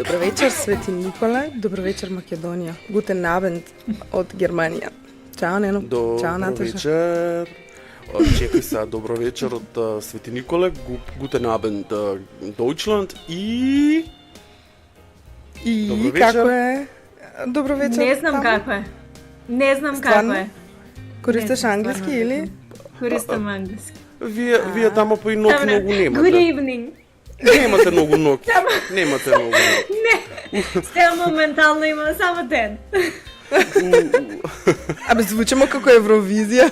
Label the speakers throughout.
Speaker 1: Добро вечер, Свети Николе. Добро вечер, Македонија. Гутен абенд од Германија. Чао, Нено. Чао, Наташа.
Speaker 2: Добро вечер. Чекај сега, добро вечер од Свети Николе. Гутен абенд Дојчланд и добро вечер.
Speaker 1: Како е? Добро вечер.
Speaker 3: Не знам како е. Не знам
Speaker 1: Стварно?
Speaker 3: како е.
Speaker 1: Користиш англиски или?
Speaker 3: Користам англиски.
Speaker 2: Вие тамо по ноки многу
Speaker 3: Good
Speaker 2: немате.
Speaker 3: evening.
Speaker 2: Немате многу ноки. Немате многу ноки.
Speaker 3: Не. Сега моментално имам само ден.
Speaker 1: Абе, звучимо како Евровизија.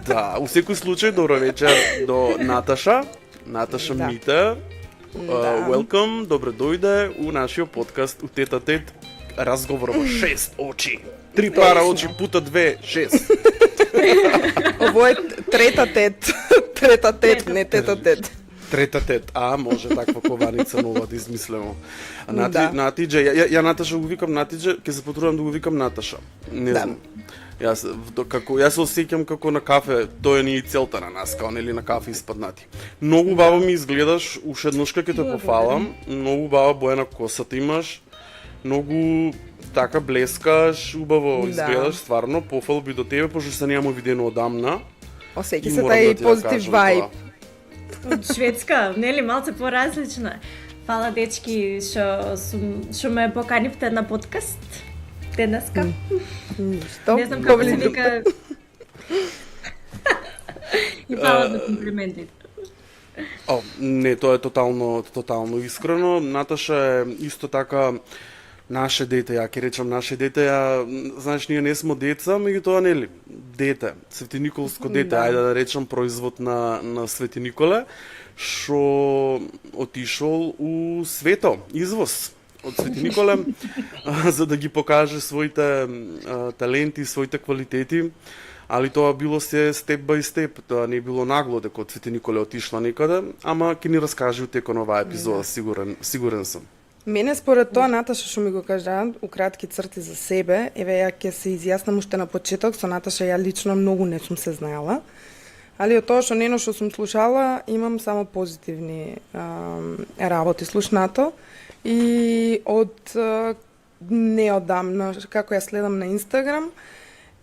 Speaker 2: Да, у секој случај добро вечер до Наташа. Наташа
Speaker 1: Да.
Speaker 2: Мите.
Speaker 1: Да.
Speaker 2: Welcome, добро дојде у нашиот подкаст у тет-а-тет разговор во 6 очи. 3 пара очи пута 2, 6.
Speaker 1: Ово е трета тет. Трета тет, не тета тет.
Speaker 2: Трета тет, може таква кованица нова да измислимо.
Speaker 1: Да.
Speaker 2: Натиџе, ја Наташа го викам Натиџе, ќе се потрудам да го викам Наташа. Не
Speaker 1: Да.
Speaker 2: знам. Јас се осеќам како на кафе, тоа ни е и целта на нас, као нели на кафе испаднати. Многу убаво ми изгледаш, уште еднаш ќе те пофалам, многу убава боја на косата имаш, многу така блескаш, убаво изгледаш, стварно, пофал би до тебе, пошто се немamo видено одамна.
Speaker 1: Осеќи
Speaker 2: И
Speaker 1: се
Speaker 2: морам
Speaker 1: тај
Speaker 2: да ти ја
Speaker 1: позитив
Speaker 2: кажам
Speaker 1: вајб.
Speaker 2: тоа.
Speaker 3: Од Шведска, нели малце поразлична. Фала дечки што ме поканивте на подкаст денеска.
Speaker 1: Ништо.
Speaker 3: Не знам како се
Speaker 1: Повели
Speaker 3: вика. И фала за комплиментите.
Speaker 2: Не, тоа е тотално искрено. Наташа е исто така наше дете, ја ќе речам наше дете, знаеш, ние не сме деца, меѓутоа нели, дете, Свети Николско дете,
Speaker 1: Да.
Speaker 2: ајде да речам производ на Свети Николе, што отишол у свето, извоз од Свети Николе, за да ги покаже своите таленти, своите квалитети. Али тоа било се степ бај степ, тоа не било нагло дека од Свети Николе отишла некаде, ама ќе ни раскаже у текот на оваа епизода, сигурен сум.
Speaker 1: Мене според тоа, Наташа, што ми го кажа, у кратки црти за себе, еве ја ќе се изјаснам уште на почеток, со Наташа ја лично многу не сум се знаела, али од тоа што нено што сум слушала, имам само позитивни работи слушнато и од неодамна, како ја следам на Инстаграм,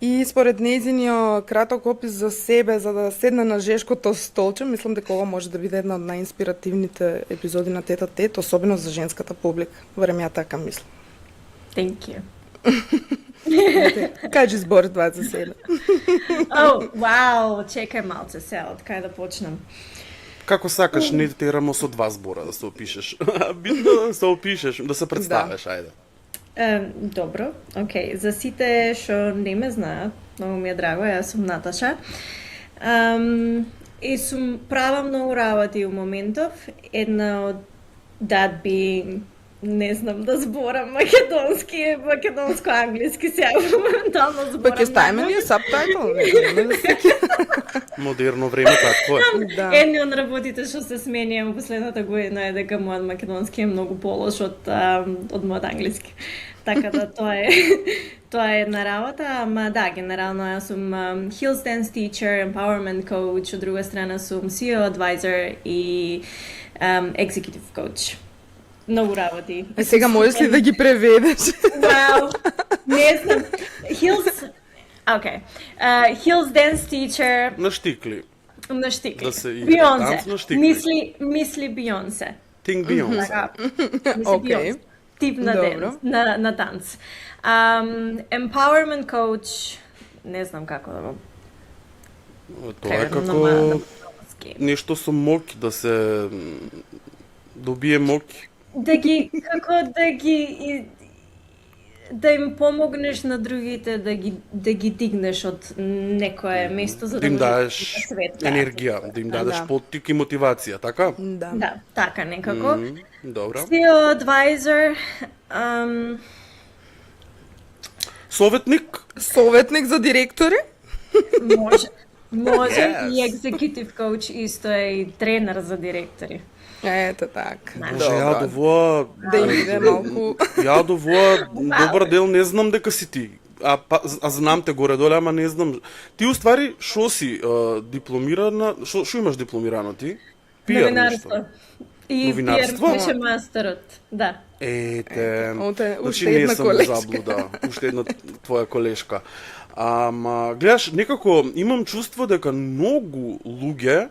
Speaker 1: и според нејзиниот краток опис за себе, за да седне на жешкото столче, мислам дека ова може да биде една од најинспиративните епизоди на тет-а-тет, особено за женската публика. Барем ја така мислам.
Speaker 3: Thank you.
Speaker 1: Кажи збор два за себе.
Speaker 3: Вау, чекај малце сега, од кај да почнам.
Speaker 2: Како сакаш, не терамо со 2 збора да се опишеш. Битно да се опишеш, да се представиш, ајде.
Speaker 3: Добро, окей. За сите што не ме знаат, многу ми е драго, јас сум Наташа. И сум права многу работи у моментов. Една од that being, не знам да зборам македонско-англиски, сега моментално зборам.
Speaker 1: Па ќе ставиме ли сабтайтл?
Speaker 2: Модерно време такво е.
Speaker 1: Да.
Speaker 3: Едни од работите што се сменија во последната година е дека мојот македонски е многу полош од мојот англиски. Така да тоа е една работа, ама да, генерално јас сум Heels Dance Teacher, Empowerment Coach, од друга страна сум CEO Advisor и Executive Coach. Многу работи.
Speaker 1: А сега можеш ли да ги преведеш?
Speaker 3: Вау! Не знам. Heels Dance Teacher
Speaker 2: На штикли.
Speaker 3: на штикли.
Speaker 2: Да се игра
Speaker 3: Бионсе.
Speaker 2: танц на штикли.
Speaker 3: Мисли Бионсе.
Speaker 2: Think Beyoncé.
Speaker 3: Така.
Speaker 1: Окей.
Speaker 3: Тип на
Speaker 1: Добро.
Speaker 3: денс, на танц. Empowerment Coach, не знам како да го
Speaker 2: Тоа е
Speaker 3: преведам
Speaker 2: како
Speaker 3: на
Speaker 2: нешто со моќ, да се добие моќ.
Speaker 3: Да им помогнеш на другите да ги дигнеш од некое место за
Speaker 2: Да им
Speaker 3: можат
Speaker 2: дадеш
Speaker 3: на свет.
Speaker 2: енергија, да им дадеш
Speaker 1: Да.
Speaker 2: поттик и мотивација, така?
Speaker 1: Да.
Speaker 3: Да, така некако.
Speaker 2: Добро.
Speaker 3: CEO Advisor,
Speaker 2: Советник?
Speaker 1: Советник за директори?
Speaker 3: може
Speaker 2: Yes.
Speaker 3: и Executive Coach исто е и тренер за директори.
Speaker 1: Ето така.
Speaker 2: Може ја до воа...
Speaker 1: Да им биде малку...
Speaker 2: Ја до воа добар дел не знам дека си ти. А знам те горе доле, ама не знам. Ти уствари шо си дипломирана, шо имаш дипломирано ти?
Speaker 3: Новинарство. И
Speaker 2: новинарство?
Speaker 3: Пиер беше мастерот, да.
Speaker 2: Ете,
Speaker 1: Оте,
Speaker 2: значи
Speaker 1: уште
Speaker 2: не
Speaker 1: една
Speaker 2: сум во
Speaker 1: колешка.
Speaker 2: заблуда, уште една твоја колешка. Ама, гледаш, некако имам чувство дека многу луѓе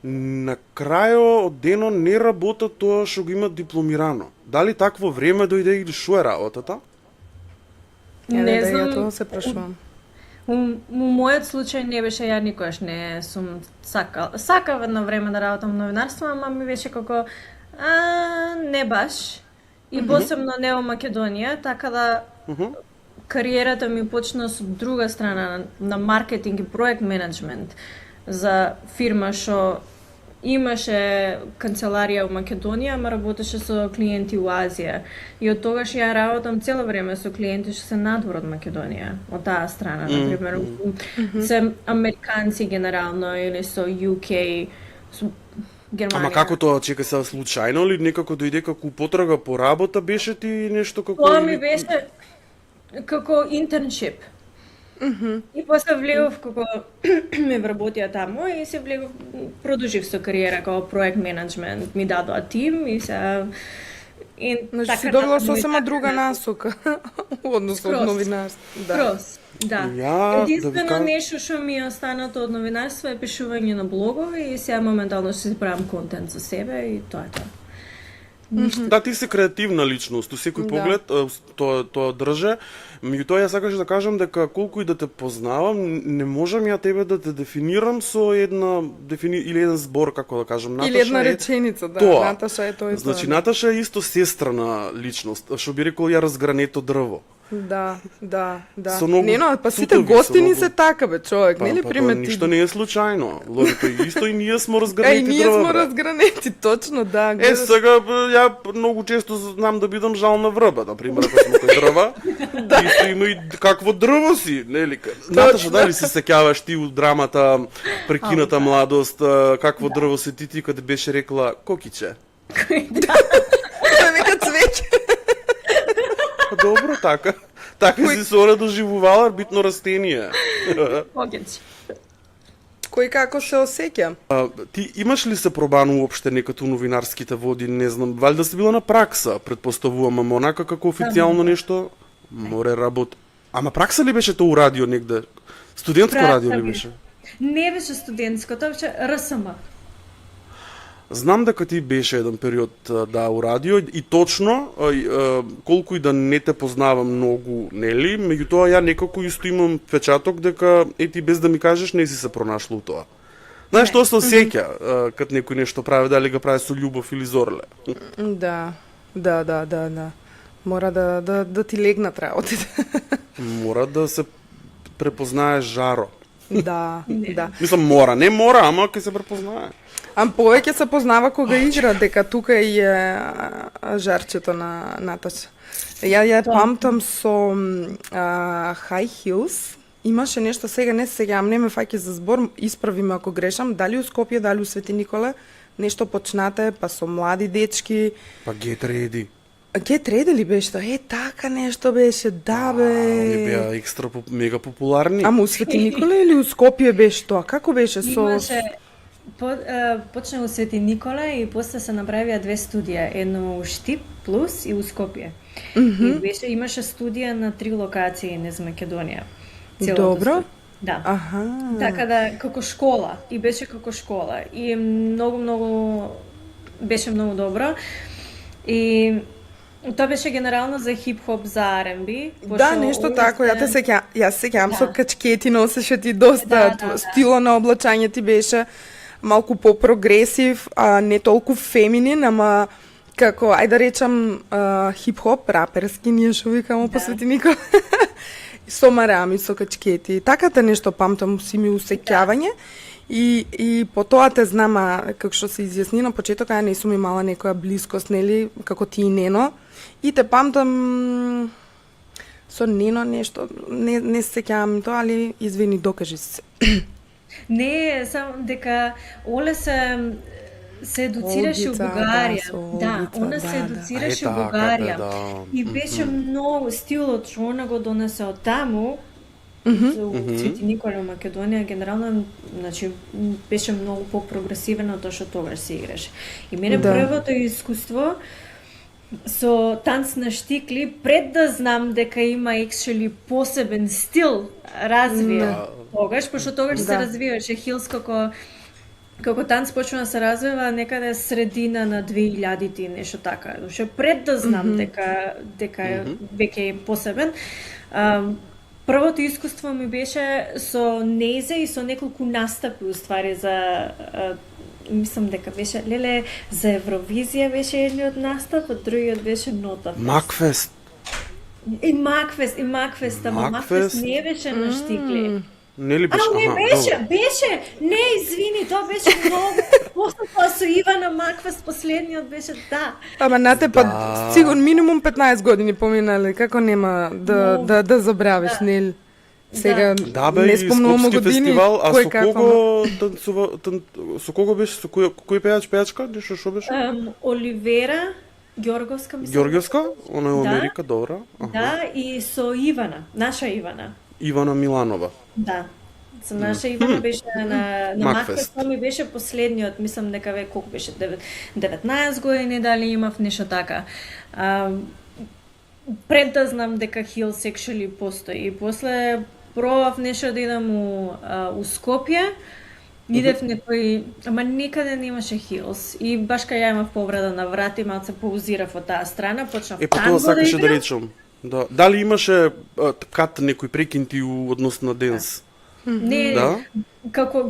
Speaker 2: на крајот од денот не работат тоа што го имат дипломирано. Дали такво време дојде или што е работата?
Speaker 3: Не
Speaker 1: да, ја
Speaker 3: знам,
Speaker 1: тоа се прашувам.
Speaker 3: у мојот случај не беше, ја никогаш не сум сакав едно време да работам во новинарство, ама ми беше како не баш. И посебно не во Македонија, така да кариерата ми почна со друга страна на маркетинг и проект менеджмент за фирма што имаше канцеларија во Македонија, ама работеше со клиенти во Азија. И од тогаш ја работам цело време со клиенти што се надвор од Македонија, од таа страна, например, се американци генерално или со UK, со Германија.
Speaker 2: Ама како тоа, чека се случајно или некако дојде како потрага по работа, беше ти нешто како...
Speaker 3: Тоа ми беше како интерншип. И после влегов како ме вработија таму и се влегов, продолжив со кариера како проект менеджмент, ми дадоа тим и се
Speaker 1: Значи си добила сосема друга насока односно од новинарство.
Speaker 3: Скроз, да.
Speaker 2: Ја,
Speaker 3: Единствено
Speaker 2: да ви
Speaker 3: нешто што ми е останато од новинарство е пишување на блогови и сега моментално што си правам контент за себе и тоа е тоа.
Speaker 2: Да, ти си креативна личност, у секој поглед тоа држе. Меѓутоа ја сакаш да кажам дека колку и да те познавам, не можам ја тебе да те дефинирам со една или еден збор, како да кажам, Наташа.
Speaker 1: Или една реченица, да,
Speaker 2: тоа.
Speaker 1: Наташа е тоа.
Speaker 2: Значи Наташа е исто сестрана личност, што би рекол ја разгрането дрво.
Speaker 1: Да.
Speaker 2: Со многу
Speaker 1: Нено, па сите
Speaker 2: цутови,
Speaker 1: гостини
Speaker 2: со
Speaker 1: се така бе, човек, нели
Speaker 2: Па тоа
Speaker 1: примети?
Speaker 2: ништо не е случајно. Логито исто и ние смо разгранети
Speaker 1: Е, ние
Speaker 2: дрва.
Speaker 1: смо
Speaker 2: бре.
Speaker 1: разгранети, точно, да. гледаш.
Speaker 2: Сега ја многу често знам да бидам жал на врба, например, ако сме кај дрва. Исто има и какво дрво си, нели? Наташа, дали се сеќаваш ти у драмата Прекината младост, какво дрво си ти каде беше рекла Кокиче?
Speaker 1: Тоа века цвеќе.
Speaker 2: Па добро, така. Така си се доживувала битно растение.
Speaker 3: Покеч.
Speaker 1: Кој како се осеќа?
Speaker 2: Ти имаш ли се пробано уопште некато новинарските води, не знам, валјда си била на пракса, предпоставувам, ама онака како официјално нешто, море работ. Ама пракса ли беше тоа у радио негде? Студентско радио ли беше?
Speaker 3: Не беше студентско, тоа беше РСМ.
Speaker 2: Знам дека ти беше еден период да у радио и точно колку и да не те познавам многу, нели, меѓутоа ја некако исто имам впечаток дека ти без да ми кажеш не си се пронашла у тоа. Знаеш, тоа се осеќа кад некој нешто прави, дали го прави со љубов или зорле.
Speaker 1: Да. Мора да ти легнат работите.
Speaker 2: Мора да се препознае жаро.
Speaker 1: Да.
Speaker 2: Мислам не мора, ама ќе се препознае.
Speaker 1: Ам повеќе се познава кога игра, дека тука и е жарчето на Наташа. Ја памтам со High Heels, имаше нешто, сега не се сеќавам, не ме фаќа за збор, исправи ме ако грешам, дали у Скопје, дали у Свети Николе, нешто почнате, па со млади дечки.
Speaker 2: Па Get Ready.
Speaker 1: Get Ready ли беше тоа? Така нешто беше, да бе.
Speaker 2: Они беа екстра мега популарни.
Speaker 1: Ама у Свети Николе или у Скопје беше тоа? Како беше со...
Speaker 3: Имаше почна у Свети Николе и после се направија две студија, едно у Штип плюс и у Скопје. И имаше студија на 3 локации низ Македонија.
Speaker 1: Добро.
Speaker 3: Да.
Speaker 1: Аха.
Speaker 3: Така да како школа и беше како школа и многу беше многу добро. И тоа беше генерално за хип-хоп, за R&B.
Speaker 1: Да, нешто тако, јас се сеќавам со качкети носеше ти доста, стило на облачање ти беше малку по-прогресив, не толку феминин, ама како, ајде да речам, хип-хоп, раперски, ние шо викамо по Свети Никола. Со марами, со качкети. Таката нешто памтам си ми усеќавање. И по тоа те знам, како што се изјасни на почеток, ја не сум имала некоја блискост, нели, како ти и Нено. И те памтам со Нено нешто, не се сеќавам тоа, али извини, докажи се.
Speaker 3: Не, само дека Оле се едуцираше у Бугарија. Да, она се едуцираше у Бугарија. И беше многу стилот што она го донесе од таму, у Свети Никола Македонија генерално значи беше многу попрогресивно тоа што тогаш се играше. И мене првото искуство со танц на штикли, пред да знам дека има actually посебен стил развија тогаш, пошто тогаш се развиваше хилс како танц почна да се развива некаде средина на 2000-ти и нешто така. Уште пред да знам дека веќе е посебен. Првото искуство ми беше со незе и со неколку настапи уствари за мислам дека беше за Евровизија беше едниот настап, а другиот беше Нотафест.
Speaker 2: Макфест.
Speaker 3: И Макфест, ама Макфест не беше на штикли.
Speaker 2: Нели беше?
Speaker 3: Не беше. Не, извини, тоа беше многу. После тоа со Ивана Макфест последниот беше
Speaker 1: Ама нате сигурно минимум 15 години поминале, како нема да забравиш, нели? Сега не спомнувам години.
Speaker 2: Фестивал, а со кого танцува, со кого беше, со кој пеачка, нешто што беше?
Speaker 3: Оливера Ѓорговска, мислам.
Speaker 2: Ѓорговска? Она е во Америка, добра.
Speaker 3: Да, и со Ивана, наша Ивана.
Speaker 2: Ивана Миланова.
Speaker 3: Да. Со наша Ивана беше на Макфест, тоа ми беше последниот, мислам дека колку беше 19 години дали имав нешто така. Пред да знам дека Хилс actually постои. И после пробав нешто да идам у Скопје. Идев некој, ама никаде немаше Хилс. И баш кај ја имав повреда на врат и малце паузирав од таа страна, почнав танго да
Speaker 2: сакаше да речам. Да. Дали имаше кат некој прекинти у однос на денс?
Speaker 3: Не,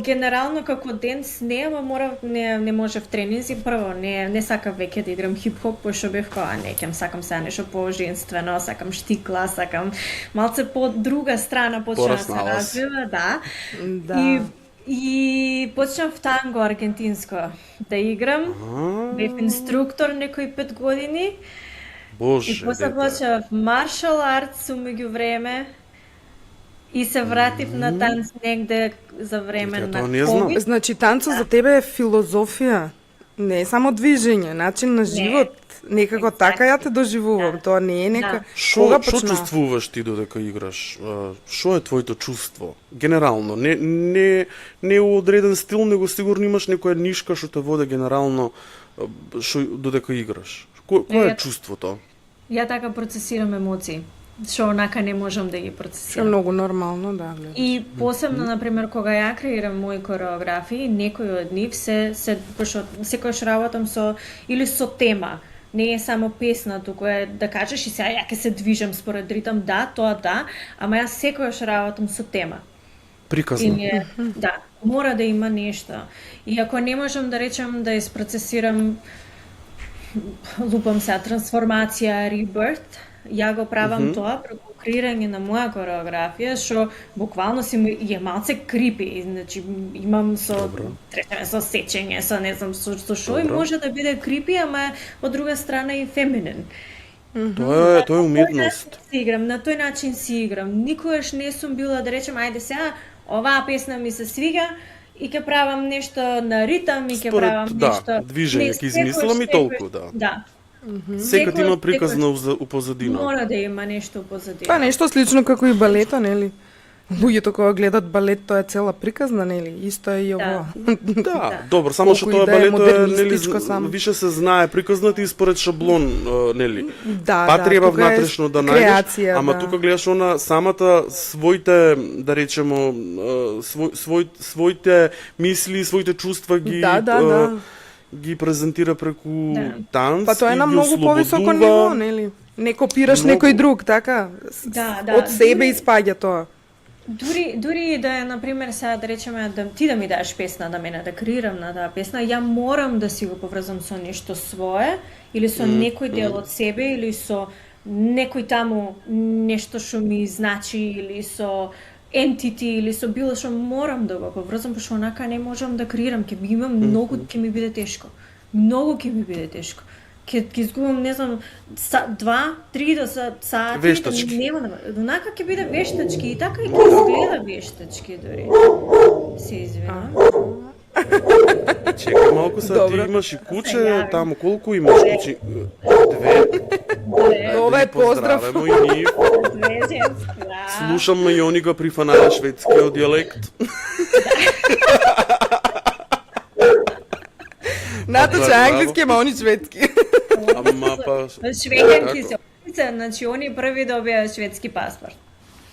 Speaker 3: генерално како денс не, ама не можев тренинзи прво, не сакав веќе да играм хип-хоп, пошто бев не, сакам сега нешто по-женствено, сакам штикла, сакам малце по друга страна почна да се развива, да. И почнав танго аргентинско да играм, бев инструктор некои 5 години.
Speaker 2: Боже,
Speaker 3: и после почнав маршал артс умеѓу време. И се вратив на танц негде за време на COVID.
Speaker 1: Значи танцот за тебе е филозофија, не е само движење, начин на живот. Некако така ја те доживувам, тоа не е нека...
Speaker 2: Што чувствуваш ти додека играш? Што е твоето чувство? Генерално, не у одреден стил, него сигурно имаш некоја нишка што те води генерално додека играш. Кој е чувството?
Speaker 3: Ја така процесирам емоции, што онака не можам да ги процесирам.
Speaker 1: Што е многу нормално, да.
Speaker 3: И посебно, например, кога ја креирам мои кореографии, некои од нив пошто секојаш работам или со тема. Не е само песна, туку е да кажеш и сега ја ќе се движам според ритам, ама јас секојаш работам со тема.
Speaker 2: Приказно.
Speaker 3: Да, мора да има нешто. И ако не можам да речам да испрocesирам, лупам се, трансформација, rebirth, ја го правам тоа преку креирање на моја кореографија, што буквално е малце крипи, значи имам со сечење, со не знам со што, и може да биде крипи, ама од друга страна и феминен.
Speaker 2: Тоа е уметност.
Speaker 3: На тој начин си играм. Никогаш не сум била да речем, ајде сега, оваа песна ми се свига, и ќе правам нешто на ритам, и ќе правам нешто...
Speaker 2: движење, ќе измислам и толку, да. Секој има приказна у позадина.
Speaker 3: Мора да има нешто у позадина.
Speaker 1: Па нешто слично како и балето, нели? Луѓето кога гледат балет, тоа е цела приказна, нели? Исто е и ово.
Speaker 2: Да, добро, само што тоа балето е, нели, више се знае приказната и според шаблон, нели? Па треба внатрешно да најдеш, ама тука гледаш она самата своите, да речемо, своите мисли, своите чувства ги презентира преку танц.
Speaker 1: Па тоа е на многу повисоко ниво, нели? Не копираш некој друг, така? Од себе испаѓа тоа.
Speaker 3: Дури да е, например, сега да речеме, ти да ми даеш песна, да мене да креирам на таа песна, ја морам да си го поврзам со нешто свое, или со некој дел од себе, или со некој таму нешто што ми значи, или со entity, или со било што, морам да го поврзам, пошто онака не можам да креирам, ќе имам многу, ќе ми биде тешко. Многу ќе ми биде тешко. Ќе изгубам, не знам, 2-3 сати.
Speaker 2: Вештачки.
Speaker 3: Нема да... Онака ќе биде вештачки, и така и ќе изгледа вештачки дори. Се извинам.
Speaker 2: Чекай малку, сега ти имаш и куче, таму колку имаш куче? 2?
Speaker 1: Ова е поздрав.
Speaker 2: Поздравемо и ние.
Speaker 3: Две женски, да.
Speaker 2: Слушаме и они го прифанале шведскиот дијалект.
Speaker 1: Натача
Speaker 2: Браво.
Speaker 1: англиски, ама они шведски.
Speaker 2: Ама па...
Speaker 3: Шведенки се опица, значи они први добија шведски паспорт.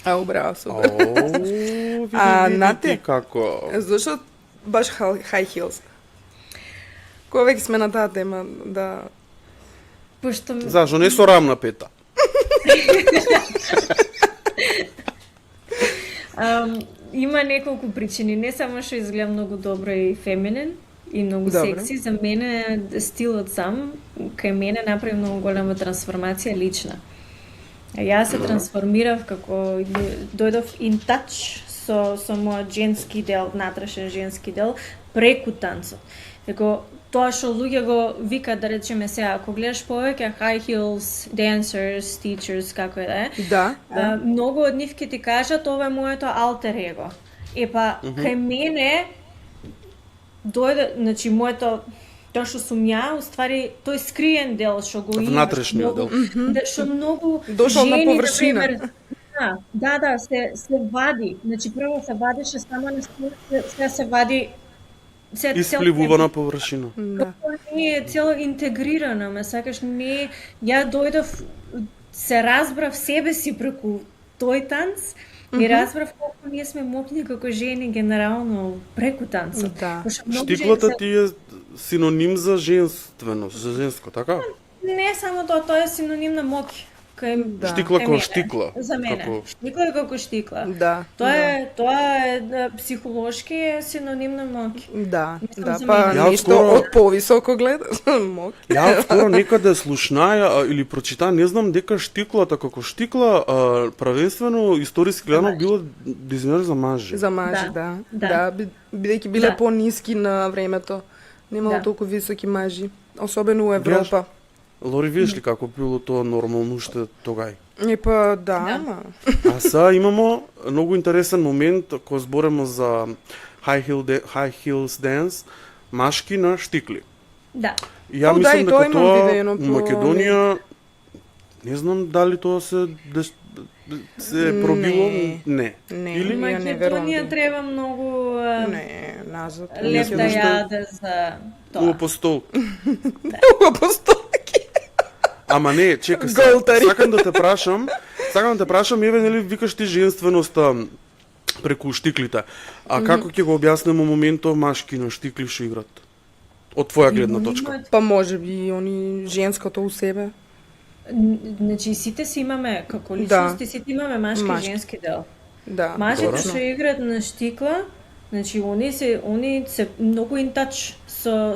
Speaker 1: Ау, браво, супер.
Speaker 2: Види
Speaker 1: Нате?
Speaker 2: ти како...
Speaker 1: Зашо баш high heels? Кога веќе сме на таа тема, да...
Speaker 3: Пошто
Speaker 2: Зашо не со рамна пета?
Speaker 3: Има неколку причини, не само што изгледа многу добро и феминен и многу
Speaker 1: Добро.
Speaker 3: секси, за мене стилот сам кај мене направи многу голема трансформација лична. А јас се трансформирав како дојдов in touch со мојот женски дел, внатрешен женски дел преку танцот. Деко тоа што луѓе го викаат, да речеме сега, ако гледаш повеќе high heels dancers, teachers, како е да е,
Speaker 1: Да,
Speaker 3: многу од нив ќе ти кажат ова е моето алтер его. Епа кај мене дојде, значи моето тоа што сум ја, уствари тој скриен дел што го имаш,
Speaker 2: Внатрешниот
Speaker 3: многу-
Speaker 2: дел.
Speaker 3: да, што многу
Speaker 1: Дошол на
Speaker 3: жени,
Speaker 1: површина.
Speaker 3: например, да, се вади. Значи прво се вадеше само на сега се вади се
Speaker 2: Испливува на површина.
Speaker 1: да.
Speaker 3: Тоа не е цело интегрирано, ме сакаш, не, ја дојдов, се разбрав себе си преку тој танц и разбрав колку ние сме мокни како жени генерално преку танцот.
Speaker 1: Да.
Speaker 3: Пошто многу жени
Speaker 2: Штиклата
Speaker 3: се-
Speaker 2: ти е синоним за женственост, за женско, така?
Speaker 3: Не само тоа е синоним на моки.
Speaker 1: Да.
Speaker 2: Штикла
Speaker 3: кај
Speaker 2: како
Speaker 3: мене,
Speaker 2: штикла.
Speaker 3: За мене.
Speaker 2: Како...
Speaker 3: Штикла е како штикла.
Speaker 1: Да.
Speaker 3: Тоа е психолошки е синоним на моки.
Speaker 1: Да,
Speaker 3: Мислам
Speaker 1: да,
Speaker 3: за
Speaker 1: па
Speaker 3: мене.
Speaker 2: Ја
Speaker 1: нешто
Speaker 2: скоро-
Speaker 1: од повисоко гледаш, мок.
Speaker 2: Ја скоро некаде слушнаја или прочита, не знам дека штиклата како штикла правенствено историски гледано било дизајнер за мажи.
Speaker 1: За мажи,
Speaker 3: Да.
Speaker 1: да.
Speaker 3: Да.
Speaker 1: Бидејќи биле
Speaker 3: Да.
Speaker 1: пониски на времето. Немало
Speaker 3: Да.
Speaker 1: толку високи мажи, особено у Европа.
Speaker 2: Лори, видиш ли како било тоа нормално уште тогај?
Speaker 1: Па да,
Speaker 3: Да.
Speaker 1: ама.
Speaker 2: А сега имамо многу интересен момент кога зборемо за high heels dance, машки на штикли.
Speaker 3: Да.
Speaker 2: И ја
Speaker 1: О, да, и
Speaker 2: мислам
Speaker 1: тоа
Speaker 2: дека
Speaker 1: имам
Speaker 2: тоа
Speaker 1: видено
Speaker 2: у
Speaker 1: по
Speaker 2: Македонија не знам дали тоа се пробило, не.
Speaker 1: Не,
Speaker 2: Или
Speaker 1: ја не верувам.
Speaker 3: Македонија треба многу
Speaker 1: Не, назад.
Speaker 3: леп да
Speaker 2: Мислам,
Speaker 3: јаде за
Speaker 2: У
Speaker 3: тоа.
Speaker 2: апостол.
Speaker 1: Апостолки.
Speaker 2: Ама не, чекај се.
Speaker 1: Голтари.
Speaker 2: Сакам да те прашам, еве нели викаш ти женственоста преку штиклите. А како ќе го објаснеме моментот машки на штикли што играт? Од твоја гледна точка.
Speaker 1: Па може би они женското у себе.
Speaker 3: Значи сите си имаме како личности, сите имаме машки и
Speaker 1: Машки.
Speaker 3: женски дел.
Speaker 1: Да.
Speaker 3: Мажите
Speaker 2: Добро.
Speaker 3: што играат на штикла, значи они се многу in touch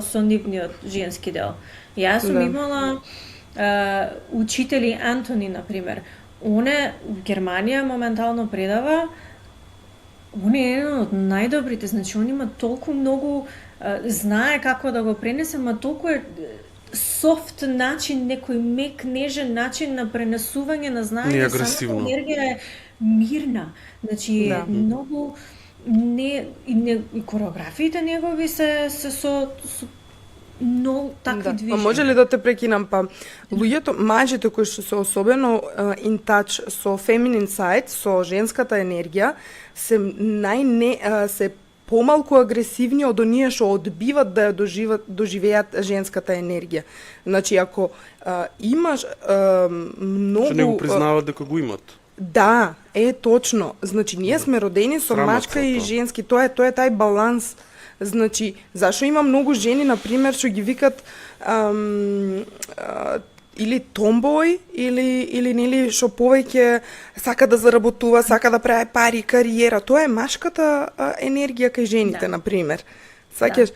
Speaker 3: со нивниот женски дел. Јас сум
Speaker 1: Да.
Speaker 3: имала учители Антони, например. Оне у Германија моментално предава. Он е еден од најдобрите, значи он има толку многу знае како да го пренесе, ама толку е софт начин, некој мек, нежен начин на пренесување на
Speaker 2: Не
Speaker 3: знаење,
Speaker 2: агресивно.
Speaker 3: самата енергија е мирна. Значи
Speaker 1: Да.
Speaker 3: многу и кореографиите негови се со многу такви
Speaker 1: Да.
Speaker 3: движења.
Speaker 1: Па може ли да те прекинам, па луѓето, мажите кои што се особено in touch со feminine side, со женската енергија, се се помалку агресивни од оние што одбиват да ја доживеат женската енергија. Значи ако имаш многу
Speaker 2: Што не го признаваат дека го имат.
Speaker 1: Да, точно. Значи ние сме родени со
Speaker 2: Срамот
Speaker 1: мачка
Speaker 2: се
Speaker 1: и
Speaker 2: тоа.
Speaker 1: женски. Тоа е тај баланс. Значи, зашо има многу жени, например, што ги викат или томбој, или нели што повеќе сака да заработува, сака да прави пари, кариера. Тоа е машката енергија кај жените,
Speaker 3: Да.
Speaker 1: например. Сакаш,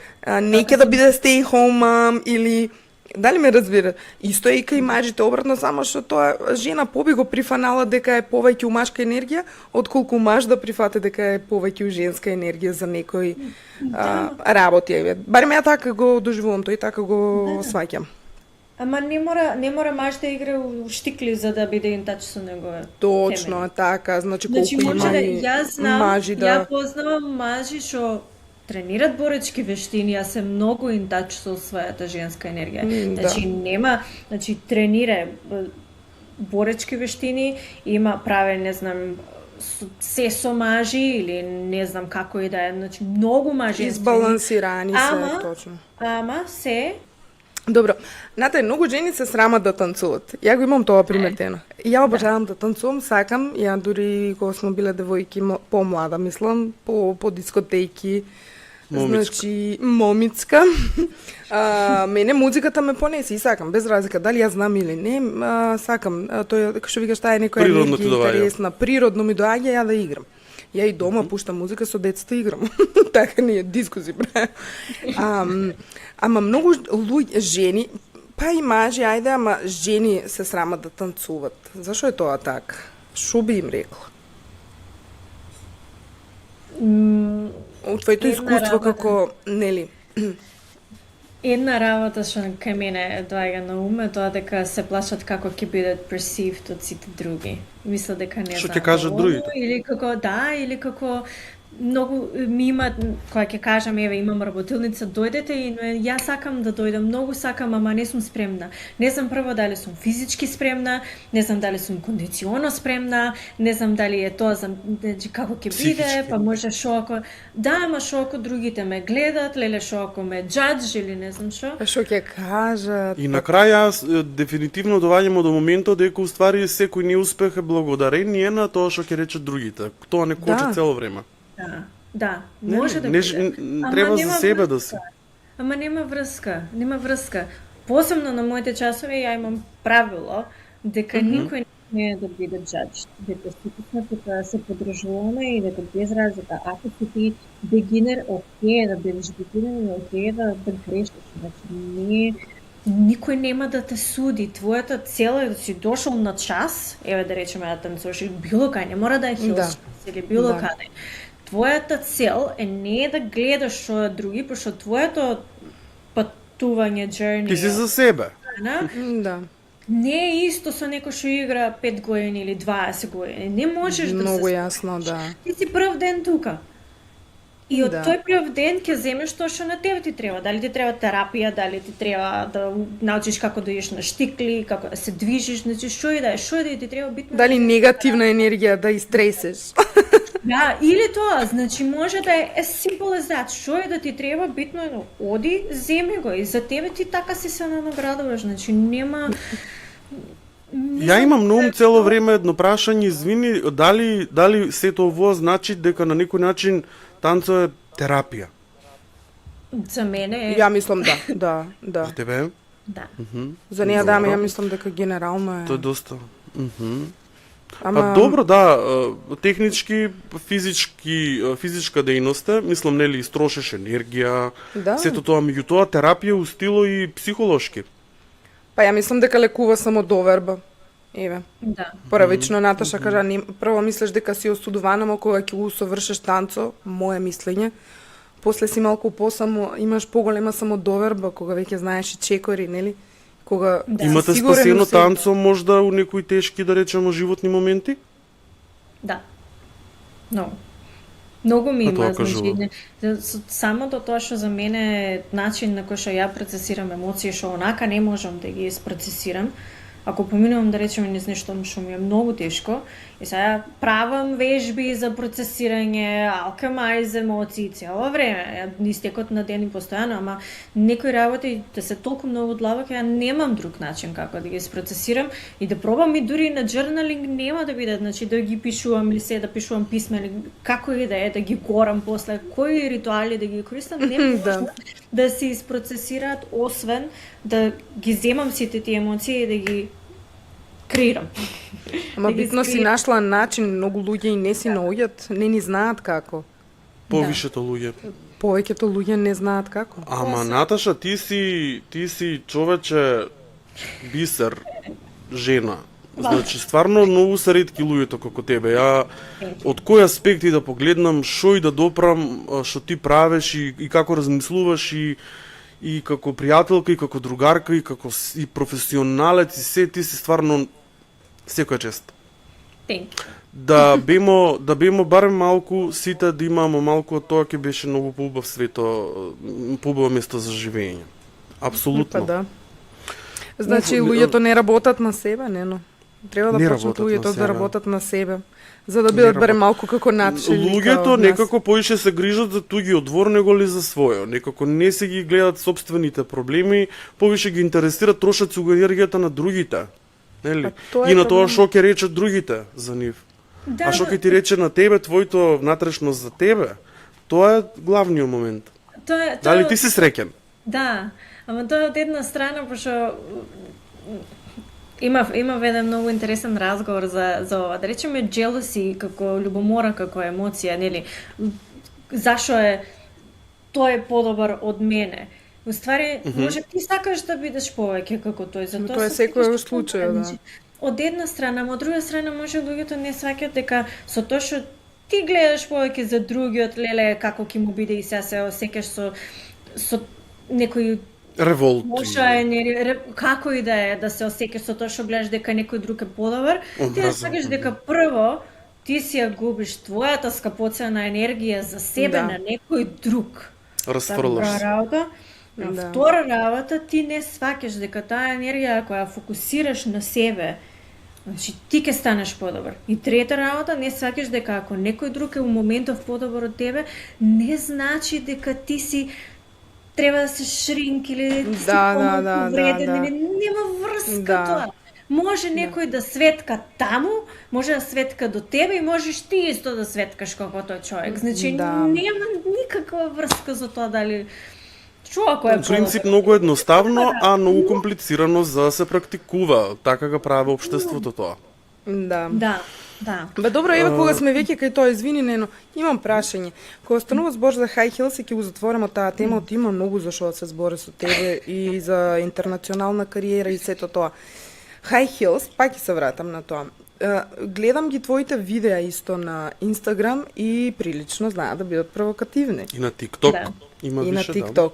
Speaker 1: не ќе да биде stay home mom или дали ме разбира? Исто е и кај мажите обратно, само што тоа жена поби го прифанала дека е повеќе у машка енергија, отколку маж да прифате дека е повеќе у женска енергија за некој работи. Барем ја така го доживувам тој, така го сваќам.
Speaker 3: Ама не мора маж да игра у штикли за да биде in touch со негове.
Speaker 1: Точно, така, значи колку
Speaker 3: Значи може
Speaker 1: има
Speaker 3: да
Speaker 1: и
Speaker 3: јас знам,
Speaker 1: мажи да
Speaker 3: ја познавам мажи што тренират боречки вештини, а се многу in touch со својата женска енергија.
Speaker 1: Да.
Speaker 3: Значи нема, значи тренира боречки вештини, има праве, не знам, се со мажи или не знам како и да е, значи многу мажи.
Speaker 1: Избалансирани се,
Speaker 3: Ама-
Speaker 1: точно.
Speaker 3: Ама се
Speaker 1: Добро, знаете, многу жени се срамат да танцуват. Ја го имам тоа приметено. Ја обожавам да танцувам, сакам, ја дури кога сме биле девојки помлада, мислам, по дискотеки, значи момицка. Мене музиката ме понесе и сакам, без разлика дали ја знам или не, сакам. Тоа што викаш, таа е некоја
Speaker 2: Природно ти
Speaker 1: енергија
Speaker 2: доаѓа.
Speaker 1: интересна, природно ми доаѓа ја да играм. Ја и дома пуштам музика со децата играм. Така ние дискуси правим. Ама многу жени, па и мажи, ајде, ама жени се срамат да танцуват. Зашо е тоа така? Шо би им рекла? Од твоето
Speaker 3: Една
Speaker 1: искуство
Speaker 3: работа.
Speaker 1: како, нели?
Speaker 3: Една работа што кај мене доаѓа на ум е тоа дека се плашат како ќе бидат perceived од сите други. Мисля дека не
Speaker 2: Што
Speaker 3: знаат
Speaker 2: ќе кажат
Speaker 3: доволно,
Speaker 2: другите?
Speaker 3: Или како или како многу ми имаат, кога ќе кажам, еве имам работилница, дојдете и ја сакам да дојдам, многу сакам, ама не сум спремна. Не знам прво дали сум физички спремна, не знам дали сум кондиционо спремна, не знам дали е тоа за значи како ќе биде,
Speaker 2: Психички.
Speaker 3: па може шо ако ама шо ако другите ме гледат, леле шо ако ме джадж или не знам шо.
Speaker 1: Па што ќе кажат?
Speaker 2: И на крај јас дефинитивно доваѓам до моментот дека уствари секој неуспех е благодарение на тоа што ќе речат другите. Тоа не коче
Speaker 1: Да.
Speaker 2: цело време.
Speaker 3: Да, може да
Speaker 2: не,
Speaker 3: биде. Ама
Speaker 2: треба за
Speaker 3: нема
Speaker 2: себе да
Speaker 3: врска.
Speaker 2: си.
Speaker 3: Ама нема врска. Посебно на моите часови ја имам правило дека никој не е да биде джадж, дека сите сме тука да се подржуваме и дека без разлика, ако си ти бегинер, окей да бидеш бегинер, и окей да грешиш, значи не никој нема да те суди. Твојата цел е да си дошол на час, еве да речеме да танцуваш или било кај, не мора да е Хилс или било
Speaker 1: Да.
Speaker 3: каде. Твојата цел е не да гледаш што е други, пошто твоето патување, journey,
Speaker 2: Ти си за себе.
Speaker 1: Да.
Speaker 3: не е исто со некој што игра 5 години или 20 години. Не можеш да
Speaker 1: Многу
Speaker 3: се
Speaker 1: јасно, да.
Speaker 3: Ти си прв ден тука. И од
Speaker 1: Да.
Speaker 3: тој прв ден ќе земеш тоа што на тебе ти треба. Дали ти треба терапија, дали ти треба да научиш како да идеш на штикли, како да се движиш, значи што и да ти треба битно.
Speaker 1: Дали негативна енергија да истресеш?
Speaker 3: Да, или тоа, значи може да е as simple as that. Што е да ти треба, битно е оди, земи го и за тебе ти така си се наградуваш, значи нема
Speaker 2: Ја имам на ум цело време едно прашање, извини, дали сето ово значи дека на некој начин танцо е терапија?
Speaker 3: За мене е
Speaker 1: Ја мислам да.
Speaker 2: За тебе?
Speaker 3: да.
Speaker 1: За неја даме,
Speaker 2: Добро.
Speaker 1: ја мислам дека генерално е.
Speaker 2: Тоа е доста.
Speaker 1: Ама
Speaker 2: Добро, да, технички, физичка дејност е, мислам, нели, истрошеш енергија,
Speaker 1: Да.
Speaker 2: сето тоа, меѓутоа терапија устило и психолошки.
Speaker 1: Па ја мислам дека лекува само доверба. Еве.
Speaker 3: Да.
Speaker 1: Првично Наташа кажа, прво мислиш дека си осудувана, но кога ќе го усовршиш танцо, мое мислење, после си малку имаш поголема самодоверба, кога веќе знаеш и чекори, нели? Кога
Speaker 3: Да.
Speaker 1: си
Speaker 2: Имате
Speaker 1: сигурен
Speaker 2: спасено
Speaker 1: у себе.
Speaker 2: танцо можда у некои тешки, да речеме, животни моменти?
Speaker 3: Да. Многу ми
Speaker 2: А тоа
Speaker 3: има,
Speaker 2: кажува.
Speaker 3: значи, самото тоа што за мене е начин на кој што ја процесирам емоции, што онака не можам да ги процесирам. Ако поминувам да речеме низ нешто што ми е многу тешко, и сега правам вежби за процесирање, алкемајз емоции цело време, истекот на ден и постојано, ама некои работи да се толку многу длабоки, ја немам друг начин како да ги процесирам и да пробам и дури на journaling нема да биде, значи да ги пишувам или се да пишувам писма или како и да ги горам после, кои ритуали да ги користам, не може да се isprocesираат освен да ги земам сите тие емоции и да ги креирам.
Speaker 1: Ама
Speaker 3: Да ги
Speaker 1: битно си
Speaker 3: скриирам.
Speaker 1: нашла начин, многу луѓе и не си наоѓат, не ни знаат како.
Speaker 2: Повишето луѓе.
Speaker 1: Повеќето луѓе не знаат како.
Speaker 2: Ама Наташа, ти си човече бисер, жена. Значи, стварно многу се ретки луѓето како тебе. Ја од кој аспект и да погледнам, што и да допрам, што ти правиш и како размислуваш и како пријателка, и како другарка, и како и професионалец, и се, ти си стварно секоја чест.
Speaker 3: Thank you.
Speaker 2: Да бемо барем малку, сите да имамо малку од тоа, ќе беше многу поубав свето, поубаво место за живење. Апсолутно.
Speaker 1: Па да. Значи луѓето не работат на себе, не, но Треба да
Speaker 2: Не
Speaker 1: почнат
Speaker 2: работат на
Speaker 1: луѓето да
Speaker 2: себе.
Speaker 1: работат на себе, за да бидат барем малку како начини.
Speaker 2: Луѓето некако поише се грижат за туѓиот двор него ли за својо. Некако не се ги гледат собствените проблеми, повише ги интересира трошат си го енергијата на другите. Нели?
Speaker 1: тоа е
Speaker 2: И на тоа
Speaker 1: проблем.
Speaker 2: што ќе речат другите за нив.
Speaker 3: Да,
Speaker 2: А што ќе ти рече на тебе, твоето внатрешност за тебе, тоа е главниот момент. Дали ти си среќен?
Speaker 3: Да, ама тоа е од една страна, пошто имав еден многу интересен разговор за ова. Да речеме jealousy како љубомора, како емоција, нели? Зашо е тој подобар од мене? Уствари, може ти сакаш да бидеш повеќе како тој, затоа
Speaker 1: Тоа е
Speaker 3: се
Speaker 1: секој
Speaker 3: сетиш
Speaker 1: случај,
Speaker 3: тоа,
Speaker 1: да.
Speaker 3: значи, од една страна, а од друга страна може луѓето не сваќаат дека со тоа што ти гледаш повеќе за другиот, леле како ќе му биде и сега се осеќаш со некој
Speaker 2: Револт.
Speaker 3: лоша енергија, како и да се осеќаш со тоа што гледаш дека некој друг е подобар, ти да сакаш дека прво ти си ја губиш твојата скапоцена енергија за себе
Speaker 1: Да.
Speaker 3: на некој друг.
Speaker 2: Расфрлаш
Speaker 3: Прва
Speaker 2: се.
Speaker 3: работа. А
Speaker 1: Да.
Speaker 3: втора работа, ти не сваќаш дека таа енергија која фокусираш на себе, значи ти ќе станеш подобар. И трета работа, не сваќаш дека ако некој друг е у моментов подобар од тебе, не значи дека ти си треба да се шринк или ти си
Speaker 1: Да.
Speaker 3: вреден, или нема врска
Speaker 1: Да.
Speaker 3: тоа. Може некој да светка таму, може да светка до тебе и можеш ти исто да светкаш како тој човек. Значи
Speaker 1: Да.
Speaker 3: нема никаква врска за тоа дали човек кој е
Speaker 2: Во принцип многу едноставно, а многу комплицирано за да се практикува. Така го прави општеството тоа.
Speaker 1: Да.
Speaker 3: Да.
Speaker 1: Бе добро, еве кога сме веќе кај тоа, извини Нено, имам прашање. Кога станува збор за High Heels, ќе го затвориме таа тема, има многу за што да се збори со тебе и за интернационална кариера и сето тоа. High Heels, пак ќе се вратам на тоа. Гледам ги твоите видеа исто на Инстаграм и прилично знаат да бидат провокативни.
Speaker 2: И на TikTok
Speaker 3: Да.
Speaker 2: има
Speaker 1: И на
Speaker 2: више, да.
Speaker 1: TikTok.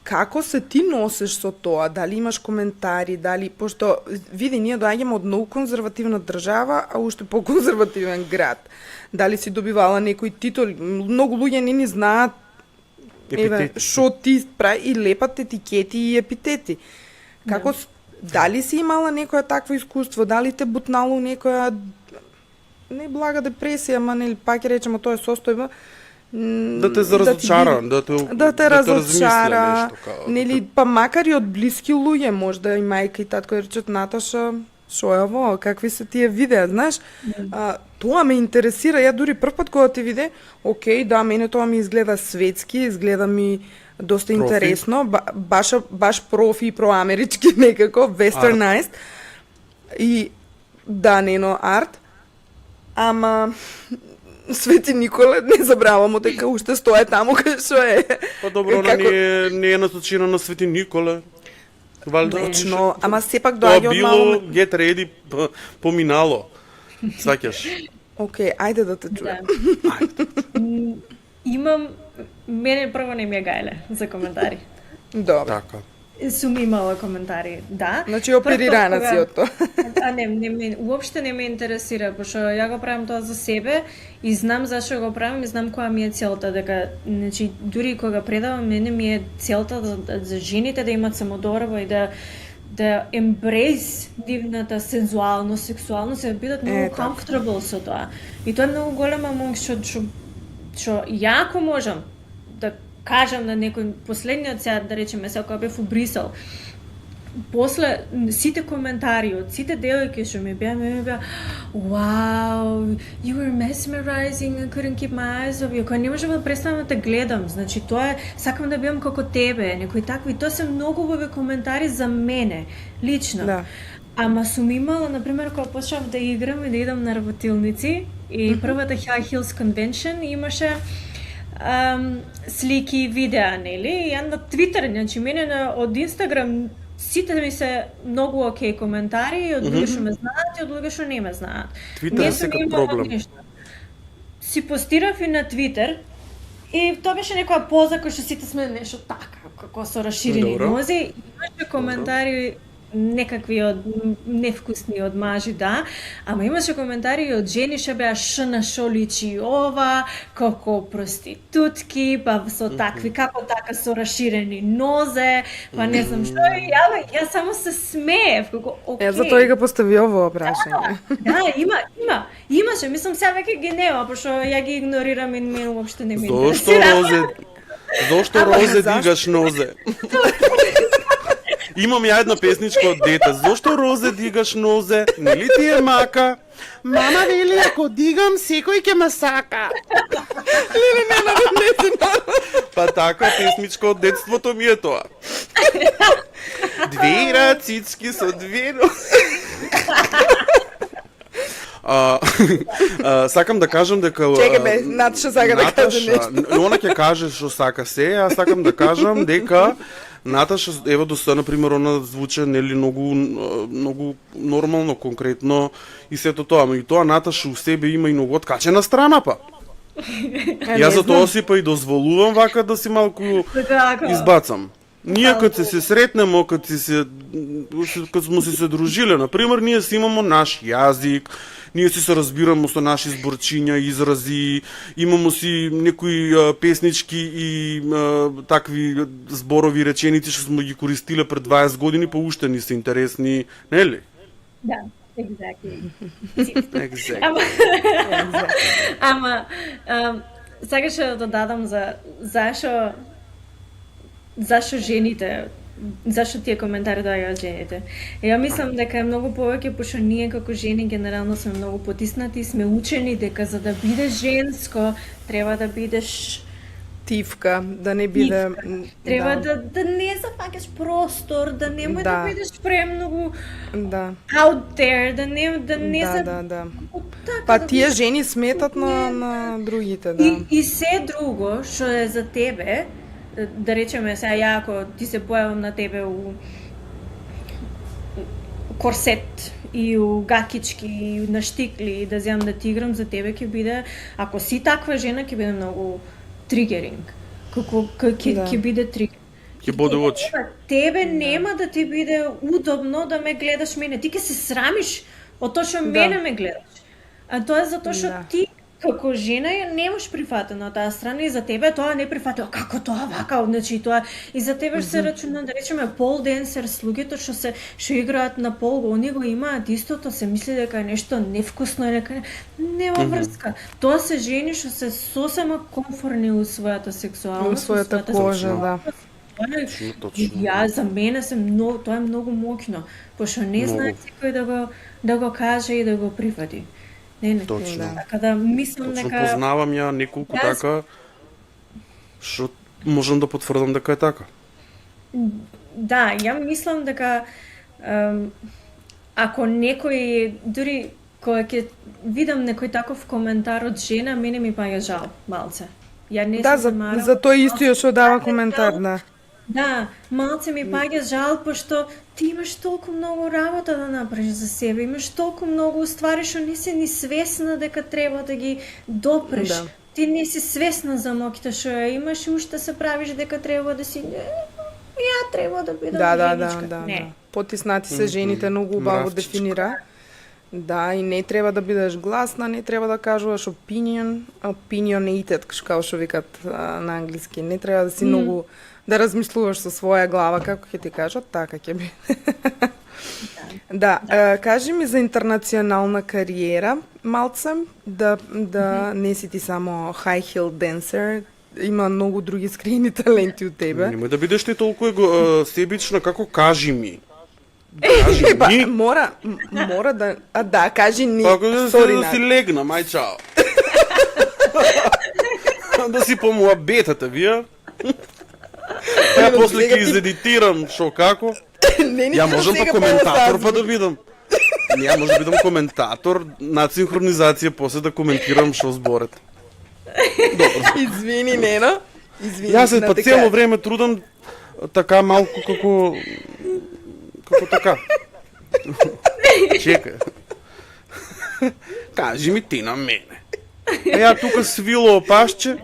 Speaker 1: Како се ти носиш со тоа? Дали имаш коментари, дали пошто види ние доаѓаме од многу конзервативна држава, а уште поконзервативен град. Дали си добивала некои титули? Многу луѓе не ни знаат еве
Speaker 2: Епитети.
Speaker 1: што ти прави и лепат етикети и епитети. Како дали си имала некоја такво искуство? Дали те бутнало некоја не блага депресија, ама нели пак ќе речеме тоа е состојба
Speaker 2: Да те разочара, да те
Speaker 1: разочара,
Speaker 2: нешто, као,
Speaker 1: нели, па макар и од блиски луѓе, можда и мајка и татко речат Наташа, шо е ово, какви се тие видеа, знаеш? Тоа ме интересира, ја дури прв пат кога ти виде, окей, да, мене тоа ми изгледа светски, изгледа ми доста
Speaker 2: Профи.
Speaker 1: интересно, баш профи и проамерички некако, westernized. И да, нено арт, ама Свети Николе, не забравамо дека уште стое таму кај што е.
Speaker 2: Па добро, она не е насочена на Свети Николе. Валјда
Speaker 1: Точно, ама сепак
Speaker 2: тоа
Speaker 1: доаѓа од
Speaker 2: било
Speaker 1: мало...
Speaker 2: get ready поминало. Сваќаш?
Speaker 1: Океј, ајде да те чуем.
Speaker 3: Имам мене прво не ми е гајле за коментари.
Speaker 1: Добро.
Speaker 2: Така.
Speaker 3: Сум имала коментари, да.
Speaker 1: Значи оперирана си од тоа.
Speaker 3: А не, уопште не ме интересира, пошто ја го правам тоа за себе и знам зашто го правам и знам која ми е целта, дека, значи, дури кога предавам, мене ми е целта за жените да имат самодорба и да ембрейс дивната сензуалност, сексуалност, и да бидат многу
Speaker 1: така.
Speaker 3: comfortable со тоа. И тоа е многу голема моќ што јако можам да кажам на некој последниот сега, да речеме, сега кога бев у Брисел, после сите коментари од сите девојки што ми беа wow, you were mesmerizing, I couldn't keep my eyes off you. Кога не можам да престанам да те гледам, значи тоа е, сакам да бидам како тебе, некои такви, тоа се многу убави коментари за мене, лично.
Speaker 1: Да.
Speaker 3: Ама сум имала, например, кога почнав да играм и да идам на работилници, и првата High Heels Convention имаше слики и видеа, нели? И ја на Твитер, значи мене од Инстаграм сите ми се многу окей коментари, од луѓе што ме знаат и од луѓе што не ме знаат.
Speaker 2: Твитер е секој проблем.
Speaker 3: Си постирав и на Твитер и тоа беше некоја поза која што сите сме нешто така, како со расширени
Speaker 2: Добро.
Speaker 3: нози, имаше коментари некакви од невкусни од мажи, да, ама имаше коментари и од жени што беа на шо личи ова, како проститутки, па со такви, како така со расширени нозе, па не знам што, и ја само се смеев, како окей.
Speaker 1: Затоа и го постави ово прашање.
Speaker 3: Да, имаше, мислам сега веќе ги нема, пошто ја ги игнорирам и мене уопште не ме
Speaker 2: Зошто Розе дигаш нозе? Имам ја една песничка од дете. Зошто Розе дигаш нозе? Нели ти е мака? Мама вели ако дигам секој ќе ме сака. Па така песничка од детството ми е тоа. Две рацички со две сакам да кажам дека
Speaker 1: Чекај бе, Наташа сака да каже нешто.
Speaker 2: Она ќе каже што сака се, а сакам да кажам дека Наташа, ево до сега, например, она звучи нели многу нормално, конкретно и сето тоа, но и тоа Наташа у себе има и многу откачена страна па. Јас за тоа си па и дозволувам вака да си малку избацам. Ние кога се сретнемо, кога сме се дружиле, например, ние си имамо наш јазик, ние си се разбираме со наши зборчиња, изрази, имамо си некои песнички и такви зборови реченици што сме ги користиле пред 20 години, па уште ни се интересни, нели?
Speaker 3: Да, exactly.
Speaker 2: Ама
Speaker 3: сакаше да додадам за зашо жените, зашо тие коментари доаѓаат жените. Ја мислам дека е многу повеќе, пошто ние како жени генерално сме многу потиснати, сме учени дека за да бидеш женско треба да бидеш
Speaker 1: тивка, да не биде...
Speaker 3: Треба да не зафаќаш простор, да немој да бидеш премногу out there, да не
Speaker 1: Да. Па тие жени сметат на другите, да.
Speaker 3: И се друго што е за тебе, да речеме сега ја ако ти се појавам на тебе у корсет и у гакички и на штикли и да земам да ти играм, за тебе ќе биде, ако си таква жена, ќе биде многу тригеринг. Ќе биде тригеринг.
Speaker 2: Ќе боде очи.
Speaker 3: Тебе нема да ти биде удобно да ме гледаш мене. Ти ќе се срамиш од тоа што мене ме гледаш. А тоа е затоа што ти како жена ја немаш прифатено таа страна и за тебе тоа не прифатено. Како тоа вака, значи тоа и за тебе се рачуна да речеме пол денсер, слугите што играат на пол, они го имаат истото, се мисли дека е нешто невкусно или дека нема врска. Тоа се жени што се сосема комфорни у својата сексуалност,
Speaker 1: у својата кожа, да.
Speaker 3: Ја за мене тоа е многу моќно, пошто не знае секој да го каже и да го прифати. Не,
Speaker 2: точно.
Speaker 3: Така да мислам дека
Speaker 2: познавам ја неколку така што можам да потврдам дека е така.
Speaker 3: Да, ја мислам дека ако некој дури кога ќе видам некој таков коментар од жена, мене ми паѓа жал малце. Ја не
Speaker 1: сум за тој истиот што дава коментар, да.
Speaker 3: Да, малце ми паѓа жал, пошто ти имаш толку многу работа да направиш за себе, имаш толку многу ствари што не си ни свесна дека треба да ги допреш. Да. Ти не си свесна за моќта што ја имаш и уште се правиш дека треба да си ја треба да бидам женичка.
Speaker 1: Да. Потиснати се жените, многу убаво дефинира. Да, и не треба да бидеш гласна, не треба да кажуваш opinionated, како што викат на англиски. Не треба да си многу да размислуваш со своја глава, како ќе ти кажат, така ќе биде. Да, кажи ми за интернационална кариера, малце, да не си ти само high heel dancer, има многу други скриени таленти од тебе.
Speaker 2: Немој да бидеш ти толку себична, како кажи ми.
Speaker 1: Мора да, кажи ни.
Speaker 2: Да си легна, мај чао. Да си помуабетате, вие. Ја после ќе изедитирам шо како. Ја можам па коментатор па да бидам. Ја можам да бидам коментатор на синхронизација, после да коментирам шо зборете.
Speaker 1: Извини, Нено.
Speaker 2: Јас се па цело време трудам така малку како така. Чекај. Кажи ми ти на мене. Ја тука свило пашче.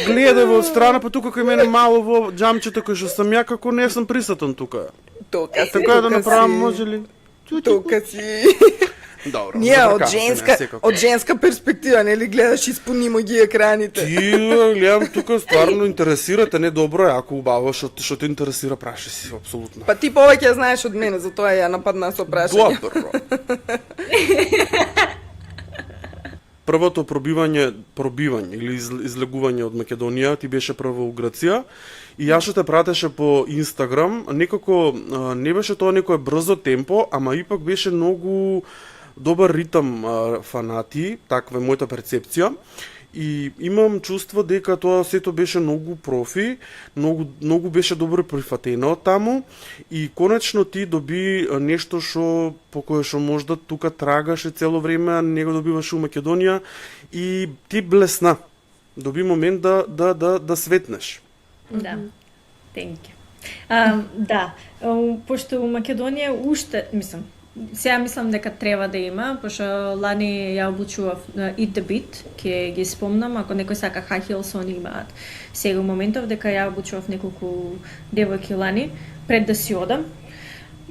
Speaker 2: Гледа во страна, па тука кај мене мало во џамчето кој што сам ја, како не сум присутен тука.
Speaker 1: Тока си,
Speaker 2: Така да
Speaker 1: тока
Speaker 2: направам
Speaker 1: си.
Speaker 2: може ли?
Speaker 1: Тука си.
Speaker 2: Добро.
Speaker 1: Ние
Speaker 2: забркавате секако.
Speaker 1: од женска перспектива, нели гледаш испунимо ги екраните.
Speaker 2: Ти гледам тука стварно интересирате, не добро е, ако убаво, што те интересира, праши си, апсолутно.
Speaker 1: Па ти повеќе знаеш од мене, затоа ја нападна со прашање.
Speaker 2: Добро. Првото пробивање или излегување од Македонија ти беше прво у Грција и јас што те пратеше по Инстаграм, некако не беше тоа некое брзо темпо, ама ипак беше многу добар ритам фанати, таква е мојата перцепција. И имам чувство дека тоа сето беше многу профи, многу беше добро прифатено од таму и конечно ти доби нешто што по кое што можда тука трагаше цело време, а не го добиваше у Македонија и ти блесна. Доби момент да светнеш.
Speaker 3: Да. Thank you. Да, пошто у Македонија уште, сега мислам дека треба да има, пошто лани ја обучував Eat the Beat, ќе ги спомнам, ако некој сака high heels, они имаат сега моментов, дека ја обучував неколку девојки лани, пред да си одам,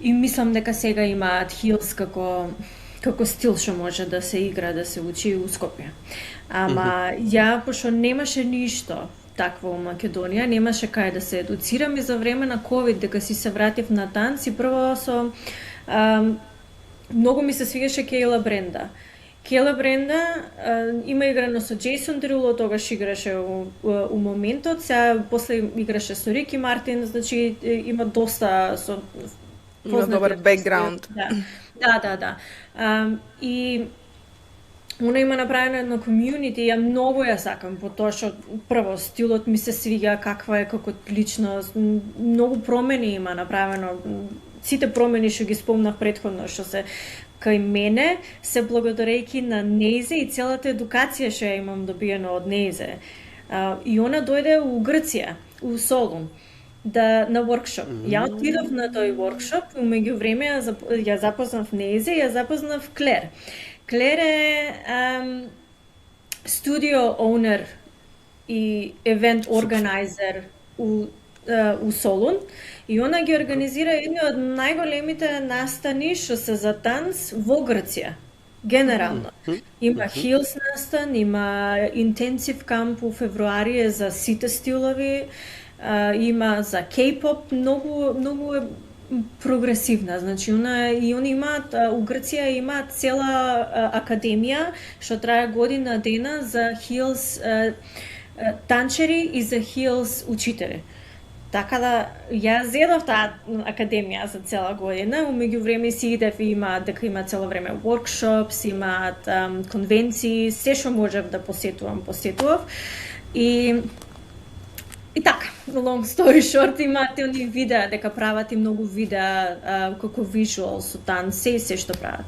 Speaker 3: и мислам дека сега имаат heels како стил што може да се игра, да се учи у Скопје. Ама ја, пошто немаше ништо такво у Македонија, немаше кај да се едуцирам и за време на COVID, дека си се вратив на танц и прво со многу ми се свигаше Кейла Бренда. Кейла Бренда има играно со Джейсон Деруло, тогаш играше у моментот, сега после играше со Рики Мартин, значи има доста со
Speaker 1: Има добар бекграунд.
Speaker 3: Да. И она има направено едно комјунити, ја многу ја сакам, по тоа што прво стилот ми се свига, каква е како личност, многу промени има направено. Сите промени што ги спомнав претходно, што се кај мене, се благодарејќи на нејзе и целата едукација што ја имам добиено од нејзе. И она дојде у Грција, у Солун, на воркшоп. Ја отидов на тој воркшоп, умеѓу време ја запознав нејзе, ја запознав Клер. Клер е студио оунер и евент органайзер у Солун и она ги организира едни од најголемите настани што се за танц во Грција. Генерално. Има Heels настан, има Intensive Camp у февруари за сите стилови, има за K-pop, многу е прогресивна, значи они имаат у Грција имаат цела академија што трае година дена за Heels танчери и за Heels учители. Така да ја зедов таа академија за цела година, умеѓу време си идев и дека има цело време workshops, имаат конвенции, се што можев да посетував. И така, long story short, имате они видеа, дека прават и многу видеа како visual со танц, се што прават.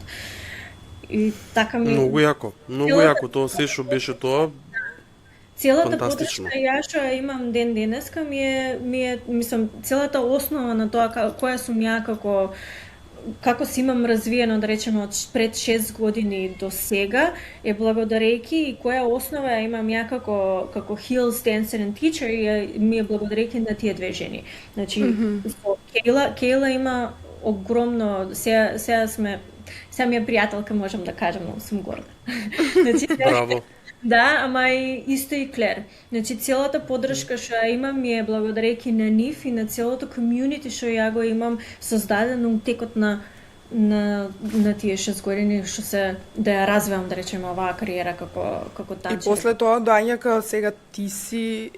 Speaker 3: И така ми...
Speaker 2: Многу јако, тоа се што беше тоа,
Speaker 3: целата
Speaker 2: фантастично.
Speaker 3: подршка ја што ја имам ден денеска ми е мислам целата основа на тоа која сум ја како си имам развиено, да речеме, од пред 6 години до сега, е благодарејќи и која основа ја имам ја како Heels dancer and teacher и ми е благодарејќи на тие две жени. Значи, Кейла има огромно, сега ми е пријателка, можам да кажам, но сум горда. Значи,
Speaker 2: браво.
Speaker 3: Да, ама и исто и Клер. Значи, целата поддршка што ја имам ми е благодарејќи на нив и на целото комјунити што ја го имам создадено у текот на тие 6 години што се да ја развивам, да речеме, оваа кариера како танчер.
Speaker 1: И после тоа доаѓа сега ти си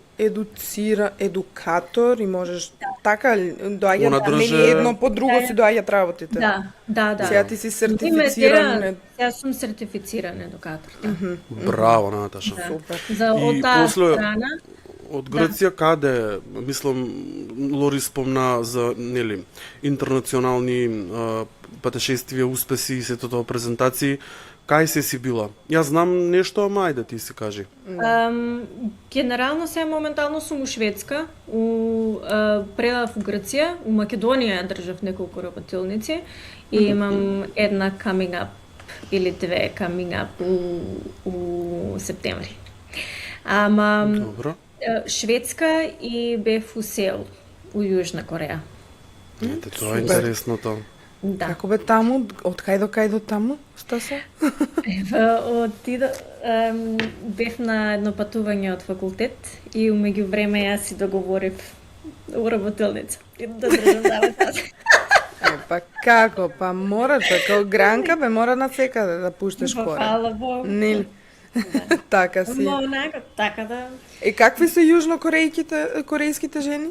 Speaker 1: едукатор и можеш така доаѓа нели едно по друго си доаѓаат работите.
Speaker 3: Да.
Speaker 1: Сега ти си сертифициран.
Speaker 3: Ја сум сертифициран едукатор.
Speaker 2: Браво, Наташа.
Speaker 1: Супер.
Speaker 3: За од таа страна.
Speaker 2: Од Грција каде, мислам, Лори спомна за, нели, интернационални патешествија, успеси и сето тоа презентации. Кај се си била? Јас знам нешто, ама ајде ти си кажи.
Speaker 3: Генерално сега моментално сум у Шведска, предав у Грција, у Македонија ја држав неколку работилници и имам една coming up или две coming up у септември. Ама
Speaker 2: Добро.
Speaker 3: Шведска и бев у Сеул, у Јужна Кореја.
Speaker 2: Ете, тоа е интересното.
Speaker 3: Да.
Speaker 1: Како бе таму, од кај до таму, Стаса?
Speaker 3: Бев на едно патување од факултет и умеѓу време јас си договорив уработилница и да држам работата.
Speaker 1: Па како? Па мора, како гранка бе мора на секаде да пушташ корен.
Speaker 3: Фала Богу.
Speaker 1: Нели? Така си.
Speaker 3: Но онака, така да.
Speaker 1: Какви се јужнокорејските жени?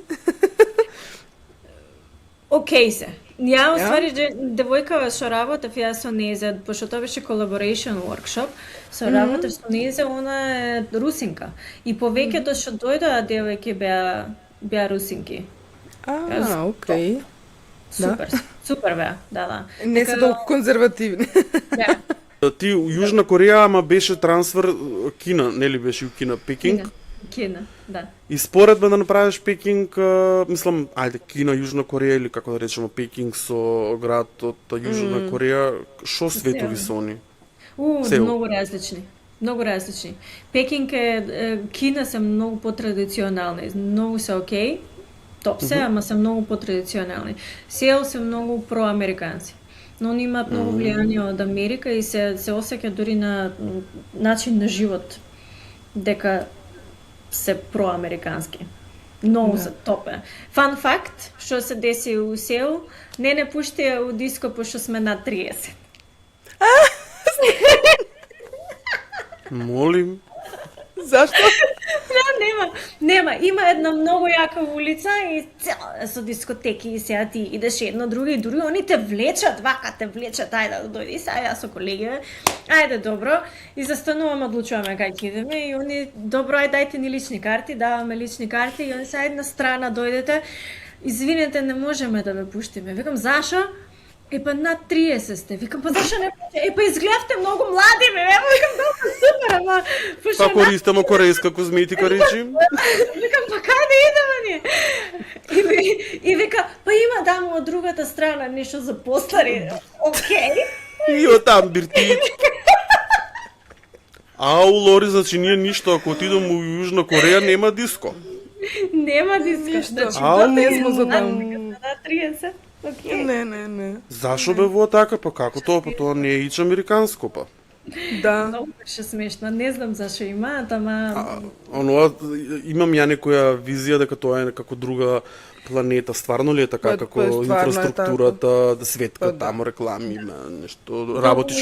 Speaker 3: Океј се. Ја, уствари, девојкава што работев јас со нејзе, пошто тоа беше collaboration workshop, со работев со нејзе, она е русинка. И повеќето што дојдоа девојки беа русинки.
Speaker 1: Океј.
Speaker 3: Супер, супер беа, да.
Speaker 1: Не се толку конзервативни.
Speaker 3: Да.
Speaker 2: Ти Јужна Кореја, ама беше трансфер Кина, нели беше у Кина, Пекинг?
Speaker 3: Кина, да.
Speaker 2: И споредба да направиш Пекинг, мислам, ајде, Кина, Јужна Кореја или како да речеме Пекинг со град од Јужна Кореја, шо светови се они?
Speaker 3: Многу различни. Многу различни. Пекинг Кина се многу потрадиционални, многу се окей, топ се, ама се многу потрадиционални. Сеул се многу проамериканци. Но они имаат многу влијание од Америка и се осеќа дури на начин на живот дека се проамерикански. Многу се топе. Фан факт, што се деси у Сеул, не пуштија у диско пошто сме над 30.
Speaker 2: Молим.
Speaker 1: Зашто?
Speaker 3: Нема. Има една многу јака улица и цела со дискотеки и сега ти идеш едно друго и дури они те влечат, ајде да дојди сега јас со колеги. Ајде добро. И застануваме, одлучуваме кај ќе идеме и они добро ајде дајте ни лични карти, даваме лични карти и они са една страна дојдете. Извинете, не можеме да ве пуштиме. Викам зашо? Па над 30 сте. Викам, па зашо не пуштиме? Па изгледавте многу млади, Викам, добро, супер, ама...
Speaker 2: Па користимо корејска козметика, речи.
Speaker 3: Викам, па каде идеме ни? И вика, па има дамо од другата страна нешто за постари. Океј.
Speaker 2: И оттам бирти. Лори, значи ние ништо, ако отидам у Јужна Кореја, нема диско.
Speaker 3: Нема диско.
Speaker 1: Ништо. Не сме за таму.
Speaker 3: На 30. Okay.
Speaker 1: Не.
Speaker 2: Зашо бе во така? Па како тоа? Па тоа не е ич американско, па.
Speaker 1: Да.
Speaker 3: Многу беше смешно. Не знам зашо имаат, ама...
Speaker 2: Имам ја некоја визија дека тоа е како друга планета. Стварно ли е така, како инфраструктурата, да светка таму, реклами, има нешто, работи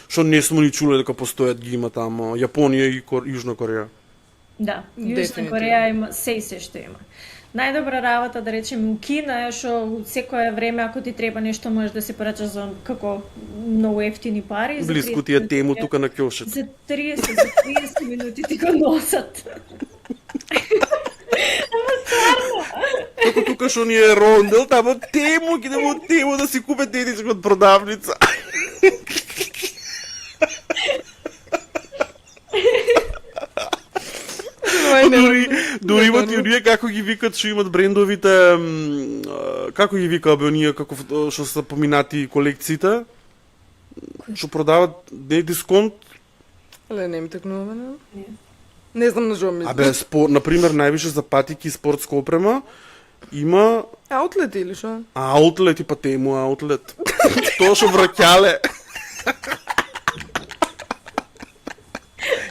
Speaker 2: што не сме ни чуле дека постојат, ги има таму, Јапонија и Јужна Кореја.
Speaker 3: Да, Јужна Кореја има, се што има. Најдобра работа, да речеме, у Кина е што секое време, ако ти треба нешто, можеш да се порачаш за како многу ефтини пари.
Speaker 2: Блиску ти е тему тука на ќошет.
Speaker 3: За 30 минути ти го носат. Ама стварно.
Speaker 2: Како тука што ни е рондел, тамо тему, ќе идемо тему да си купе тетичка од продавница. Дури има теорија како ги викат што имат брендовите, како ги викаа бе оние како што се поминати колекциите, што продават не дисконт.
Speaker 1: Але не ми текнува, не знам на жо ми.
Speaker 2: На пример највише за патики и спортска опрема има
Speaker 1: аутлет или што?
Speaker 2: Аутлет и па тему аутлет. Тоа што враќале.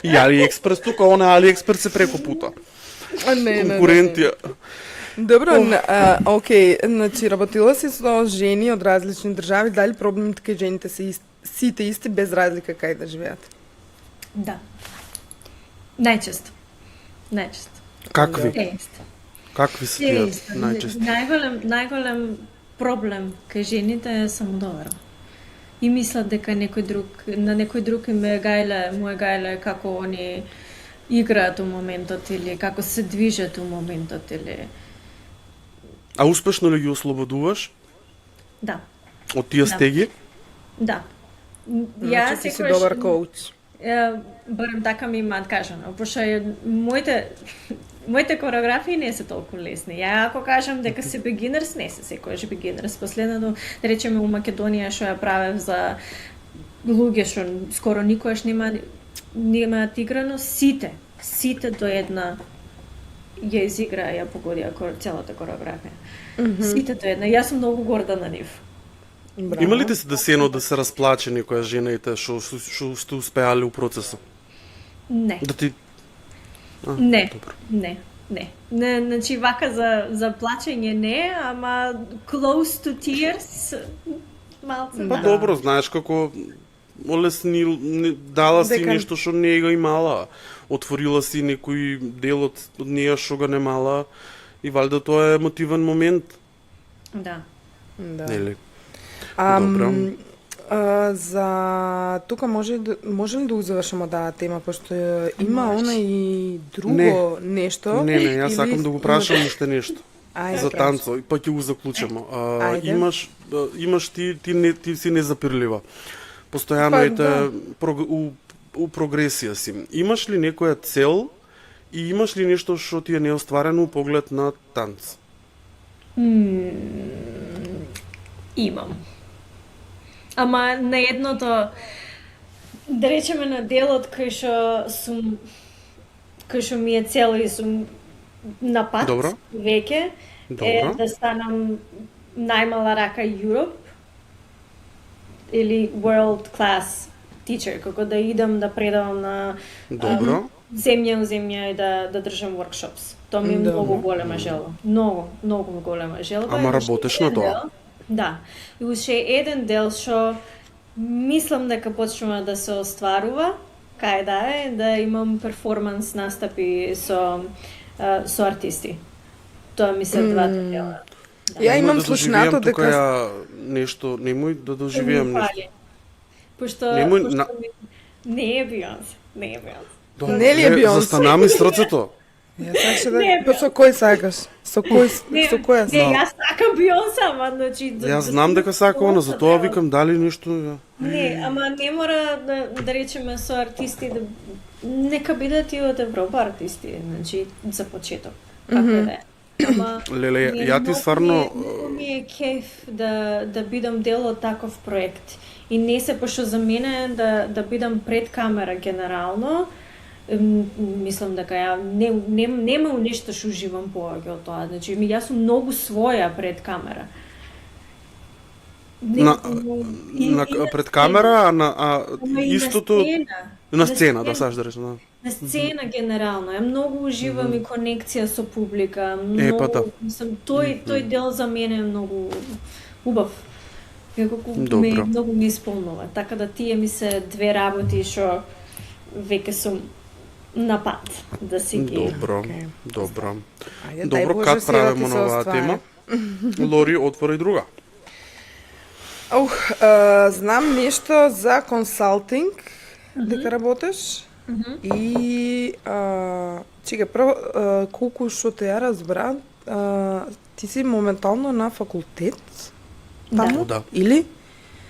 Speaker 2: И Алиекспрес тука, она Алиекспрес се преко пута. Конкурентија.
Speaker 1: Добро, окей, значи работила си со жени од различни држави, дали проблемите кај жените се сите исти без разлика кај да живеат?
Speaker 3: Да. Најчесто.
Speaker 2: Какви? Какви се тие најчесто?
Speaker 3: Најголем проблем кај жените е самодоверба. И мислат дека на некој друг им е гајле како они играат у моментот или како се движат у моментот или...
Speaker 2: А успешно ли ги ослободуваш?
Speaker 3: Да.
Speaker 2: Од тие стеги?
Speaker 3: Да.
Speaker 1: Значи ти си добар коуч.
Speaker 3: Барем така ми имаат кажано, пошто моите кореографии не се толку лесни. Ја ако кажам дека се beginners, не се секојаш beginners. Последното, да речеме у Македонија што ја правев за луѓе што скоро никогаш немаат играно, сите до една ја изигра, ја погодија целата коreografија. Сите до една. Јас сум многу горда на нив.
Speaker 1: Браво.
Speaker 2: Има ли ти се десено да се расплаче некоја жена и те што сте успеале у процесот?
Speaker 3: Не.
Speaker 2: Да ти
Speaker 3: Не.
Speaker 2: добро.
Speaker 3: Не. Значи вака за плачење не, ама close to tears малце.
Speaker 2: Па
Speaker 3: да.
Speaker 2: добро, знаеш како дала си
Speaker 1: Дека-
Speaker 2: нешто што не го имала, отворила си некој дел од неја што го немала и валјда тоа е емотивен момент,
Speaker 3: Да.
Speaker 1: Да.
Speaker 2: нели?
Speaker 1: Добро.
Speaker 2: Добро.
Speaker 1: За тука може ли да го завршиме таа тема, пошто има
Speaker 3: Може.
Speaker 1: она и друго нешто?
Speaker 2: Не, јас
Speaker 1: или-
Speaker 2: сакам да го прашам уште нешто.
Speaker 1: Ајде,
Speaker 2: За
Speaker 1: прашај.
Speaker 2: танцо, па ќе го заклучиме.
Speaker 1: Ајде.
Speaker 2: Имаш ти си незапирлива. Постојано
Speaker 1: Па,
Speaker 2: ете
Speaker 1: да.
Speaker 2: у прогресија си. Имаш ли некоја цел и имаш ли нешто што ти е неостварено у поглед на танц?
Speaker 3: Имам. Ама на едното, да речеме на делот кај што ми е цел и сум на пат
Speaker 2: Добро.
Speaker 3: веќе, е
Speaker 2: Добро.
Speaker 3: да станам најмала рака Europe или world class teacher, како да идам да предавам на
Speaker 2: Добро.
Speaker 3: земја у земја и да држам workshops. Тоа ми е
Speaker 1: Добро.
Speaker 3: многу голема желба. Многу голема желба.
Speaker 2: Ама
Speaker 3: И уште
Speaker 2: работеш на
Speaker 3: еден
Speaker 2: тоа?
Speaker 3: дел- Да. И уште еден дел што мислам дека почнува да се остварува, кај да имам перформанс настапи со артисти. Тоа ми се двата дела.
Speaker 1: Ја имам
Speaker 2: да
Speaker 1: слушнато
Speaker 2: доживеам тука
Speaker 1: дека
Speaker 2: ја нешто, немој да доживеам
Speaker 3: Ми
Speaker 2: нешто.
Speaker 3: фали. Пошто не е Бионс, не е Бионс.
Speaker 1: Не ли е Бионс?
Speaker 2: Застана ми срцето.
Speaker 1: Ја сакаш да...
Speaker 3: Не,
Speaker 1: Па со кој сакаш? Со која
Speaker 3: Не, јас сакам Бионс, ама значи
Speaker 2: Јас знам дека сакува, но за тоа викам дали нешто.
Speaker 3: Не, ама не мора да речеме со артисти да нека бидат и од Европа артисти, значи за почеток. Како да е. Ама
Speaker 2: Леле,
Speaker 3: ми е
Speaker 2: ја ти
Speaker 3: многу
Speaker 2: стварно
Speaker 3: ми е кеф да бидам дел од таков проект. И не се пошто за мене да бидам пред камера генерално, мислам дека ја нема нешто што уживам повеќе од тоа. Значи јас сум многу своја пред камера.
Speaker 2: пред камера,
Speaker 3: Ама и
Speaker 2: истото на сцена, да
Speaker 3: сцена.
Speaker 2: саш да речем.
Speaker 3: На сцена генерално, ја многу уживам и конекција со публика,
Speaker 2: па да.
Speaker 3: мислам, тој дел за мене е многу убав. Некако
Speaker 2: Добро.
Speaker 3: многу ми исполнува. Така да тие ми се две работи што веќе сум на пат да си ги.
Speaker 2: Добро,
Speaker 1: Океј.
Speaker 2: добро.
Speaker 1: Ајде, дај
Speaker 2: Добро,
Speaker 1: Боже
Speaker 2: кад
Speaker 1: се да ти
Speaker 2: правиме
Speaker 1: се
Speaker 2: на оваа
Speaker 1: оствари.
Speaker 2: тема? Лори, отвори друга.
Speaker 1: Знам нешто за консалтинг, дека работеш. И чека, прво, колку што те ја разбрав, ти си моментално на факултет таму?
Speaker 2: Да.
Speaker 1: Или?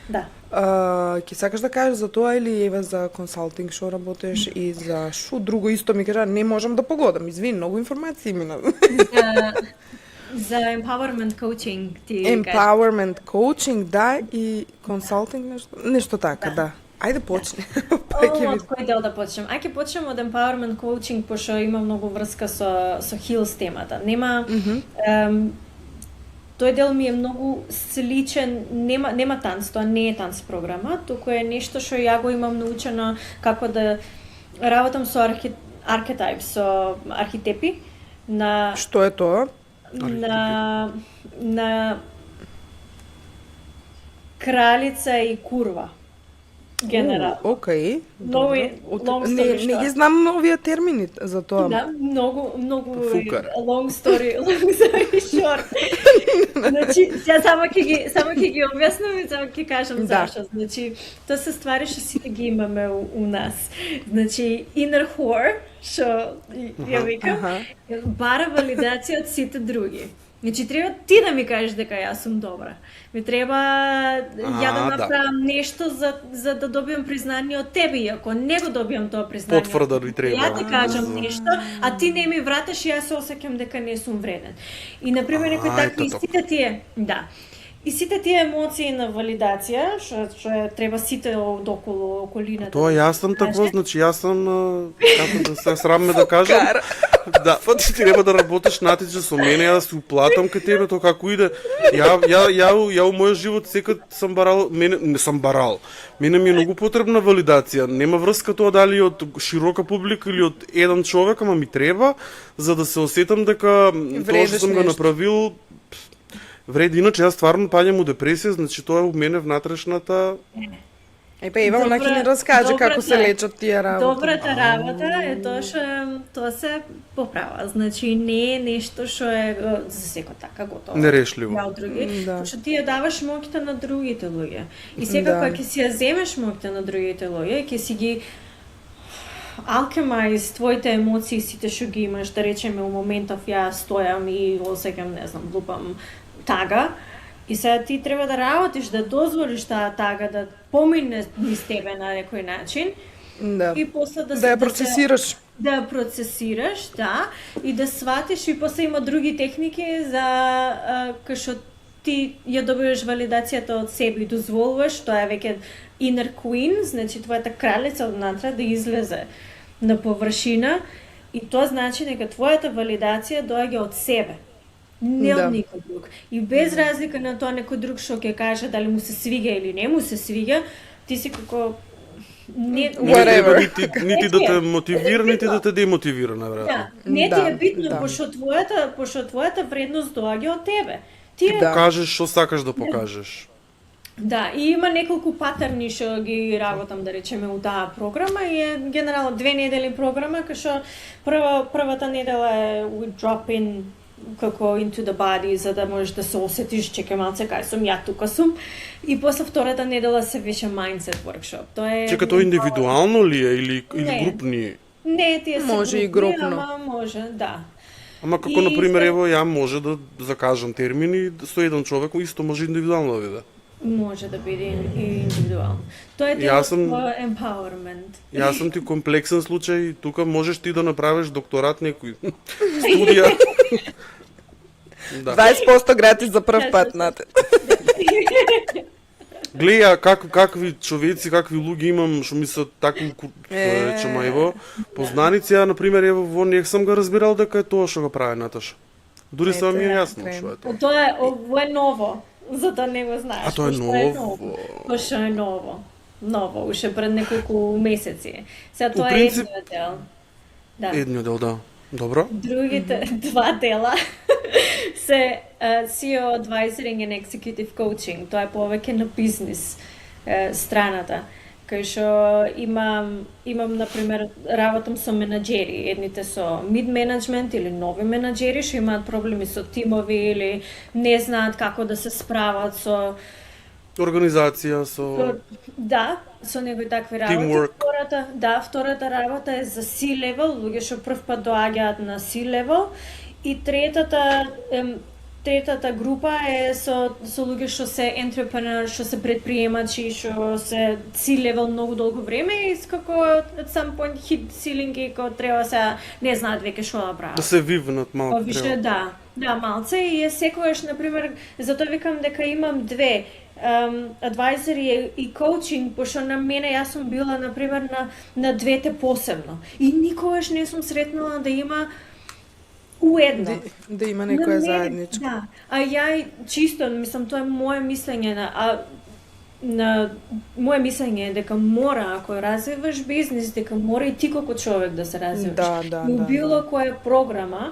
Speaker 3: Да.
Speaker 1: Ќе сакаш да кажеш за тоа или еве за консалтинг што работеш и за што друго исто ми кажа, не можам да погодам. Извини, многу информации мина.
Speaker 3: За empowerment coaching ти кажеш.
Speaker 1: Empowerment coaching, да, и консалтинг нешто така, да. Ајде почни. Па ќе
Speaker 3: Од
Speaker 1: видим.
Speaker 3: кој дел да почнем? Ајде почнем од empowerment coaching, пошто има многу врска со heels темата. Тој дел ми е многу сличен, нема танц, тоа не е танц програма, туку е нешто што ја го имам научено како да работам со архетип, со архетипи на
Speaker 1: Што е тоа?
Speaker 3: на кралица и курва. Генерал.
Speaker 1: Океј.
Speaker 3: Многу
Speaker 1: добро.
Speaker 3: е long
Speaker 1: Не,
Speaker 3: story
Speaker 1: не
Speaker 3: short.
Speaker 1: ги знам овие термини за тоа.
Speaker 3: Да, многу
Speaker 2: Фукар.
Speaker 3: long story short. Значи, сега само ќе ги објаснам и само ќе кажам
Speaker 1: Да.
Speaker 3: зашто. Значи, тоа се ствари што сите ги имаме у нас. Значи, inner whore, што ја викам, бара валидација од сите други. Значи, треба ти да ми кажеш дека јас сум добра. Ми треба ја да направам нешто за да добиам признание од тебе, и ако не го добиам тоа признание.
Speaker 2: Потврда ви треба.
Speaker 3: Ја ти кажам нешто, а ти не ми вратиш и јас се осеќам дека не сум вреден. И на пример некој такви
Speaker 2: ето
Speaker 3: сите тие, да. И сите тие емоции на валидација, што треба сите од околината.
Speaker 2: Тоа јас сум такво, значи јас сум како да се срам ме да кажам. Да, па ти треба да работиш натиче со мене, ја да се уплатам кај тебе, тоа како иде. Ја у мојот живот секад сам барал, не сам барал. Мене ми е многу потребна валидација. Нема врска тоа дали од широка публика или од еден човек, ама ми треба за да се осетам дека тоа што сум го направил вреди. Иначе јас стварно паѓам у депресија, значи тоа е у мене внатрешната.
Speaker 1: Па Ева, она ќе ни раскаже како се лечат тие работи.
Speaker 3: Добрата работа е тоа што тоа се поправа. Значи не е нешто што е за секој така готово.
Speaker 2: Нерешливо.
Speaker 3: Ја од други,
Speaker 1: Да.
Speaker 3: што ти ја даваш моќта на другите луѓе. И сега кога ќе си ја земеш моќта на другите луѓе, ќе си ги алкемаиз твоите емоции сите што ги имаш, да речеме у моментов ја стојам и осеќам, не знам, лупам тага. И сега ти треба да работиш, да дозволиш таа тага да помине низ тебе на некој начин.
Speaker 1: Да.
Speaker 3: И после да
Speaker 1: Да ја процесираш.
Speaker 3: Да ја процесираш, да, и да сватиш, и после има други техники за кај што ти ја добиваш валидацијата од себе и дозволуваш, тоа е веќе inner queen, значи твојата кралица однатре да излезе на површина, и тоа значи дека твојата валидација доаѓа од себе. Не од никој друг. И без разлика на тоа некој друг што ќе каже дали му се свига или не му се свига, ти си како не
Speaker 1: Whatever.
Speaker 2: Нити да те мотивира, нити да те демотивира, наверојатно.
Speaker 3: Да, не ти е
Speaker 1: Да,
Speaker 3: битно,
Speaker 1: да.
Speaker 3: пошто твојата вредност доаѓа од тебе. Ти е,
Speaker 2: Покажеш што сакаш да покажеш.
Speaker 3: да, и има неколку патерни што ги работам, да речеме, у таа програма, и е генерално 2 недели програма, кај што првата недела е we drop in како into the body, за да можеш да се осетиш, чекај малце кај сум, ја тука сум. И после втората недела се више mindset workshop. Тоа е
Speaker 2: Чека, тоа индивидуално ли е или
Speaker 3: Не.
Speaker 2: групни?
Speaker 3: Не, тие се
Speaker 1: Може и
Speaker 3: групни,
Speaker 1: групно.
Speaker 3: ама може, да.
Speaker 2: Ама како
Speaker 3: И
Speaker 2: на пример
Speaker 3: се-
Speaker 2: ево ја може да закажам термини со еден човек, исто може индивидуално да биде.
Speaker 3: Може да биде и индивидуално. Тоа е
Speaker 2: Јас
Speaker 3: дел
Speaker 2: сум-
Speaker 3: од empowerment.
Speaker 2: Јас сум ти комплексен случај, тука можеш ти да направиш докторат некој студија. Да.
Speaker 1: 20% гратис за прв пат, нате.
Speaker 2: Глеја какви човеци, какви луѓе имам што ми се таку речеме ево познаници, а на пример ево во не сам го разбирал дека е тоа што го прави Наташа. Дури сега ми е јасно што е тоа.
Speaker 3: Тоа е ово е ново, затоа не го знаеш.
Speaker 2: А тоа е
Speaker 3: пошто
Speaker 2: ново.
Speaker 3: Пошто е ново. Ново, уште пред неколку месеци. Сега тоа
Speaker 2: принцип-
Speaker 3: е едниот дел. Да.
Speaker 2: Едниот дел, да. Добро.
Speaker 3: Другите два дела се CEO Advisoring and Executive Coaching. Тоа е повеќе на бизнис страната. Кај што имам на пример работам со менаџери, едните со mid management или нови менаџери што имаат проблеми со тимови или не знаат како да се справат со
Speaker 2: Организација со
Speaker 3: да, со некои такви работи.
Speaker 2: Teamwork.
Speaker 3: Втората работа е за C-level, луѓе што прв пат доаѓаат на C-level, и третата група е со луѓе што се entrepreneur, што се предприемачи, што се C-level многу долго време и како at some point hit ceiling и кога треба се не знаат веќе што да прават.
Speaker 2: да се вивнат малку.
Speaker 3: Повише,
Speaker 2: треба.
Speaker 3: да, малце, и е секогаш, например, затоа викам дека имам две, advisory и коучинг, пошто на мене јас сум била, например, на двете посебно. И никогаш не сум сретнала да има уедно.
Speaker 1: Да има
Speaker 3: На
Speaker 1: некоја
Speaker 3: мене,
Speaker 1: заедничко.
Speaker 3: Да, а ја чисто, мислам, тоа е моje мислење моje мислење е дека мора, ако развиваш бизнис, дека мора и ти како човек да се развиваш.
Speaker 1: Да,
Speaker 3: И било која програма,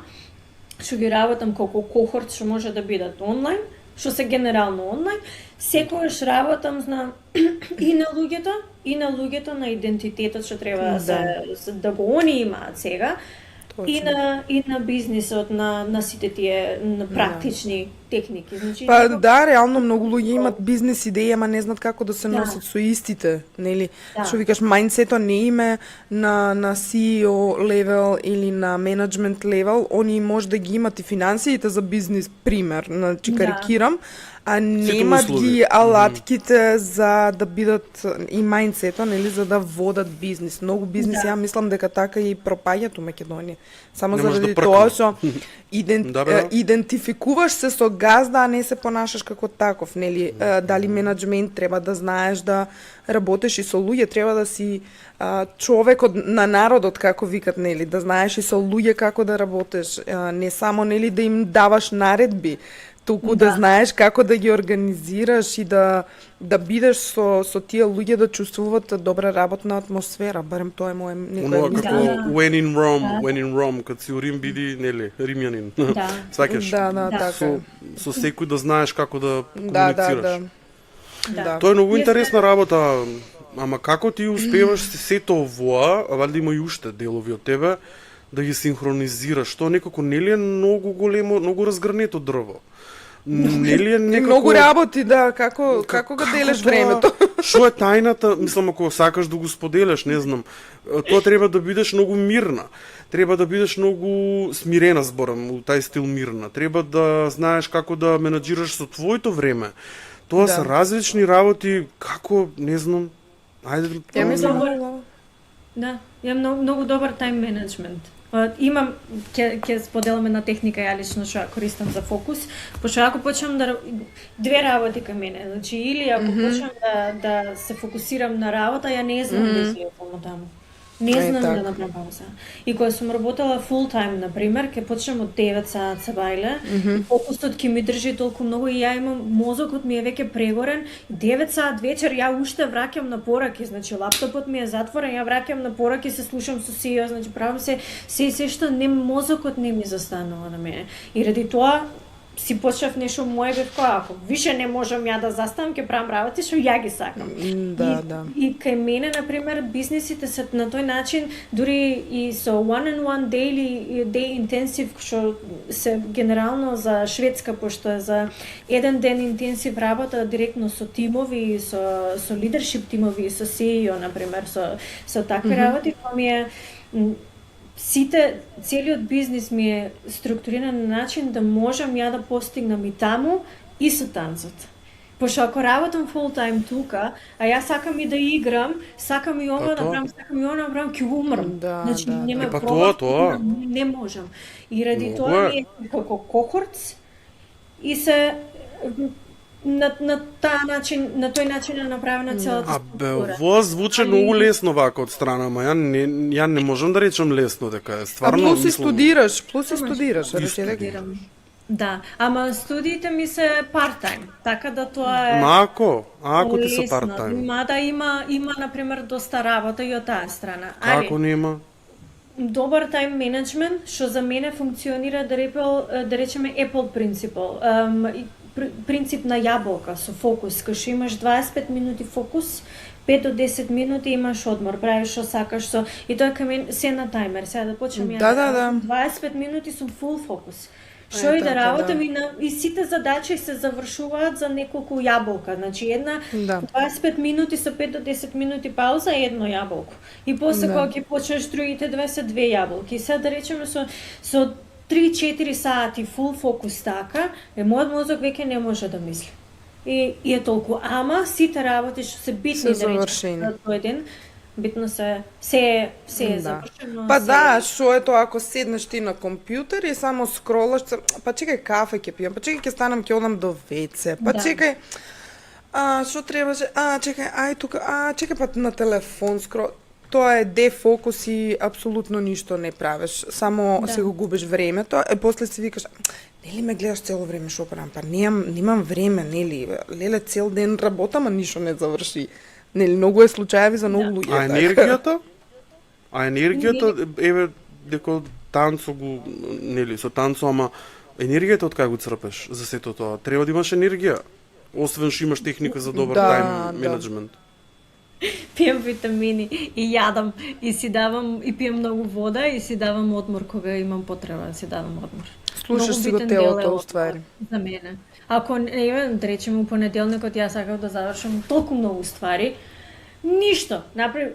Speaker 3: што ги работам колку кохорт што може да бидат онлайн, што се генерално онлайн, секогаш работам и на луѓето, на идентитетот што треба да го они имаат сега, и на бизнисот, на сите тие на практични техники. Значи,
Speaker 1: Па да, реално многу луѓе имаат бизнес идеи, ама не знаат како да се
Speaker 3: Да.
Speaker 1: носат со истите, нели?
Speaker 3: Да.
Speaker 1: Што викаш, мајндсето не име на CEO левел или на менеджмент левел, они може да ги имат и финансиите за бизнес, пример, значи карикирам, а немат
Speaker 2: услови.
Speaker 1: ги алатките за да бидат и мајндсето, нели, за да водат бизнис. Многу бизнеси, ја мислам дека така и пропаѓаат у Македонија. Само
Speaker 2: Не може
Speaker 1: заради
Speaker 2: да
Speaker 1: тоа
Speaker 2: пркнат.
Speaker 1: што
Speaker 2: Да, бе, да.
Speaker 1: идентификуваш се со газда, а не се понашаш како таков, нели? Дали менаџмент треба да знаеш да работиш и со луѓе, треба да си човек на народот, како викат, нели, да знаеш и со луѓе како да работиш, не само, нели, да им даваш наредби, туку да знаеш како да ги организираш и да бидеш со тие луѓе, да чувствуват добра работна атмосфера, барем тоа е моје
Speaker 2: Оно
Speaker 1: некој
Speaker 2: како when in Rome, кад си у Рим биди, нели, римјанин. Сваќаш?
Speaker 1: Да, така.
Speaker 2: Со секој да знаеш како да комуницираш.
Speaker 1: Да.
Speaker 2: Тоа е многу интересна работа, ама како ти успеваш сето овоа, а валјда има и уште делови од тебе, да ги синхронизираш? Тоа некако нели е многу големо, многу разгрането дрво. Нели е некако...
Speaker 1: Многу работи, да, како го делиш времето?
Speaker 2: Што е тајната, мислам, ако сакаш да го споделиш, не знам, тоа треба да бидеш многу мирна, треба да бидеш многу смирена, зборам, у тај стил мирна, треба да знаеш како да менаџираш со твоето време. Тоа се различни работи, како, не знам, ајде...
Speaker 1: Ја мислам,
Speaker 3: Да, ја многу добар тајм менеджмент. Имам, ќе споделам една техника ја лично што ја користам за фокус, пошто ако почнам две работи кај мене, значи или ако почнам да се фокусирам на работа, ја не знам да излезам таму. Не знам да направам пауза. И кога сум работела full time, на пример, ќе почнам од 9 саат бајле, фокусот ќе ми држи толку многу и ја имам, мозокот ми е веќе прегорен, 9 саат вечер ја уште враќам на пораки, значи лаптопот ми е затворен, ја враќам на пораки, се слушам со сио, значи правам се што мозокот не ми застанува на мене. И ради тоа си почнав нешто моје, бев која, ако више не можам ја да заставам, ќе правам работи што ја ги сакам. И кај мене, например, бизнисите се на тој начин, дури и со one-on-one day intensive, што се генерално за Шведска, пошто е за еден ден интенсив работа директно со тимови, со лидершип тимови, со CEO, например, со такви работи, тоа ми е целиот бизнис ми е структуриран на начин да можам ја да постигнам и таму и со танцот. Пошто ако работам full time тука, а ја сакам и да играм, сакам и ова да правам, сакам и ова да правам, ќе умрам. Значи нема
Speaker 2: тоа.
Speaker 3: Не можам. И ради тоа ми е како кохорц и се на тој начин е направена целата структура.
Speaker 2: Во звучи многу лесно вака од страна, ама ја не можам да речам лесно дека е стварно.
Speaker 1: Плюс и студираш,
Speaker 3: Да, ама студиите ми се part-time, така да тоа е...
Speaker 2: Ако ти се part-time?
Speaker 3: Мада има, например, доста работа и од таа страна.
Speaker 2: Како нема?
Speaker 3: Добар тајм менеджмент, што за мене функционира да речеме Apple принципал. Принцип на јаболка со фокус, кај што имаш 25 минути фокус, 5 до 10 минути имаш одмор, правиш што сакаш и тоа кај мен се на тајмер, сега да почнем ја. 25 минути сум full фокус. Што и да работам и сите задачи се завршуваат за неколку јаболка, значи 25 минути со 5 до 10 минути пауза, едно јаболко. И после кога ќе почнеш другите две се две јаболки. И сега да речеме со 3-4 сати фул фокус така, мојот мозок веќе не може да мисли. И е толку. Ама сите работи што се битни да речем за тој ден, битно се е завршено.
Speaker 1: Па да, што е тоа ако седнеш ти на компјутер и само скролаш, па чекај кафе ќе пијам, па чекај ќе станам ќе одам до WC, па чекај што требаше, чекај, ај тука, чекај па на телефон скрол. Тоа е дефокус и апсолутно ништо не правиш, само се го губиш времето, и после си викаш, нели ме гледаш цело време што правам, па немам време, нели, леле цел ден работам, а ништо не заврши. Нели, многу е случаеви за многу луѓе.
Speaker 2: А енергијата, еве, дека танцо го, нели, со танцо, ама енергијата од кај го црпеш за сето тоа? Треба да имаш енергија, освен што имаш техника за добар тајм менеджмент.
Speaker 3: Пием витамини и јадам и си давам и пием многу вода и си давам одмор кога имам потреба да си давам одмор.
Speaker 1: Слушаш си го телото уствари.
Speaker 3: За мене. Ако да речеме у понеделникот ја сакав да завршам толку многу ствари, ништо, например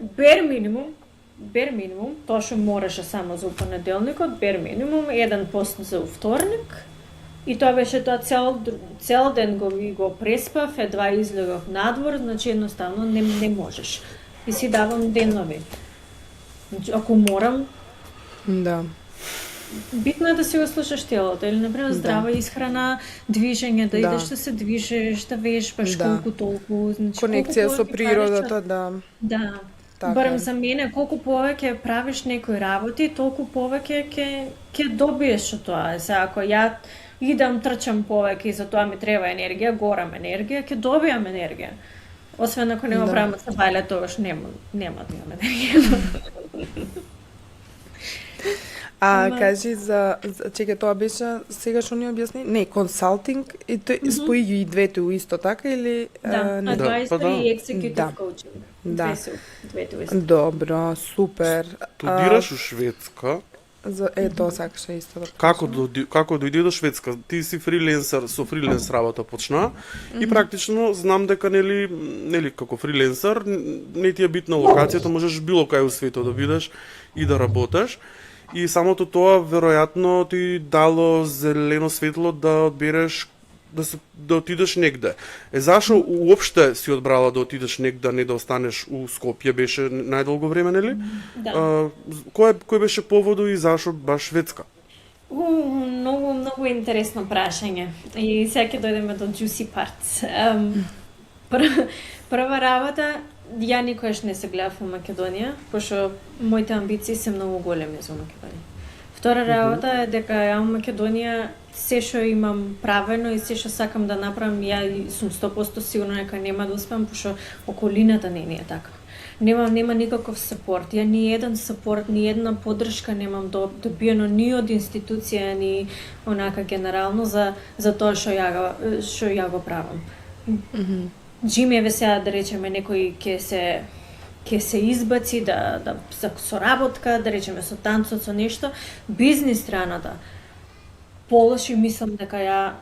Speaker 3: бер минимум, тоа што мораше само за понеделникот, бер минимум еден пост за вторник. И тоа беше тоа цел ден го преспав, едва излегов надвор, значи едноставно не можеш. И си давам денови. Значи, ако морам...
Speaker 1: Да.
Speaker 3: битно е да си го слушаш телото, или например здрава исхрана, движење, да идеш да се движиш, да вежбаш колку толку, значи
Speaker 1: конекција со природата, да.
Speaker 3: Да.
Speaker 1: Така
Speaker 3: Барем
Speaker 1: е.
Speaker 3: за мене, колку повеќе правиш некои работи, толку повеќе ќе добиеш од тоа. Сега ако ја идам трчам повеќе и за тоа ми треба енергија, горам енергија, ќе добијам енергија. Освен ако нема правиме се бајле, тогаш нема да имам енергија.
Speaker 1: Кажи чекај, тоа беше сега што ни објасни? Не, консалтинг и тој спои ги и двете у исто, така или
Speaker 3: Да,
Speaker 1: не?
Speaker 3: advisory и executive
Speaker 1: Да.
Speaker 3: coaching.
Speaker 1: Да.
Speaker 3: Двете у исто.
Speaker 1: Добро, супер.
Speaker 2: Студираш у Шведска.
Speaker 1: Тоа сакаше исто да.
Speaker 2: Како дојде до Шведска? Ти си фриленсер, со фриленс работа почна и практично знам дека нели како фриленсер не ти е битна локацијата, можеш било кај у светот да бидеш и да работиш. И самото тоа веројатно ти дало зелено светло да одбереш да отидеш негде. Зашо уопште си одбрала да отидеш негде, не да останеш у Скопје, беше најдолго време, нели?
Speaker 3: Да.
Speaker 2: Кој беше поводот и зашо баш Шведска?
Speaker 3: Многу интересно прашање. И сега ќе дојдеме до juicy parts. Прва работа, ја никогаш не се гледав во Македонија, пошто моите амбиции се многу големи за Македонија. Втора работа е дека ја во Македонија се што имам правено и се што сакам да направам, ја сум 100% сигурна дека нема да успеам, пошто околината не е така. Нема никаков сапорт. Ја ни еден сапорт, ни една поддршка немам добиено ни од институција, ни онака генерално за тоа што ја го правам. Джимеве сега да речеме некој ќе се избаци да за соработка, да речеме со танцот, со нешто, бизнис страната. Полоши мислам дека ја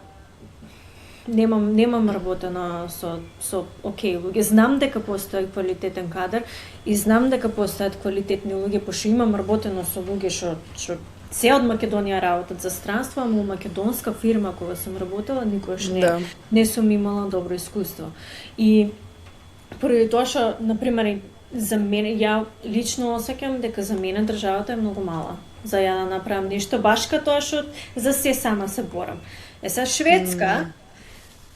Speaker 3: немам работено со окей луѓе. Знам дека постои квалитетен кадар и знам дека постојат квалитетни луѓе, пошто имам работено со луѓе што се од Македонија работат за странство, ама у македонска фирма кога сум работела никогаш не сум имала добро искуство. И поради тоа што, например, за мене, ја лично осеќам дека за мене државата е многу мала за ја да направам нешто, баш као тоа што за се сама се борам. Сега Шведска,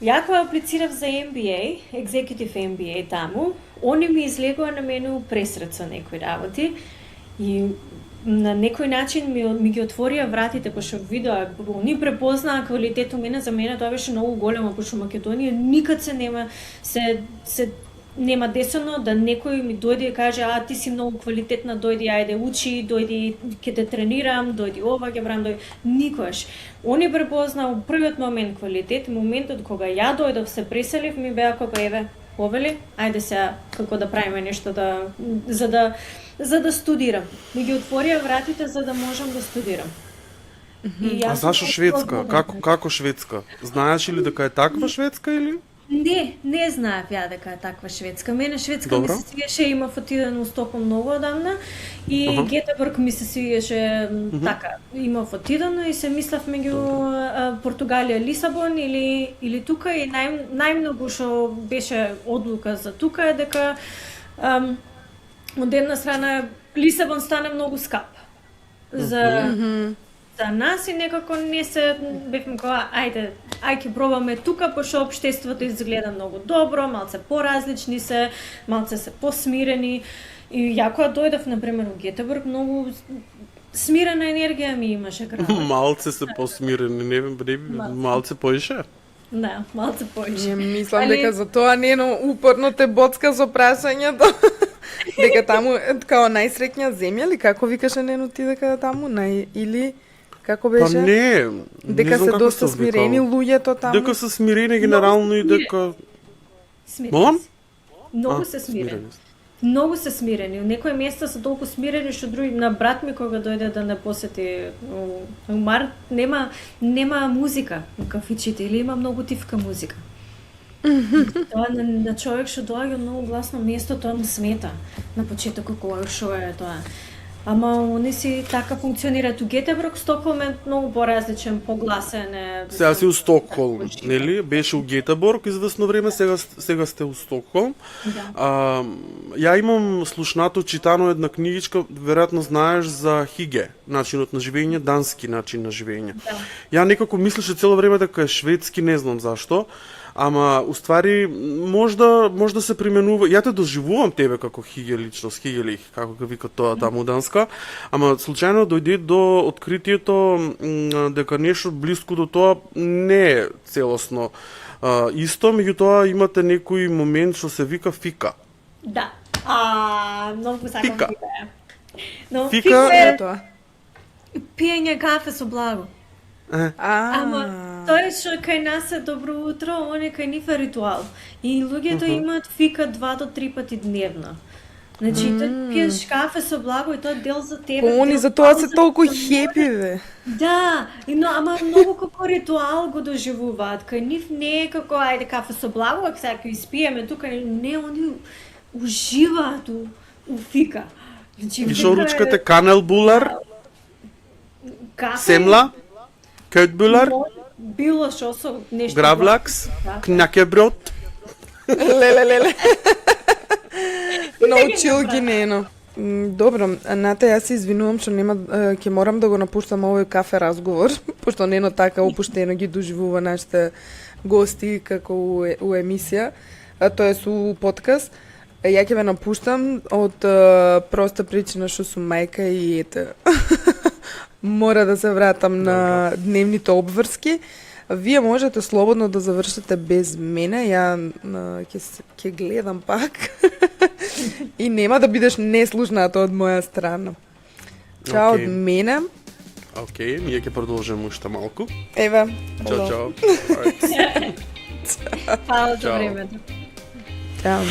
Speaker 3: ја кога аплицирав за MBA, Executive MBA таму, они ми излегува на мене у пресред со некои работи и на некој начин ми ги отворија вратите, пошто видоа, они препознаа квалитет у мене, за мене тоа беше многу големо, пошто Македонија никад се нема десено да некој ми дојде и каже, ти си многу квалитетна, дојди, ајде учи, дојди, ќе те тренирам, дојди ова, ќе брам, дојди. Никогаш. Они препознаа у првиот момент квалитет, моментот кога ја дојдов, се преселив, ми беа како еве, повели, ајде сега како да правиме нешто за да студирам. Ми ги отворија вратите за да можам да студирам.
Speaker 2: А зашо Шведска? Како Шведска? Знаеш ли дека е таква Шведска или?
Speaker 3: Не знаев ја дека е таква Шведска. Мене Шведска ми се свиеше, имав отидено у Стокхолм многу одамна и Гетеборг ми се свиеше така. Имав отидено и се мислев меѓу Португалија, Лисабон или тука и најмногу што беше одлука за тука е дека од една страна Лисабон стане многу скап за нас и некако не се бевме кога ајде ќе пробаме тука, пошто општеството изгледа многу добро, малце поразлични се, малце се посмирени и ја кога дојдов на пример во Гетеборг, многу смирена енергија ми имаше градот.
Speaker 2: Малце се посмирени, не малце поише?
Speaker 3: Да, малце поише.
Speaker 1: Мислам дека за тоа нено упорно те боцка со прашањето. Дека таму као најсреќна земја ли како викаше нено ти дека таму или како беше?
Speaker 2: Па не.
Speaker 1: Дека се доста смирени луѓето таму.
Speaker 2: Дека се смирени генерално и дека
Speaker 3: Молам? Многу се смирени. Многу се смирени. Некои места се толку смирени што други на брат ми кога дојде да не посети у март нема музика у кафичите или има многу тивка музика. Тоа на човек што доаѓа од многу гласно место, тоа му смета на почетокот кога што е тоа. Ама они си така функционираат. У Гетеборг, Стокхолм е многу поразличен, погласен е.
Speaker 2: Сега си у Стокхолм, нели? Беше у Гетеборг известно време, сега сте у Стокхолм.
Speaker 3: Да.
Speaker 2: Ја имам слушнато читано една книгичка, веројатно знаеш за Хиге, начинот на живење, дански начин на живење.
Speaker 3: Да.
Speaker 2: Ја некако мислеше цело време дека е шведски, не знам зашто. Ама, уствари, можда се применува... Ја те доживувам тебе како Хиге личност, Хигелих, како го вика тоа таму данска, ама случајно дојде до откритието дека нешто блиску до тоа не е целосно исто, меѓутоа имате некој момент што се вика фика.
Speaker 3: Да. Многу сакам
Speaker 2: Фика.
Speaker 3: фика. Но
Speaker 2: Фика
Speaker 3: фика
Speaker 1: Е
Speaker 3: е
Speaker 1: тоа.
Speaker 3: пиење кафе со благо. Ама тоа е што кај нас е добро утро, он е кај нив е ритуал. И луѓето имаат фика 2 до 3 пати дневно. Значи, тоа пиеш кафе со благо и тоа е дел за тебе.
Speaker 1: Они
Speaker 3: дел
Speaker 1: за тоа
Speaker 3: за
Speaker 1: се толку
Speaker 3: твоето
Speaker 1: хепи, бе.
Speaker 3: Да, ама многу како ритуал го доживуваат. Кај нив не е како ајде кафе со благо, ако сега ќе испиеме тука, не, они уживаат у фика. Значи,
Speaker 2: И што ручкате канелбулар,
Speaker 3: кафе,
Speaker 2: семла, көтбулар,
Speaker 3: било што со нешто.
Speaker 2: гравлакс,
Speaker 3: Да.
Speaker 2: књакеброд.
Speaker 1: Леле. Научил ги нено. Добро, Ната, јас се извинувам што нема ќе морам да го напуштам овој кафе разговор, пошто нено така опуштено ги доживува нашите гости како у емисија, тоа е у подкаст. Ја ќе ве напуштам од проста причина што сум мајка и ете. Мора да се вратам на дневните обврски. Вие можете слободно да завршите без мене, ја ќе гледам пак и нема да бидеш неслушната од моја страна. Чао од мене.
Speaker 2: Океј, ние ќе продолжиме уште малку.
Speaker 1: Еве.
Speaker 2: Чао.
Speaker 3: Фала за
Speaker 2: Чао.
Speaker 3: времето.
Speaker 1: Чао.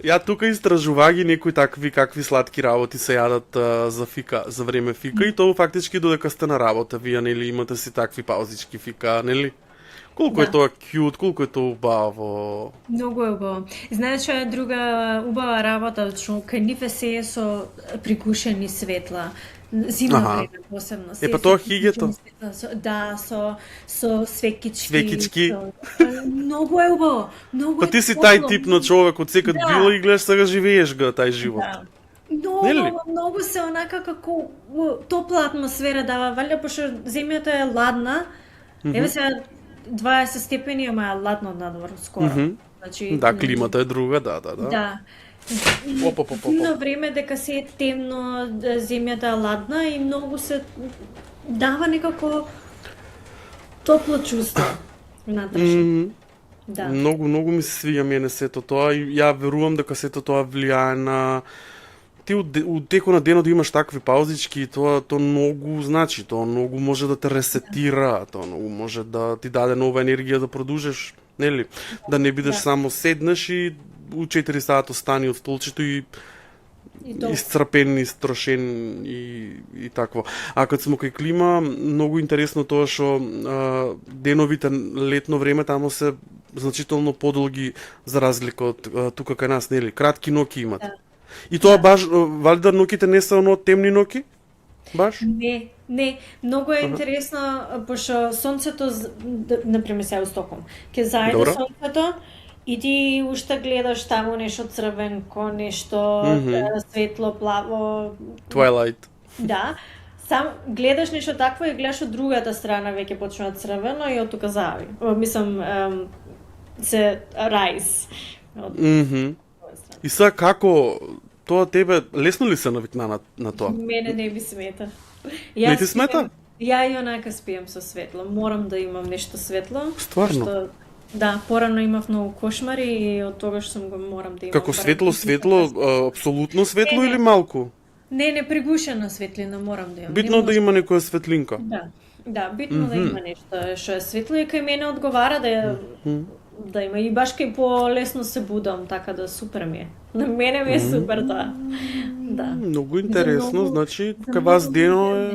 Speaker 2: Ја тука истражуваги некои такви какви сладки работи се јадат за фика, за време фика и тоа фактички додека сте на работа, вие нели имате си такви паузички фика, нели? Колку е тоа кјут, колку е тоа убаво.
Speaker 3: Многу е убаво. Знаеш што е друга убава работа, што кај нив е се со пригушени светла. Зимно време посебно.
Speaker 2: Па тоа хигето.
Speaker 3: Да, со свекички.
Speaker 2: Свекички.
Speaker 3: Многу е убаво. Многу
Speaker 2: Па ти си тај тип на човек од секад било и гледаш сега живееш го тај живот.
Speaker 3: Да. Многу се онака како топла атмосфера дава, валја пошто земјата е ладна. Еве сега 20 степени, ама е ладно надвор скоро. Значи,
Speaker 2: да, климата е друга, да.
Speaker 3: Да. Зимно време дека се е темно, земјата е ладна и многу се дава некако топло чувство внатрешно. Да.
Speaker 2: Многу ми се свиѓа мене сето тоа и ја верувам дека сето тоа влијае ти у теку на денот имаш такви паузички, тоа многу значи, тоа многу може да те ресетира, тоа многу може да ти даде нова енергија да продолжиш, нели? Да не бидеш само седнеш и у 4 сата стани од столчето и исцрпен, истрошен и такво. А кога смо кај клима, многу интересно тоа што деновите летно време тамо се значително подолги за разлика од тука кај нас, нели? Кратки ноќи имат.
Speaker 3: Да.
Speaker 2: И тоа баш валида ноќите не се оно темни ноќи? Баш?
Speaker 3: Не, многу е интересно, пошто сонцето, например сега у Стокхолм, ќе зајде сонцето и ти уште гледаш таму нешто црвенко, нешто светло, плаво.
Speaker 2: Twilight.
Speaker 3: Да. Сам гледаш нешто такво и гледаш од другата страна веќе почнува црвено и од тука зави. Мислам, се райз.
Speaker 2: И сега како тоа тебе лесно ли се навикна на тоа?
Speaker 3: Мене не ми смета.
Speaker 2: Не ти смета?
Speaker 3: Ја и онака спием со светло. Морам да имам нешто светло.
Speaker 2: Стварно?
Speaker 3: Што, да, порано имав многу кошмари и од тогаш сум го морам да имам.
Speaker 2: Како светло, апсолутно светло или малку?
Speaker 3: Не, пригушена светлина морам да имам.
Speaker 2: Битно да има некоја светлинка.
Speaker 3: Да, битно да има нешто што е светло и кај мене одговара да има и баш кај полесно се будам, така да супер ми е. На мене ми е супер тоа. Да.
Speaker 2: Многу интересно, значи кај вас дено е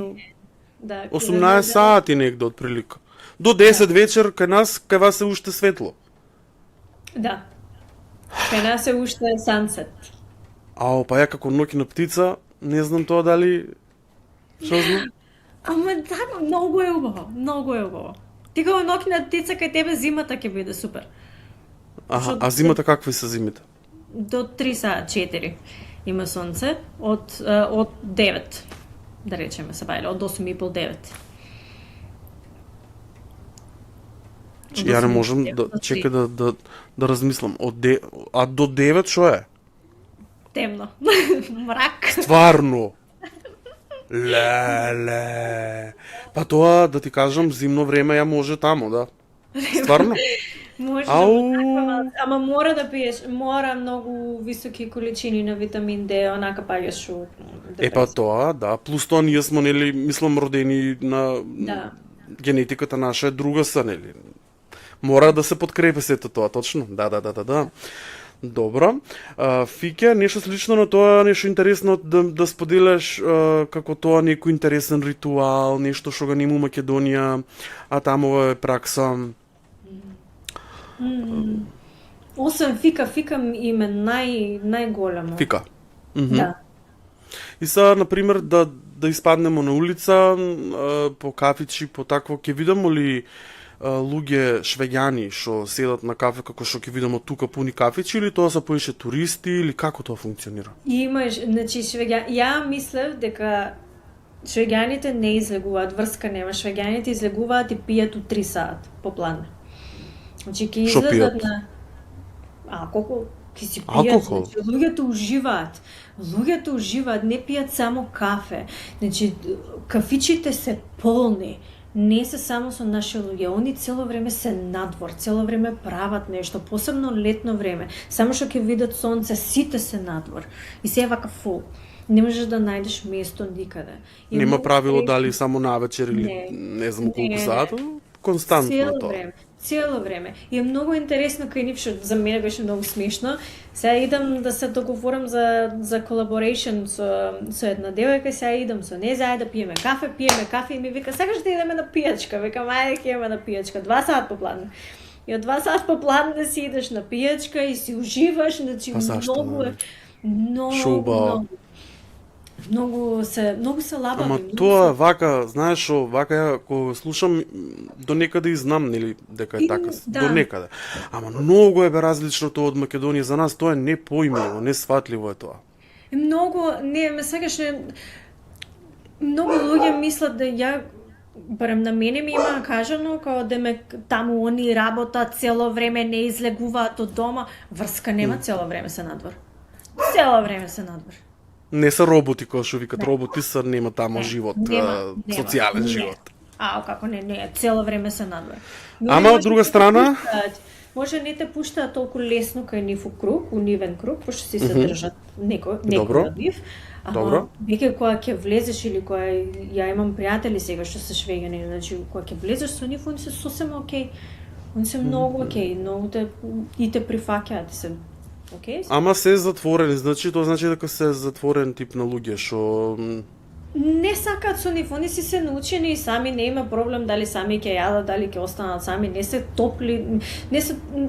Speaker 2: 18
Speaker 3: да,
Speaker 2: сати негде од прилика. До 10 вечер кај нас, кај вас е уште светло.
Speaker 3: Да. Кај нас е уште сансет.
Speaker 2: Ао, па ја како ноќна птица, не знам тоа дали што знам.
Speaker 3: Ама така, многу е убаво, многу е убаво. Ти како ноќна птица кај тебе зимата ќе биде супер.
Speaker 2: А зимата какви се зимите?
Speaker 3: До 3 саат 4 има сонце, од 9, да речеме се бајле, од 8:30 9.
Speaker 2: Ја не можам да размислам. А до 9 шо е?
Speaker 3: Темно. Мрак.
Speaker 2: Стварно. Леле. Па тоа, да ти кажам, зимно време ја може тамо, да. Стварно?
Speaker 3: Може, ама мора да пиеш, мора многу високи количини на витамин Д, онака паѓаш у депресија.
Speaker 2: Па тоа, да, плюс тоа ние сме, нели, мислам, родени на генетиката наша е друга са, нели. Мора да се подкрепи сето тоа, точно. Да. Добро. Фике, нешто слично на тоа, нешто интересно да споделаш, како тоа некој интересен ритуал, нешто што го нема Македонија, а тамова е пракса.
Speaker 3: Освен фика име најголемо.
Speaker 2: Фика.
Speaker 3: Да.
Speaker 2: И сега, например, да испаднемо на улица, по кафичи, по такво, ќе видимо ли луѓе швеѓани што седат на кафе како што ќе видимо тука пуни кафичи, или тоа се поише туристи, или како тоа функционира?
Speaker 3: Имаш, значи ја мислев дека швеѓаните не излегуваат, врска нема, швеѓаните излегуваат и пијат у 3 саат по план. Значи ќе излезат на алкохол, ќе си пијат, значи луѓето уживаат, не пијат само кафе. Значи кафичите се полни. Не се само со наши луѓе, они цело време се надвор, цело време прават нешто, посебно летно време. Само што ќе видат сонце, сите се надвор. И се е вака фул. Не можеш да најдеш место никаде.
Speaker 2: Нема правило дали само навечер или не знам колку сати, константно тоа.
Speaker 3: Цело време. И е многу интересно кај нив, што за мене беше многу смешно. Сега идам да се договорам за collaboration со една девојка, сега идам со неја заедно да пиеме кафе и ми вика, сакаш да идеме на пијачка? Викам, ајде ќе идеме на пијачка, 2 сат по план. И од 2 сат по план да си идеш на пијачка и си уживаш, значи многу се лабави.
Speaker 2: Ама тоа вака, знаеш што, вака ја кога слушам до некаде и знам, нели, дека е така, до некаде. Ама многу е различно тоа од Македонија, за нас тоа е непоимливо, несватливо е тоа.
Speaker 3: Многу, многу луѓе мислат да барем на мене ми има кажано како да ме таму они работат цело време, не излегуваат од дома, врска нема, цело време се надвор. Цело време се надвор.
Speaker 2: Не се роботи, кои што викат роботи, нема тамо живот, социјален живот.
Speaker 3: Како не, цело време се надвор.
Speaker 2: Ама од друга страна,
Speaker 3: може не те пуштаат толку лесно кај нив у круг, у нивен круг, пошто си се држат некој
Speaker 2: Добро.
Speaker 3: од нив.
Speaker 2: Добро.
Speaker 3: Веќе кога ќе влезеш или кога ја имам пријатели сега што се швеѓани, значи кога ќе влезеш со нив, они се сосема окей. Они се многу окей, многу те прифаќаат се. Окей?
Speaker 2: Ама се затворени, значи тоа значи дека се затворен тип на луѓе што
Speaker 3: Не сакаат со нив, они си се научени и сами не има проблем дали сами ќе јадат, дали ќе останат сами, не се топли,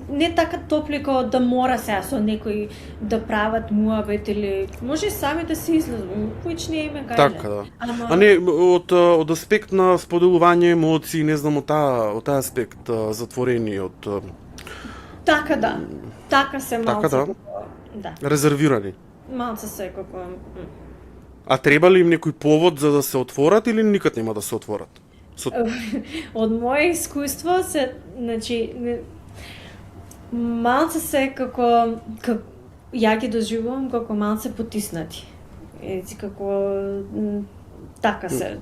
Speaker 3: не така топли како да мора сега со некој да прават муабет или може и сами да се излезат, кој не име гајле.
Speaker 2: така да. А не од аспект на споделување емоции, не знам од таа аспект затворени од
Speaker 3: Така да. Така се малце.
Speaker 2: Така да.
Speaker 3: Да.
Speaker 2: резервирани.
Speaker 3: Малце се како
Speaker 2: А треба ли им некој повод за да се отворат или никад нема да се отворат?
Speaker 3: Од моje искуство се, значи, малце се како ја ги доживувам како малце потиснати. Како така се.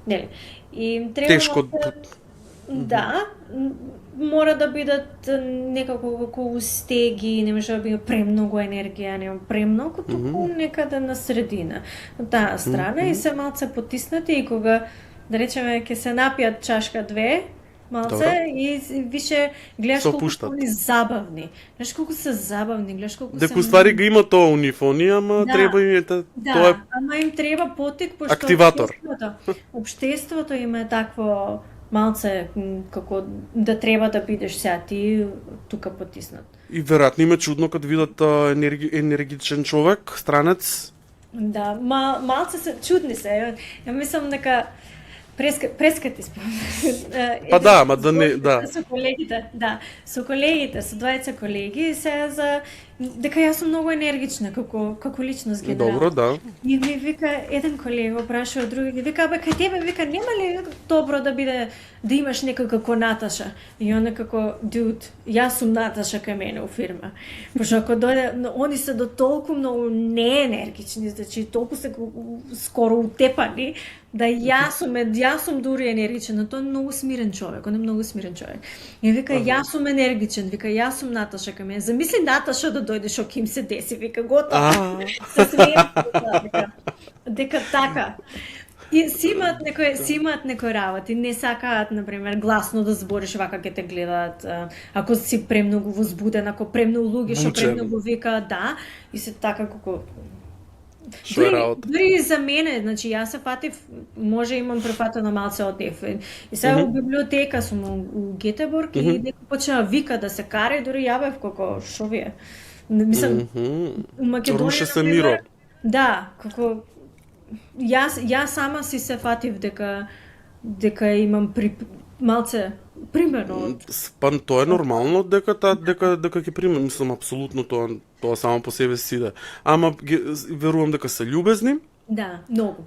Speaker 3: Нели? И треба
Speaker 2: Тешко.
Speaker 3: Да, мора да бидат некако како устеги, не може да биде премногу енергија, нема премногу, туку некаде на средина. Од таа страна и се малце потиснати и кога, да речеме, ќе се напијат чашка две, малце
Speaker 2: Добро.
Speaker 3: и више гледаш
Speaker 2: Се
Speaker 3: колку
Speaker 2: опуштат.
Speaker 3: они забавни. Гледаш колку се забавни, гледаш колку се
Speaker 2: Дека уствари ги има тоа унифони, ама
Speaker 3: Да.
Speaker 2: треба им
Speaker 3: Да,
Speaker 2: тоа е
Speaker 3: ама им треба потик, пошто
Speaker 2: Активатор.
Speaker 3: Обштеството им е такво малце како да треба да бидеш сега ти тука потиснат.
Speaker 2: и веројатно им е чудно кога видат енергичен човек, странец.
Speaker 3: Да, малце се чудни се. Ја мислам дека прескати спомнам.
Speaker 2: Па да, ама да не, да.
Speaker 3: Со колегите, да, со колегите, со двајца колеги се за дека јас сум многу енергична како личност генерално.
Speaker 2: Добро, да.
Speaker 3: И ми вика еден колега прашува други, вика бе кај тебе вика нема ли добро да биде да имаш некој како Наташа? И она како dude, јас сум Наташа кај мене у фирма. Пошто ако дојде, они се до толку многу неенергични, значи толку се скоро утепани да јас сум дури енергичен, но тој е многу смирен човек, он е многу смирен човек. И вика јас сум енергичен, вика јас сум Наташа кај мене. Замисли Наташа да дојде што ќе им се деси, вика готово. Се смеат дека така. И си имаат некои работи, не сакаат на пример гласно да збориш вака ќе те гледаат, ако си премногу возбуден, ако премногу луѓе што
Speaker 2: Бучен.
Speaker 3: премногу вика, да, и се така како
Speaker 2: Што е работа?
Speaker 3: Дури и за мене, значи јас се фатив, може имам префатено малце од нив. И сега у библиотека сум у Гетеборг и некој почна вика да се кара и дури ја бев како шо ви е. Мислам, у Македонија
Speaker 2: Руше се
Speaker 3: например,
Speaker 2: миро.
Speaker 3: Да, како јас сама си се фатив дека имам малце примерно.
Speaker 2: Па тоа е нормално дека ќе примем, мислам апсолутно тоа само по себе си иде. Ама верувам дека се љубезни.
Speaker 3: Да, многу.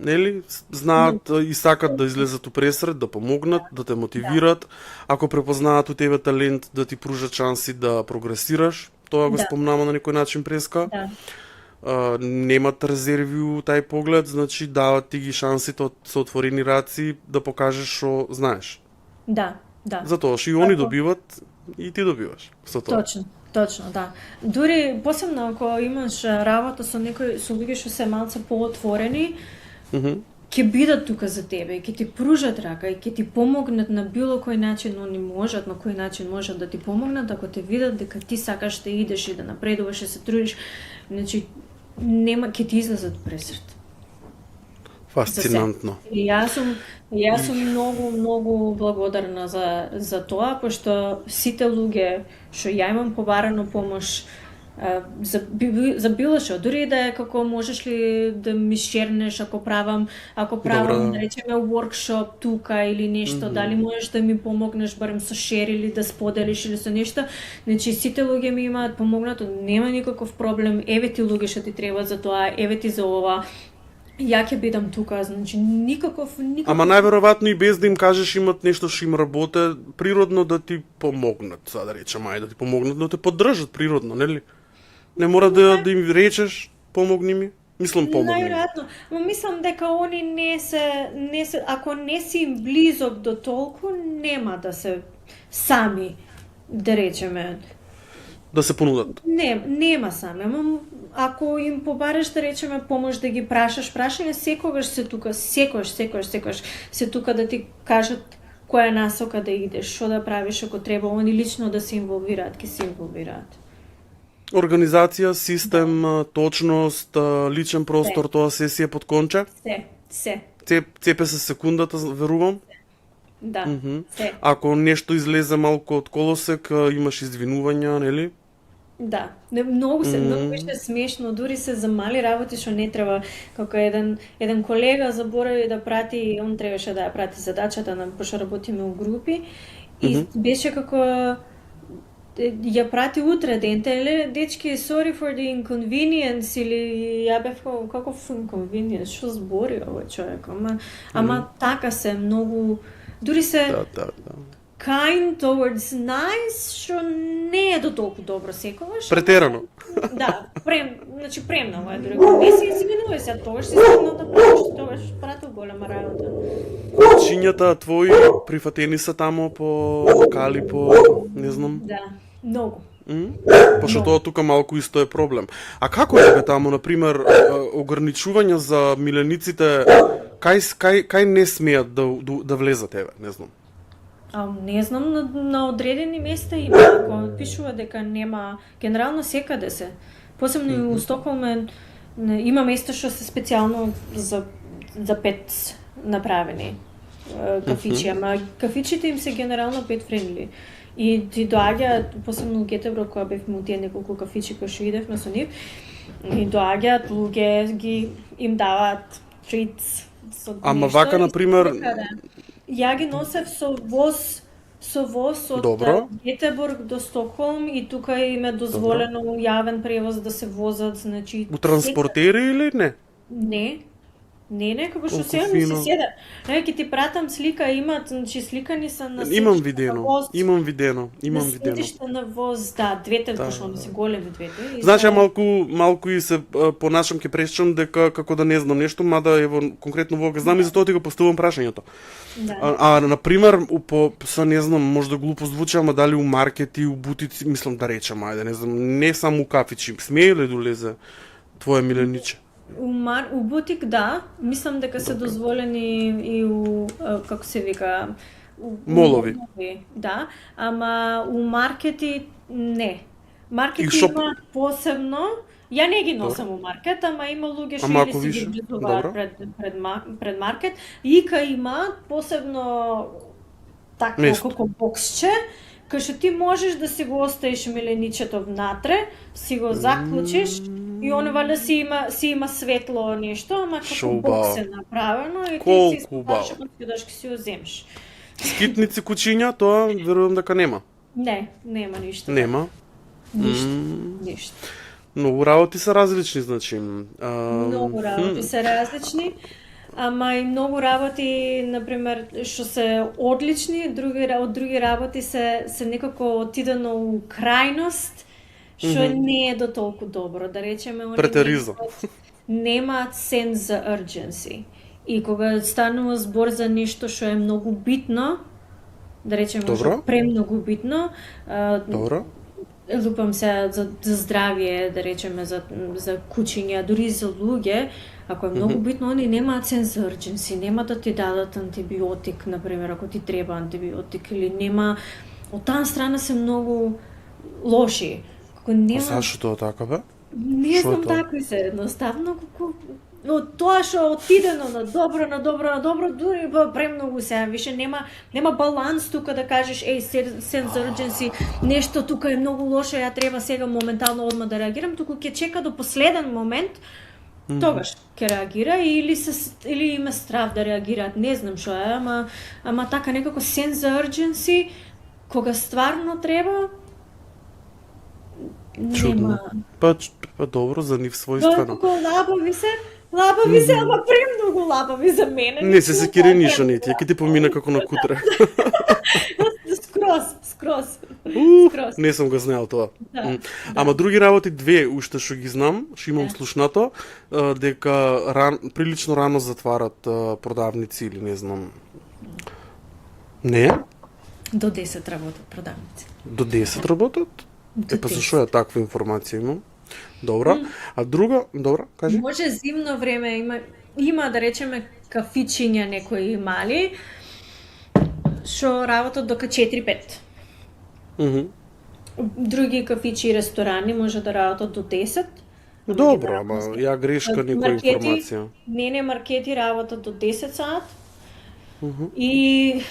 Speaker 2: Нели, знаат и сакат да излезат у пресред, да помогнат, да те мотивираат. Ако препознаат у тебе талент, да ти пружат шанси да прогресираш. Тоа го
Speaker 3: Да.
Speaker 2: спомнама на некој начин преска.
Speaker 3: Да.
Speaker 2: Немат резерви у тај поглед, значи дават ти ги шансите со отворени раци да покажеш што знаеш.
Speaker 3: Да, да.
Speaker 2: Затоа што и они добиват и ти добиваш со тоа.
Speaker 3: Точно, да. Дури посебно ако имаш работа со луѓе што се малце поотворени, ќе бидат тука за тебе, и ќе ти пружат рака и ќе ти помогнат на било кој начин, они можат, на кој начин можат да ти помогнат, ако те видат дека ти сакаш да идеш и да напредуваш и се трудиш, значи ќе ти излезат пресред.
Speaker 2: Фасцинантно.
Speaker 3: И јас сум многу благодарна за тоа, пошто сите луѓе што ја имам побарано помош за било што, дури да е како можеш ли да ми шернеш ако правам
Speaker 2: Добра.
Speaker 3: да речеме workshop тука или нешто, дали можеш да ми помогнеш барем со шер или да споделиш или со нешто, значи сите луѓе ми имаат помогнато, нема никаков проблем, еве ти луѓе што ти треба за тоа, еве ти за ова. Ја ќе бидам тука, значи никаков.
Speaker 2: Ама најверојатно и без да им кажеш имат нешто што им работе, природно да ти помогнат, сега да речем, да ти помогнат, да те поддржат природно, нели? Не мора да им речеш, помогни ми. Мислам помогни ми.
Speaker 3: Најверојатно, но мислам дека они не се, ако не си им близок до толку, нема да се сами да речеме,
Speaker 2: Да се понудат.
Speaker 3: нема сами, ама ако им побараш да речеме помош да ги прашање, секогаш се тука, секогаш се тука да ти кажат која насока да идеш, што да правиш ако треба, они лично да се инволвираат, ќе се инволвираат.
Speaker 2: Организација, систем, точност, личен простор, тоа се си е под конче.
Speaker 3: Се.
Speaker 2: Цепе се секундата, верувам.
Speaker 3: Да, се.
Speaker 2: Ако нешто излезе малку од колосек, имаш извинувања, нели?
Speaker 3: Да, многу беше смешно, дури се за мали работи што не треба, како еден колега заборави да прати, он требаше да ја прати задачата на пошто работиме у групи и беше како ја прати утре денте, дечки, sorry for the inconvenience, или ја бев каков inconvenience, што збори овој човек, ама така се многу, дури се
Speaker 2: Да.
Speaker 3: kind towards nice, што не е до толку добро секогаш.
Speaker 2: Претерано.
Speaker 3: Да, значи премногу е дури. Не се извинувај се, тогаш си стигнал да правиш, тогаш пратил голема работа.
Speaker 2: Кучињата твои прифатени се тамо по локали, по не знам.
Speaker 3: Да, многу.
Speaker 2: Пошто тоа тука малку исто е проблем. А како е тамо, например, ограничување за милениците, кај не смеат да влезат, еве, не знам.
Speaker 3: Не знам, на одредени места има, ако пишува дека нема, генерално секаде се. Посебно и у Стокхолм има места што се специјално за пет направени кафичи, ама кафичите им се генерално пет френдли. И ти доаѓа, посебно у Гетеборг, кога бевме у тие неколку кафичи кои што идевме со нив, и доаѓаат луѓе, им даваат treats со
Speaker 2: Ама
Speaker 3: нешто
Speaker 2: вака,
Speaker 3: и
Speaker 2: например,
Speaker 3: ја ги носев со воз од Гетеборг до Стокхолм и тука им е дозволено јавен превоз да се возат, значи
Speaker 2: у транспортери или не?
Speaker 3: Не, како што
Speaker 2: Колку
Speaker 3: сега ми
Speaker 2: фино.
Speaker 3: се седа. Ќе ти пратам слика, имат, значи сликани се на
Speaker 2: Имам
Speaker 3: сетиште
Speaker 2: видено,
Speaker 3: на воз,
Speaker 2: имам видено.
Speaker 3: на сетиште на воз, да, двете, пошто они се големи двете. И
Speaker 2: Значи,
Speaker 3: за-
Speaker 2: малку и се понашам ќе пресчам дека како да не знам нешто, мада ево конкретно во знам и затоа ти го поставувам прашањето.
Speaker 3: Да.
Speaker 2: На пример, со не знам, можда глупо звучи, ама дали у маркети, у бутици, мислам да речам, ајде, не знам, не само у кафичи, смее ли долезе твое милениче?
Speaker 3: У бутик да, мислам дека се дозволени и у како се вика,
Speaker 2: Молови.
Speaker 3: Да, ама у маркети не. Маркети
Speaker 2: И шоп-
Speaker 3: има посебно. Ја не ги носам у маркет, ама има луѓе што
Speaker 2: Ама
Speaker 3: или
Speaker 2: ако
Speaker 3: си
Speaker 2: више,
Speaker 3: ги близуваат
Speaker 2: добро.
Speaker 3: пред маркет. Ика има посебно такво
Speaker 2: Место.
Speaker 3: како боксче, кај што ти можеш да си го оставиш миленичето внатре, си го заклучиш и он валја си има светло нешто, ама како
Speaker 2: Шо
Speaker 3: бокс
Speaker 2: убаво.
Speaker 3: е направено и ти
Speaker 2: Колку
Speaker 3: си
Speaker 2: убаво.
Speaker 3: исплашиш кога ќе си ја земеш.
Speaker 2: Скитници кучиња, тоа верувам дека нема.
Speaker 3: Не, нема ништо.
Speaker 2: Нема.
Speaker 3: Ништо.
Speaker 2: Многу работи се различни, значи.
Speaker 3: Многу работи се различни, ама и многу работи, например, што се одлични, од други работи се некако отидено у крајност, што не е до толку добро, да речеме, они
Speaker 2: Претериза.
Speaker 3: немаат сенс за urgency. И кога станува збор за нешто што е многу битно, да речеме,
Speaker 2: Добро.
Speaker 3: што премногу битно,
Speaker 2: Добро.
Speaker 3: лупам се за здравје, да речеме, за кучиња, дури за луѓе, ако е многу битно, они немаат сенс за urgency, нема да ти дадат антибиотик, например, ако ти треба антибиотик, или нема... Од таа страна се многу лоши. Како
Speaker 2: А
Speaker 3: нема...
Speaker 2: зашто тоа така бе?
Speaker 3: Не
Speaker 2: Шо е
Speaker 3: знам
Speaker 2: тоа?
Speaker 3: такви се, едноставно, како... Од тоа што отидено на добро, дури премногу се, више нема баланс тука да кажеш, sense urgency, нешто тука е многу лошо, ја треба сега моментално одма да реагирам, туку ќе чека до последен момент, тогаш ќе реагира или има страв да реагираат, не знам што е, ама така некако sense urgency, кога стварно треба,
Speaker 2: Чудно.
Speaker 3: нема.
Speaker 2: Па добро, за нив својствено.
Speaker 3: Толку лабави се, ама премногу лабави за мене.
Speaker 2: Не се секири ништо не ти, ќе ти помина како на кутре.
Speaker 3: Скроз.
Speaker 2: Не сум го знаел тоа.
Speaker 3: Да,
Speaker 2: Ама други работи две уште што ги знам, што имам слушнато, дека прилично рано затварат продавници или не знам. Не?
Speaker 3: До 10 работат продавници.
Speaker 2: До 10 работат?
Speaker 3: До
Speaker 2: Па
Speaker 3: 10.
Speaker 2: зашо ја таква информација имам? Добра. А друга, добра, кажи.
Speaker 3: Може зимно време има да речеме кафичиња некои мали што работат до 4-5.
Speaker 2: Мгм.
Speaker 3: Други кафичи и ресторани може да работат до 10. Ама
Speaker 2: Добро,
Speaker 3: генерално
Speaker 2: ама ја грешка некоја
Speaker 3: маркети,
Speaker 2: информација.
Speaker 3: не маркети работат до 10 саат. И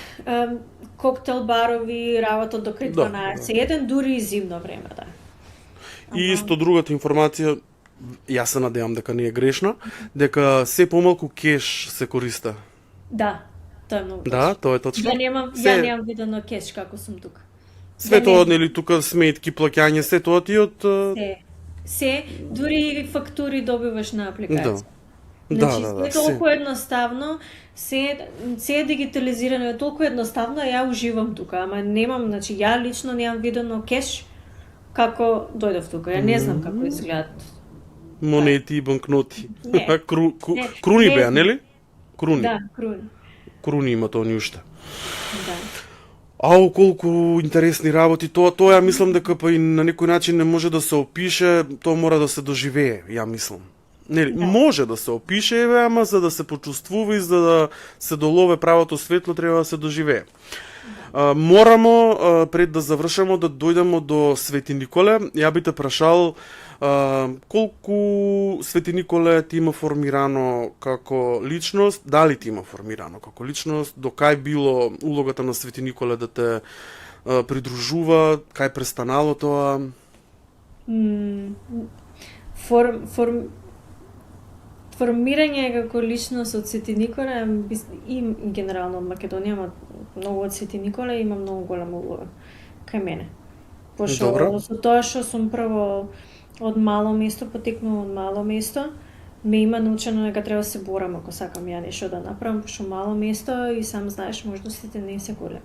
Speaker 3: коктел барови работат до крај
Speaker 2: Да,
Speaker 3: 12. Еден дури и зимно време, да.
Speaker 2: И исто другата информација, јас се надевам дека не е грешна, дека се помалку кеш се користи.
Speaker 3: Да, тоа е многу
Speaker 2: Да,
Speaker 3: точно.
Speaker 2: тоа е точно.
Speaker 3: Ја немам видено кеш како сум тука.
Speaker 2: Све
Speaker 3: Да,
Speaker 2: тоа,
Speaker 3: не.
Speaker 2: нели, тука сметки, плаќање, се тоа ти од...
Speaker 3: Се, дури и фактури добиваш на апликација.
Speaker 2: Да,
Speaker 3: Значи,
Speaker 2: да, да,
Speaker 3: се е толку едноставно, се е дигитализирано, е толку едноставно, ја уживам тука, ама немам, значи, ја лично немам видено кеш како дојдов тука. Ја не знам како изгледаат.
Speaker 2: Монети и банкноти.
Speaker 3: Не. Не,
Speaker 2: Круни
Speaker 3: не
Speaker 2: беа,
Speaker 3: знам.
Speaker 2: нели? Круни.
Speaker 3: Да, круни.
Speaker 2: Круни има тоа уште.
Speaker 3: Да.
Speaker 2: Ау, колку интересни работи. Тоа ја мислам дека па и на некој начин не може да се опише, тоа мора да се доживее, ја мислам. Нели, може да се опише, еве, ама за да се почувствува и за да се долове правото светло треба да се доживее. Морамо пред да завршаме да дојдеме до Свети Николе. Ја би те прашал колку Свети Николе ти има формирано како личност, дали ти има формирано како личност, до кај било улогата на Свети Николе да те придружува, кај престанало тоа?
Speaker 3: Формирање како личност од Свети Николе и генерално од Македонија, ама многу од Свети Николе има многу голема улога кај мене.
Speaker 2: Добро.
Speaker 3: Пошто со тоа што сум прво од мало место, потекнувам од мало место, ме има научено дека треба да се борам ако сакам ја нешто да направам, пошто мало место и сам знаеш можностите не се големи.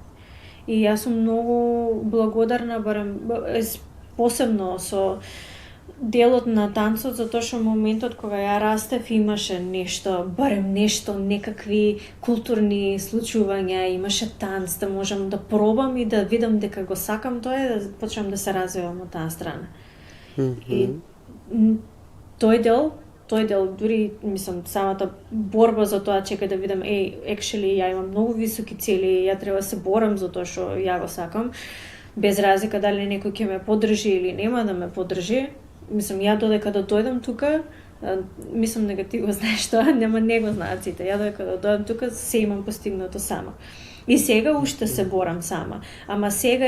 Speaker 3: И јас сум многу благодарна барем посебно со делот на танцот, затоа што моментот кога ја растев имаше нешто, барем нешто, некакви културни случувања, имаше танц, да можам да пробам и да видам дека го сакам тоа и да почнам да се развивам од таа страна. И тој дел, дури, мислам, самата борба за тоа, чекај да видам, actually, ја имам многу високи цели, ја треба да се борам за тоа што ја го сакам, без разлика дали некој ќе ме поддржи или нема да ме поддржи. Мислам, ја додека да дојдам тука, мислам дека ти го знаеш тоа, нема не го знаат сите. Ја додека да дојдам тука, се имам постигнато сама. И сега уште се борам сама. Ама сега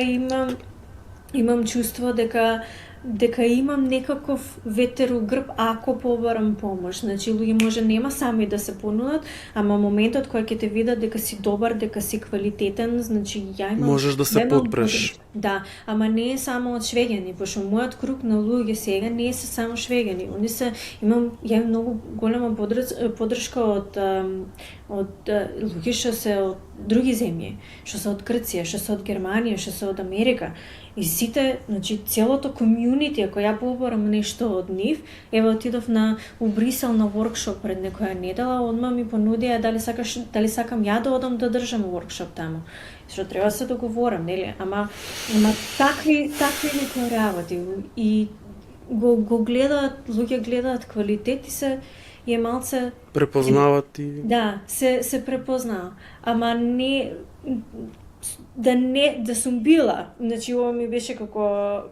Speaker 3: имам чувство дека имам некаков ветер у грб ако побарам помош. Значи, луѓе може нема сами да се понудат, ама моментот кој ќе те видат дека си добар, дека си квалитетен, значи ја имам...
Speaker 2: Можеш да се подпреш.
Speaker 3: Да, ама не е само од швеѓани, пошто мојот круг на луѓе сега не се само швеѓани. Ја имам многу голема поддршка од луѓе што се од други земји, што се од Грција, што се од Германија, што се од Америка. И сите, значи целото комјунити, ако ја побарам нешто од нив, еве отидов у Брисел на воркшоп пред некоја недела, одма ми понудија дали сакам ја да одам да држам воркшоп таму. Што треба да се договорам, нели? Ама такви некои работи и го гледаат, луѓе гледаат квалитет и е малце
Speaker 2: Препознават и...
Speaker 3: Да, се препознава. Ама не да сум била, значи ова ми беше како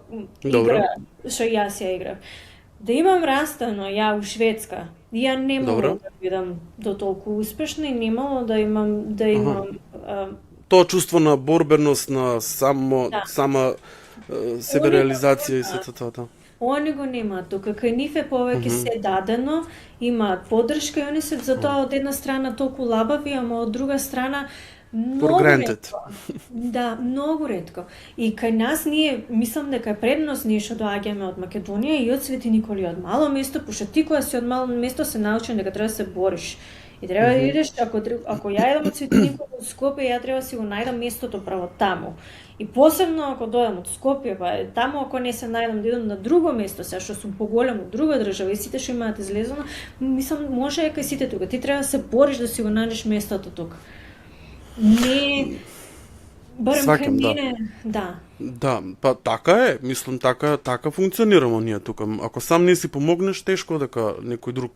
Speaker 3: игра што јас ја играв. Да имам растано ја у Шведска, ја немало да бидам до толку успешна и немало да имам
Speaker 2: тоа чувство на борбеност, на сама себереализација и сето тоа.
Speaker 3: Они го немаат тука, кај нив е повеќе се дадено, имаат поддршка и они се затоа од една страна толку лабави, ама од друга страна многу ретко. Да, многу ретко. И кај нас ние, мислам дека е предност ние што доаѓаме од Македонија и од Свети Николи од мало место, пошто ти кога си од мало место се научен дека треба да се бориш. И треба да идеш, ако ја едам од Свети Николи од Скопје, ја треба да си го најдам местото право таму. И посебно ако дојдам од Скопје, па таму ако не се најдам да идам на друго место, сега што сум поголем од друга држава и сите што имаат излезено, мислам може е кај сите тука. Ти треба да се бориш да си го најдеш местото тука. Барем
Speaker 2: Сваќам,
Speaker 3: кај
Speaker 2: да.
Speaker 3: мене, да.
Speaker 2: Да, па така е, мислам така функционираме ние тука. Ако сам не си помогнеш, тешко дека некој друг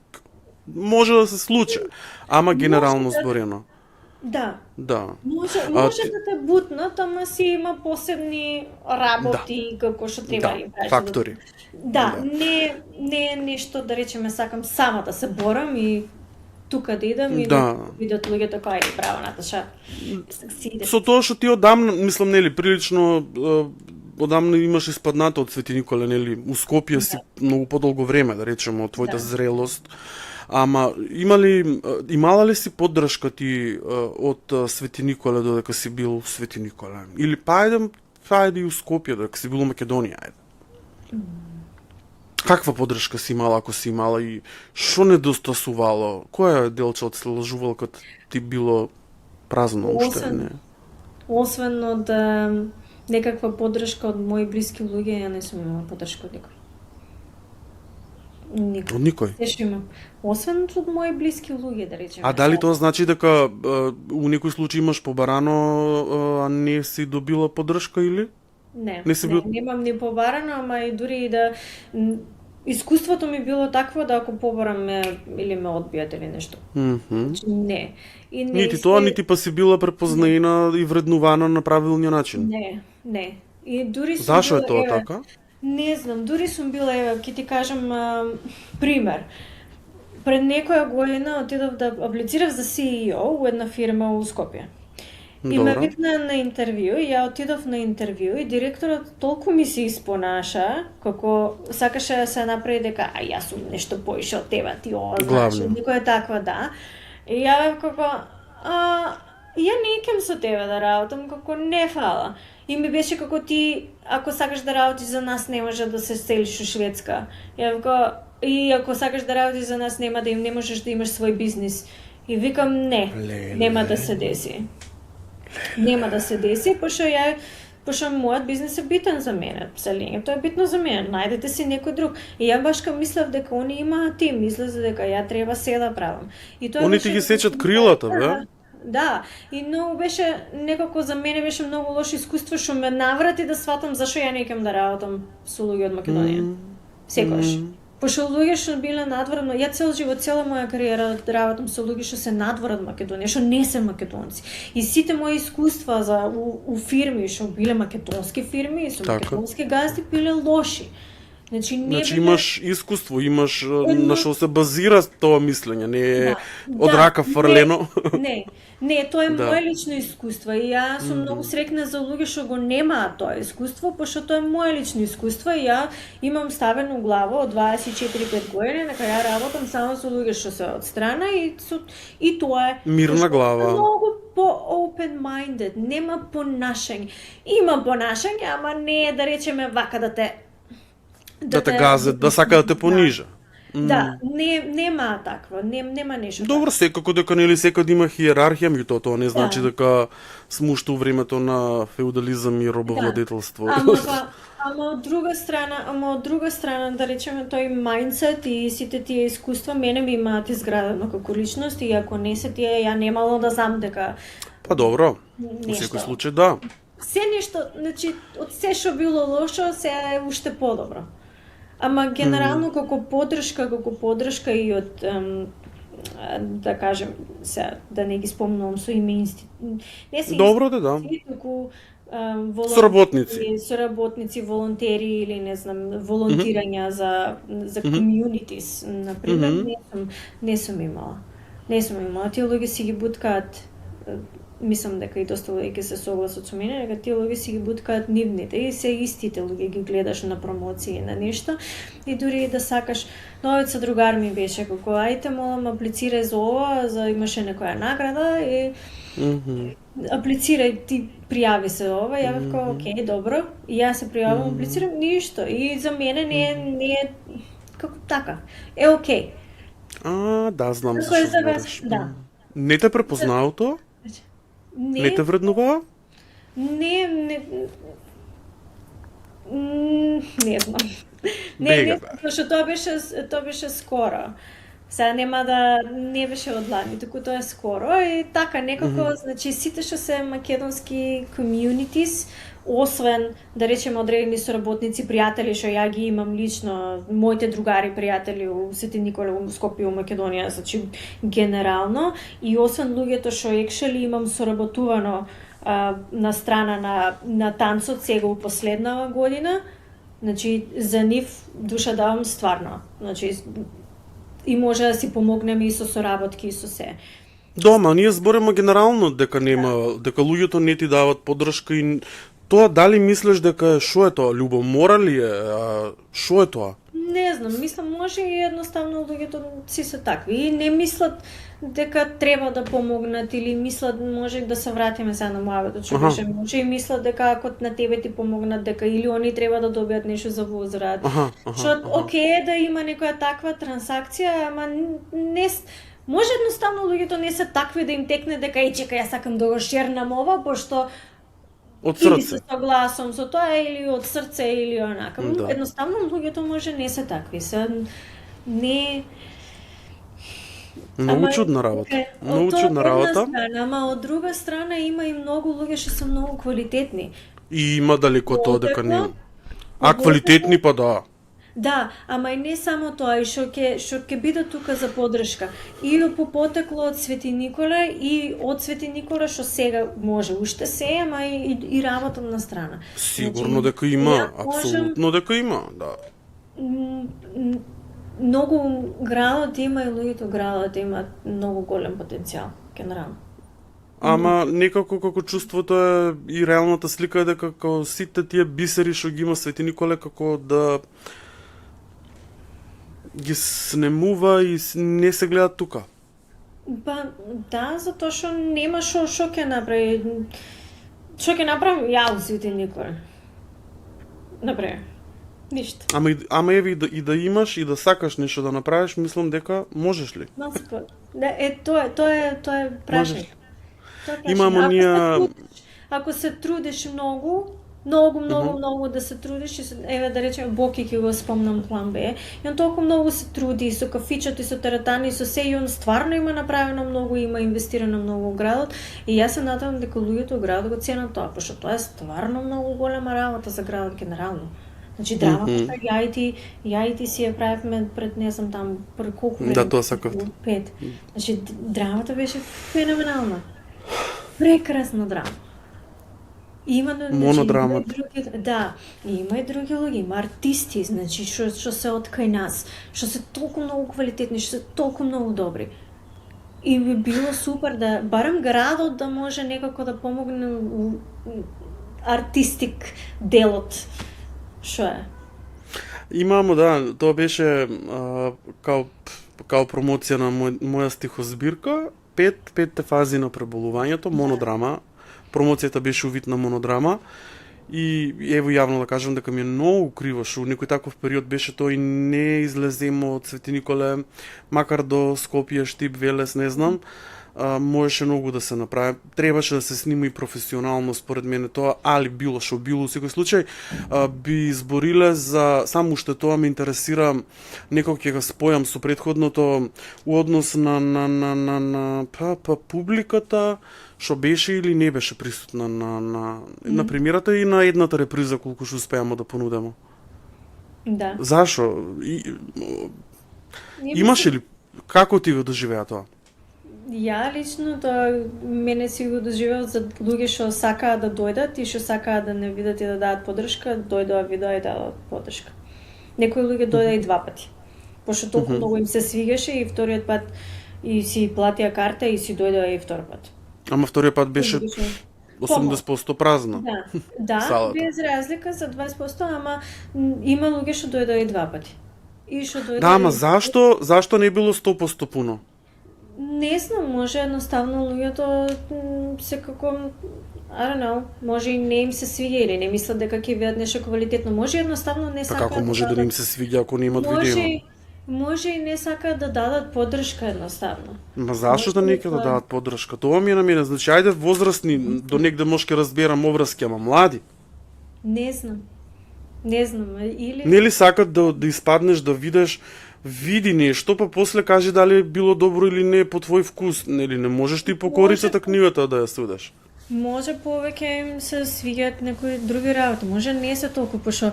Speaker 2: може да се случи, ама генерално
Speaker 3: Може да-
Speaker 2: зборено.
Speaker 3: Да.
Speaker 2: Да.
Speaker 3: Може
Speaker 2: ти-
Speaker 3: да те бутнат, ама си има посебни работи како што треба
Speaker 2: Да,
Speaker 3: да им кажеш.
Speaker 2: фактори.
Speaker 3: Да, не е нешто да речеме сакам сама да се борам и тука да идам и да видат луѓето кој е браво Наташа. Си иде.
Speaker 2: Со тоа што ти одамна, мислам, нели, прилично одамна имаш испадната од Свети Николе, нели, у Скопје си многу подолго време, да речеме, од твојата
Speaker 3: Да.
Speaker 2: зрелост. Ама имала ли си поддршка ти од Свети Николе додека си бил у Свети Николе? Или па ајде и у Скопје додека си бил у Македонија, ајде. Каква поддршка си имала, ако си имала, и што недостасувало? Која делче од лажувалката ти било празно уште?
Speaker 3: Освен- Освен од некаква поддршка од мои блиски луѓе, ја не сум имала поддршка од никој. Никој.
Speaker 2: Од никој?
Speaker 3: Се што имам. Освен од мои блиски луѓе, да речеме.
Speaker 2: А дали тоа значи дека у некој случај имаш побарано, а не си добила поддршка или?
Speaker 3: Не
Speaker 2: си бил-
Speaker 3: немам ни побарано, ама и дури и да искуството ми било такво да ако побарам или ме одбијат или нешто. Значи, не. И не
Speaker 2: Нити
Speaker 3: се-
Speaker 2: тоа, нити па си била препознаена и вреднувана на правилниот начин.
Speaker 3: Не. И дури сум
Speaker 2: Зашо е
Speaker 3: била,
Speaker 2: тоа
Speaker 3: еве,
Speaker 2: така?
Speaker 3: Не знам, дури сум била, еве, ќе ти кажам пример. Пред некоја година отидов да аплицирав за CEO у една фирма у Скопје. И ме
Speaker 2: Добро.
Speaker 3: викна на интервју, и ја отидов на интервју и директорот толку ми се испонаша, како сакаше да се направи дека јас сум нешто поише од тебе, ти ова знаеш,
Speaker 2: Главно.
Speaker 3: никој е таква, да. И ја бев како, ја не икем со тебе да работам, како не фала. И ми беше како ти, ако сакаш да работиш за нас, не може да се селиш у Шведска. Ја викам, и ако сакаш да работиш за нас, не можеш да имаш свој бизнис. И викам, не,
Speaker 2: Леле.
Speaker 3: нема да се деси. Нема да се деси, пошто мојот бизнес е битен за мене, селењето е битно за мене, најдете си некој друг. И ја баш ка мислев дека они имаат тим, излезе дека ја треба се да правам. И тоа
Speaker 2: Они
Speaker 3: беше
Speaker 2: ти ги сечат крилата, бе?
Speaker 3: Да, и многу беше, некако за мене беше многу лошо искуство што ме наврати да сватам зашо ја не икам да работам со луѓе од Македонија. Секогаш. Пошто луѓе што биле надвор, ја цел живот, цела моја кариера работам со луѓе што се надвор од Македонија, што не се македонци. И сите мои искуства у фирми што биле македонски фирми и со
Speaker 2: Така.
Speaker 3: македонски газди биле лоши. Значи не
Speaker 2: Значи
Speaker 3: биле...
Speaker 2: имаш искуство, имаш на што се базира тоа мислење, не е
Speaker 3: Да.
Speaker 2: од рака фрлено.
Speaker 3: Не, тоа е
Speaker 2: Да.
Speaker 3: мое лично искуство и јас сум многу среќна за луѓе што го немаат тоа искуство, пошто тоа е мое лично искуство и ја имам ставено глава од 24-5 години, дека ја работам само со луѓе што се од страна и тоа е
Speaker 2: Мирна
Speaker 3: пошто
Speaker 2: глава.
Speaker 3: е многу по-open-minded, нема понашање. Има понашање, ама не е да речеме вака да те
Speaker 2: Да те газат, да сака да те понижа.
Speaker 3: Да, нема таква, нема нешто.
Speaker 2: Добро, секако дека нели секад има хиерархија, меѓутоа тоа не значи
Speaker 3: Да.
Speaker 2: дека сме уште у времето на феудализам и робовладетелство.
Speaker 3: Ама од друга страна, да речеме, тој мајндсет и сите тие искуства мене ми имаат изградено како личност и ако не се тие, ја немало да знам дека
Speaker 2: Па добро, во
Speaker 3: нешто.
Speaker 2: секој случај да.
Speaker 3: Се нешто, значи, од се што било лошо, се е уште подобро. Ама генерално како поддршка и од да кажем, се да не ги спомнувам со име не се
Speaker 2: Добро да, да.
Speaker 3: институции, туку
Speaker 2: Соработници.
Speaker 3: соработници, волонтери или не знам, волонтирања за communities, на пример, не сум имала. Не сум имала. Тие луѓе си ги буткаат, мислам дека и доста луѓе ќе се согласат со мене, дека тие луѓе си ги буткаат нивните и се истите луѓе ги гледаш на промоции на нешто и дури и да сакаш, новиот другар ми беше како ајте молам аплицирај за ова, за имаше некоја награда и аплицирај, ти пријави се ова, ја бев како окей, добро, и јас се пријавам, аплицирам ништо и за мене не е како така. Е окей.
Speaker 2: Да, знам
Speaker 3: Како
Speaker 2: зашто
Speaker 3: е за вас?
Speaker 2: збориш.
Speaker 3: Да.
Speaker 2: Не те препознава тоа? Не те вреднуваа?
Speaker 3: Не знам.
Speaker 2: Бега, бе.
Speaker 3: Пошто тоа беше скоро. Сега нема да не беше одладни, туку тоа е скоро и така некако, значи сите што се македонски communities, освен да речеме одредени соработници, пријатели што ја ги имам лично, моите другари пријатели у Свети Никола, у Скопје, у Македонија, значи генерално, и освен луѓето што екшели имам соработувано на страна на танцот сега у последнава година, значи за нив душа давам стварно. Значи и може да си помогнеме и со соработки и со се.
Speaker 2: Дома, ние збориме генерално дека нема, дека луѓето не ти дават поддршка и тоа дали мислиш дека шо е тоа, љубомора ли е, шо е тоа?
Speaker 3: Не знам, мислам може и едноставно луѓето си се такви и не мислат дека треба да помогнат или мислат може да се вратиме сега на младото човече, може и мислат дека ако на тебе ти помогнат дека или они треба да добијат нешто за возврат. Што окей да има некоја таква трансакција, ама не може едноставно луѓето не се такви да им текне дека чека ја сакам да го шернам ова пошто
Speaker 2: Од
Speaker 3: или
Speaker 2: срце.
Speaker 3: се согласам со тоа или од срце или онака.
Speaker 2: Да.
Speaker 3: Едноставно луѓето може не се такви, се не
Speaker 2: Многу чудна работа. Многу чудна работа.
Speaker 3: Ама од друга страна има и многу луѓе што се многу квалитетни.
Speaker 2: И има далеко тоа дека не. Квалитетни па да.
Speaker 3: Да, ама и не само тоа, и што ќе биде тука за поддршка. И по потекло од Свети Никола и од Свети Никола што сега може уште се, ама и работам на страна.
Speaker 2: Сигурно дека има, апсолутно дека има, да.
Speaker 3: Многу градот има и луѓето градот имаат многу голем потенцијал, генерално.
Speaker 2: Ама некако како чувството е и реалната слика е дека како сите тие бисери што ги има Свети Николе како да ги снемува и не се гледаат тука.
Speaker 3: Па да, затоа што нема што ќе направи. Што ќе направи ја у Свети Николе? Например, ништо.
Speaker 2: Ама еве и да имаш и да сакаш нешто да направиш, мислам дека можеш ли?
Speaker 3: Да, тоа е прашање.
Speaker 2: Имамо ние
Speaker 3: Ако се трудиш многу да се трудиш, еве да речеме Боки ќе го спомнам план Б, и он толку многу се труди и со кафичот и со теретани и со се, и он стварно има направено многу, има инвестирано многу во градот, и јас се надевам дека луѓето во градот го ценат тоа, пошто тоа е стварно многу голема работа за градот генерално. Значи драмата ја и ти си ја правевме пред не знам там пред колку време.
Speaker 2: Да, тоа сакавте.
Speaker 3: 5. Значи драмата беше феноменална. Прекрасна драма. Има
Speaker 2: монодрама.
Speaker 3: Да, има и други луѓе, има артисти, значи што се од кај нас, што се толку многу квалитетни, што се толку многу добри. И би било супер да барем градот да може некако да помогне у артистик делот. Што е?
Speaker 2: Имамо, да, тоа беше као промоција на моја стихозбирка, петте фази на преболувањето, монодрама. Промоцијата беше у вид на монодрама и ево јавно да кажам дека ми е многу криво што некој таков период беше тој не излеземо од Свети Николе, макар до Скопје, Штип, Велес, не знам. Можеше многу да се направи. Требаше да се снима и професионално според мене тоа, али било што било во секој случај. Би избориле за само уште тоа ме интересира, некој ќе го спојам со претходното у однос на публиката што беше или не беше присутна на премиерата и на едната реприза колку што успеаме да понудеме.
Speaker 3: Да.
Speaker 2: Зашо? Имаше ли како ти го доживеа тоа?
Speaker 3: Ја лично тоа мене си го доживеав за луѓе што сакаат да дојдат и што сакаат да не видат и да дадат поддршка, дојдоа видоа и дадат поддршка. Некои луѓе дојдоа и два пати. Пошто толку многу им се свигаше и вториот пат и си платија карта и си дојдоа и втор пат.
Speaker 2: Ама вториот пат беше 80% празна.
Speaker 3: Да, без разлика за 20%, ама има луѓе што дојдоа и два пати. И што дојдоа.
Speaker 2: Да, ама зашто не било 100% пуно?
Speaker 3: Не знам, може едноставно луѓето секако I don't know, може и не им се свиѓа или не мислат дека ќе видат нешто квалитетно. Може едноставно не сакаат.
Speaker 2: Како може да не им се свиѓа ако не имат видео?
Speaker 3: Може и не сакаат да дадат поддршка едноставно.
Speaker 2: Ма зашто да не ќе да дадат поддршка? Тоа ми е на мене. Значи, ајде возрастни, до негде може ке разберам обврски, ама млади.
Speaker 3: Не знам. Не знам, или...
Speaker 2: Нели сакат да испаднеш, да видиш види нешто, па после кажи дали е било добро или не по твој вкус, нели не можеш ти по корицата книгата да ја судеш.
Speaker 3: Може повеќе им се свиѓаат некои други работи, може не се толку, пошто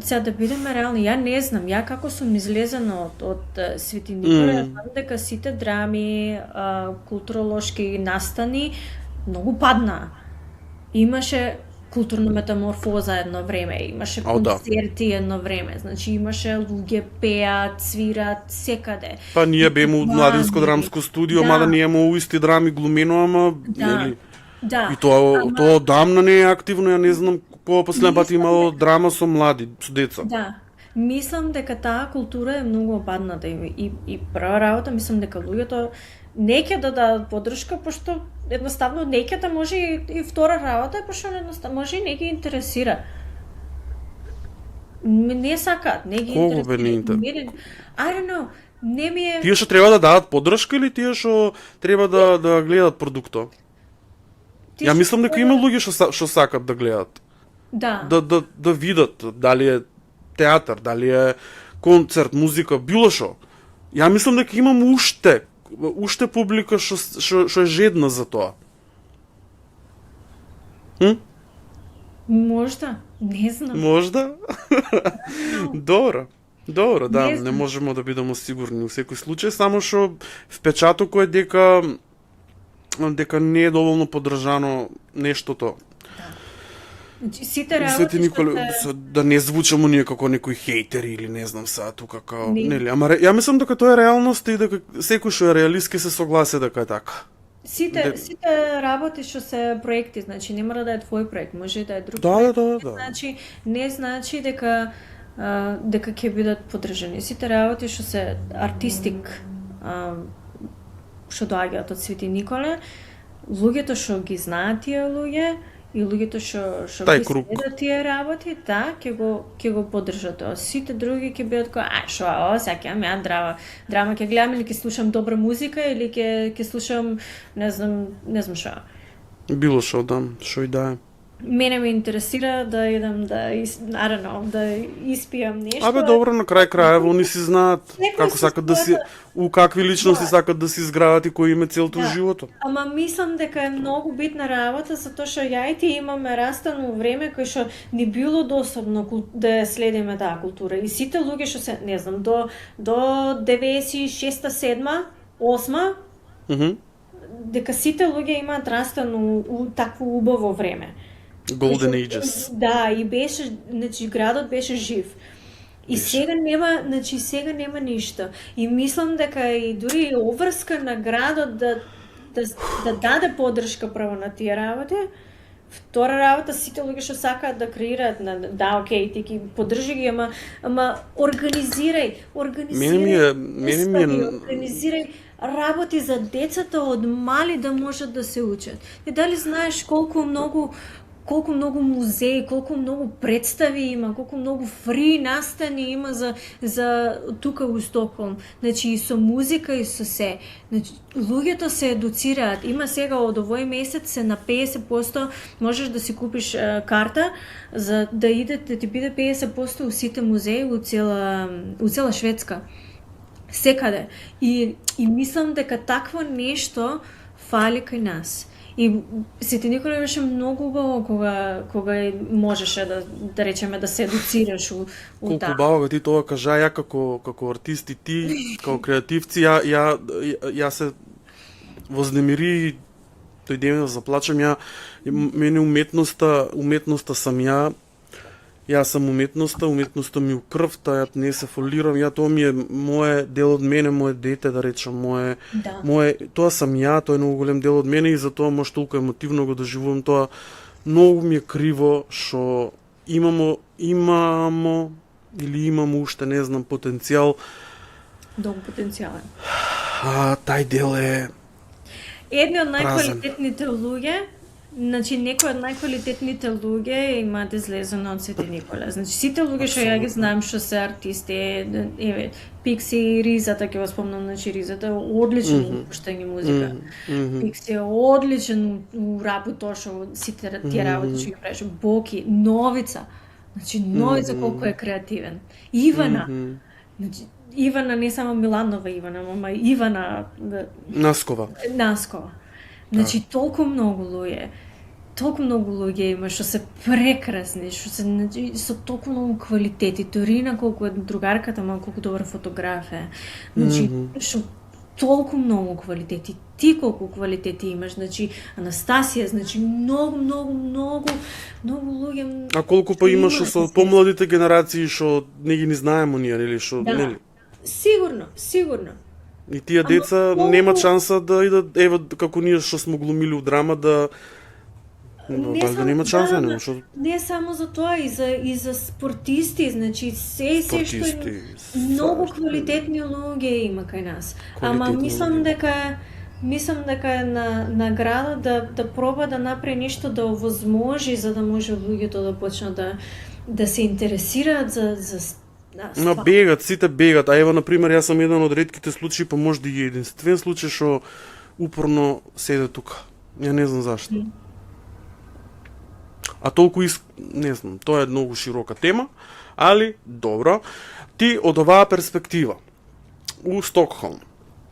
Speaker 3: сега да бидеме реални, ја не знам, ја како сум излезена од Свети Никола, знам дека сите драми, културолошки настани многу паднаа. Имаше културна метаморфоза едно време, имаше концерти едно време, значи имаше луѓе пеат, свират секаде.
Speaker 2: Па ние беме од младинско драмско студио, мада ние имаме исти драми глумено, ама нели.
Speaker 3: Да.
Speaker 2: И тоа одамна не е активно, ја не знам кога последен пат имало драма со млади, со деца.
Speaker 3: Да. Мислам дека таа култура е многу опадната и прва работа, мислам дека луѓето не ќе дадат поддршка, пошто едноставно не ќе да може и втора работа, пошто едноставно може и не ги интересира. Не сакаат, не ги интересира.
Speaker 2: Кого бе не интересира?
Speaker 3: I don't know, не ми е...
Speaker 2: Тие што треба да дадат поддршка или тие што треба да гледат продуктот? Ја мислам дека има луѓе што сакат да гледат.
Speaker 3: Да.
Speaker 2: Да видат дали е театар, дали е концерт, музика, било што. Ја мислам дека имам уште публика што е жедна за тоа.
Speaker 3: Можда, не знам.
Speaker 2: Можда? Добро, да, не можеме да бидеме сигурни во секој случај, само што впечатокот е дека не е доволно поддржано нештото.
Speaker 3: Сите работи
Speaker 2: Свети Никола, да не звучамо ние како некои хейтери или не знам сега тука како, нели, ама ја мислам дека тоа е реалност и дека секој што е реалист ќе се согласи дека е така.
Speaker 3: Сите работи што се проекти, значи не мора да е твој проект, може да е друг
Speaker 2: проект.
Speaker 3: Да. Значи не значи дека ќе бидат поддржани. Сите работи што се артистик што доаѓаат од Свети Никола, луѓето што ги знаат тие луѓе и луѓето што ги следат тие работи, ќе го поддржат. Сите други ќе бидат кои, што сега ќе имам драма ќе гледам или ќе слушам добра музика или ќе слушам не знам што.
Speaker 2: Било што што и да е.
Speaker 3: Мене ме интересира да идам да испијам нешто.
Speaker 2: Абе добро, на крај они си знаат како сакат да си, у какви личности сакат да се изградат и кој им е целто животот.
Speaker 3: Ама мислам дека е многу битна работа, затоа што ја и ти имаме растано време кој што не било досадно да следиме таа култура. И сите луѓе што се, не знам, до 96-та, 7-та, 8-та, дека сите луѓе имаат растано у такво убаво време.
Speaker 2: Golden Ages.
Speaker 3: Да, и беше, значи градот беше жив. И сега нема ништо. И мислам дека и дури обврска на градот да даде поддршка прво на тие работи. Втора работа, сите луѓе што сакаат да креираат, да, окей, ти ги поддржи ги, ама организирај работи за децата од мали да можат да се учат. И дали знаеш колку многу музеи, колку многу представи има, колку многу фри настани има за тука во Стокхолм. Значи и со музика и со се. Значи луѓето се едуцираат. Има сега од овој месец се на 50% можеш да си купиш карта за да ти биде 50% у сите музеи у цела Шведска. Секаде. И мислам дека такво нешто фали кај нас. И Свети Никола беше многу убаво кога можеше да речеме да се едуцираш у
Speaker 2: колку убаво ти тоа кажа, ја како артист и ти како креативци ја се вознемири тој ден да заплачам. Мене уметноста сам ја сам уметноста ми у крвта, ја не се фолирам, тоа ми е мој дел од мене, моје дете, да речам, тоа сам ја, тоа е многу голем дел од мене и затоа може толку емотивно го доживувам тоа. Многу ми е криво што имамо уште, не знам, потенцијал.
Speaker 3: Долг потенцијал е.
Speaker 2: Тај дел е
Speaker 3: едни од најквалитетните луѓе, значи некои од најквалитетните луѓе имаат излезено од Свети Никола. Значи сите луѓе што ја ги знам што се артисти, Пикси, Ризата, ќе го спомнам, значи Ризата одличен пуштање музика. Пикси е одличен у рапу тоа што сите тие работи што ги правиш. Боки, Новица. Значи Новица колку е креативен. Ивана. Значи Ивана, не само Миланова Ивана, ама Ивана
Speaker 2: Наскова.
Speaker 3: Наскова. Значи, толку многу луѓе има што се прекрасни, што се значи, со толку многу квалитети, Торина колку е другарката, ама колку добра фотограф е. Значи, што толку многу квалитети, ти колку квалитети имаш, значи Анастасија, значи многу луѓе.
Speaker 2: А колку па имаш со помладите генерации што не ги знаеме ние, нели, што нели?
Speaker 3: Сигурно.
Speaker 2: И тие деца немаат шанса да идат, ево како ние што сме глумили у драма да немаат шанса, нема што.
Speaker 3: Не само за тоа, и за спортисти, значи се што многу квалитетни луѓе има кај нас. Ама мислам дека е на градот да проба да направи нешто да овозможи за да може луѓето да почнат да се интересираат за
Speaker 2: бегат, сите бегат. А ево, например, јас сум еден од ретките случаи, па може да е единствен случај што упорно седе тука. Ја не знам зашто. А толку не знам, тоа е многу широка тема, али добро. Ти од оваа перспектива у Стокхолм.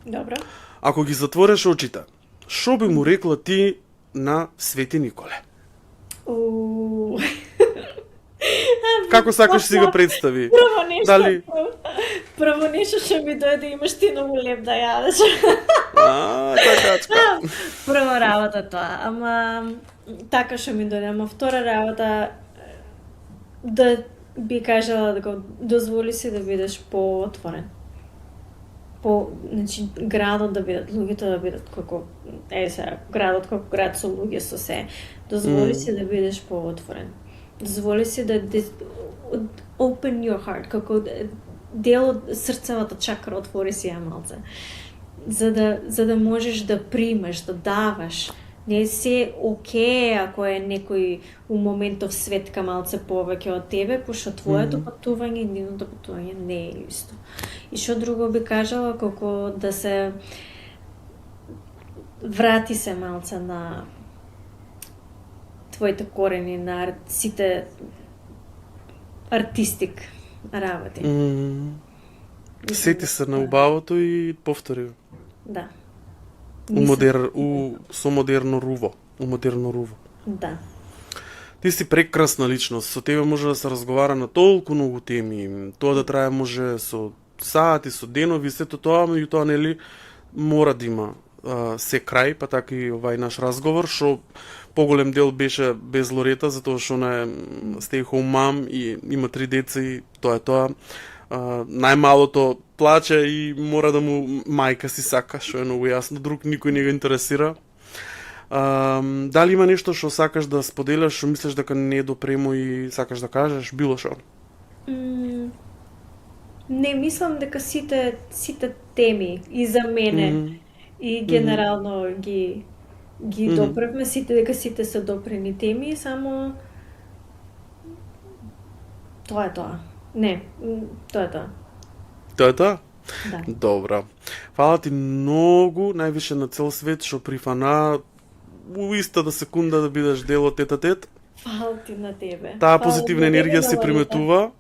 Speaker 3: Добро.
Speaker 2: Ако ги затвориш очите, што би му рекла ти на Свети Николе? Како сакаш си го представи?
Speaker 3: Прво нешто што ми дојде, имаш ти многу леп да јадеш.
Speaker 2: Така.
Speaker 3: Прва работа тоа, ама така што ми дојде, ама втора работа да би кажала да го дозволи си да бидеш поотворен. Значи, градот да бидат, луѓето да бидат како, градот како град со луѓе со се. Дозволи си да бидеш поотворен. Дозволи си да open your heart, како дел од срцевата чакра отвори си ја малце. За да можеш да примаш, да даваш. Не е се окей ако е некој у моментов светка малце повеќе од тебе, пошто твоето патување и нивното патување не е исто. И што друго би кажала, колку да се врати се малце на твоите корени, на сите артистик работи.
Speaker 2: Сети се на убавото и повтори.
Speaker 3: Да.
Speaker 2: Со модерно руво.
Speaker 3: Да.
Speaker 2: Ти си прекрасна личност. Со тебе може да се разговара на толку многу теми. Тоа да трае може со сати, со денови, сето тоа, меѓутоа нели мора да има се крај, па така и овај наш разговор, што поголем дел беше без Лорета, затоа што она е stay home mom и има 3 деца и тоа е тоа. Најмалото плаче и мора да му мајка си сака, што е многу јасно, друг никој не го интересира. Дали има нешто што сакаш да споделаш, што мислиш дека не е допремо и сакаш да кажеш, било што?
Speaker 3: Не, мислам дека сите теми и за мене и генерално ги допревме, дека сите се допрени теми, само тоа е тоа. Не, тоа е тоа.
Speaker 2: Тоа е тоа?
Speaker 3: Да.
Speaker 2: Добро. Фала ти многу, највише на цел свет, што прифана у истата секунда да бидеш дел од тет-а-тет.
Speaker 3: Фала ти на тебе.
Speaker 2: Таа позитивна енергија се приметува.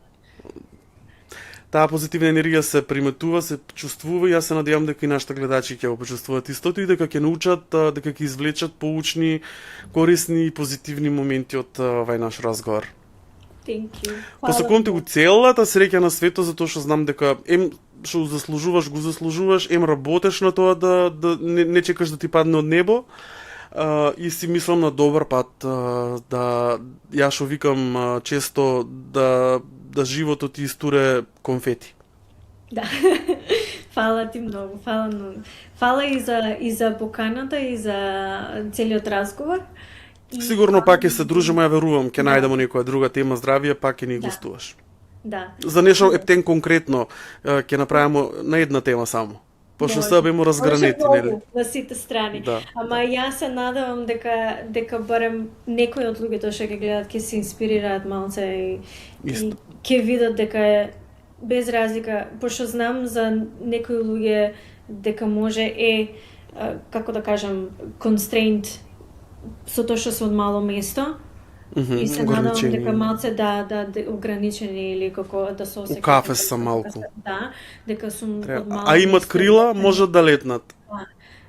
Speaker 2: Таа позитивна енергија се приметува, се чувствува и јас се надевам дека и нашите гледачи ќе го почувствуваат истото и дека ќе научат, дека ќе извлечат поучни, корисни и позитивни моменти од овај наш разговор.
Speaker 3: Thank you.
Speaker 2: Посакувам ти го целата среќа на светот, затоа што знам дека што го заслужуваш, работеш на тоа да не чекаш да ти падне од небо. И си мислам на добар пат да ја што викам често да животот ти истуре конфети.
Speaker 3: Да. Фала ти многу, фала и за поканата и за целиот разговор.
Speaker 2: Сигурно пак ќе се дружиме, ја верувам, ќе најдеме некоја друга тема здравие, пак ќе ни гостуваш.
Speaker 3: Да.
Speaker 2: За нешто ептен конкретно ќе направиме на една тема само. Пошто се бемо разгранети, нели?
Speaker 3: На сите страни.
Speaker 2: Да.
Speaker 3: Ама јас се надевам дека барем некои од луѓето што ќе гледат ќе се инспирираат малце и ќе видат дека е без разлика, пошто знам за некои луѓе дека може како да кажам, constraint со тоа што се од мало место, И се надевам
Speaker 2: ограничени.
Speaker 3: дека малце да ограничени или како да се осеќаат.
Speaker 2: У кафе са малку.
Speaker 3: Да, дека сум од
Speaker 2: Треба.
Speaker 3: малку.
Speaker 2: А имат крила, можат да летнат.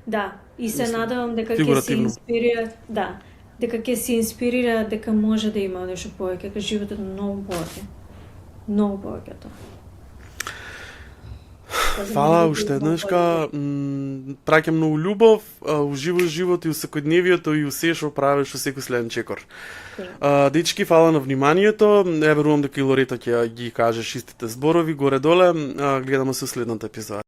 Speaker 3: Да, и се надевам дека ќе се
Speaker 2: фигуративно.
Speaker 3: инспирира, да, дека ќе се инспирира дека може да има нешто повеќе, дека животот е многу повеќе. Многу повеќе тоа.
Speaker 2: Фала уште еднашка, праќам многу љубов, уживаш живот и у секојдневието и у се што правиш у секој следен чекор. Дечки, фала на вниманието. Ја верувам дека и Лорета ќе ги кажеш истите зборови горе-доле. Гледаме се у следната епизода.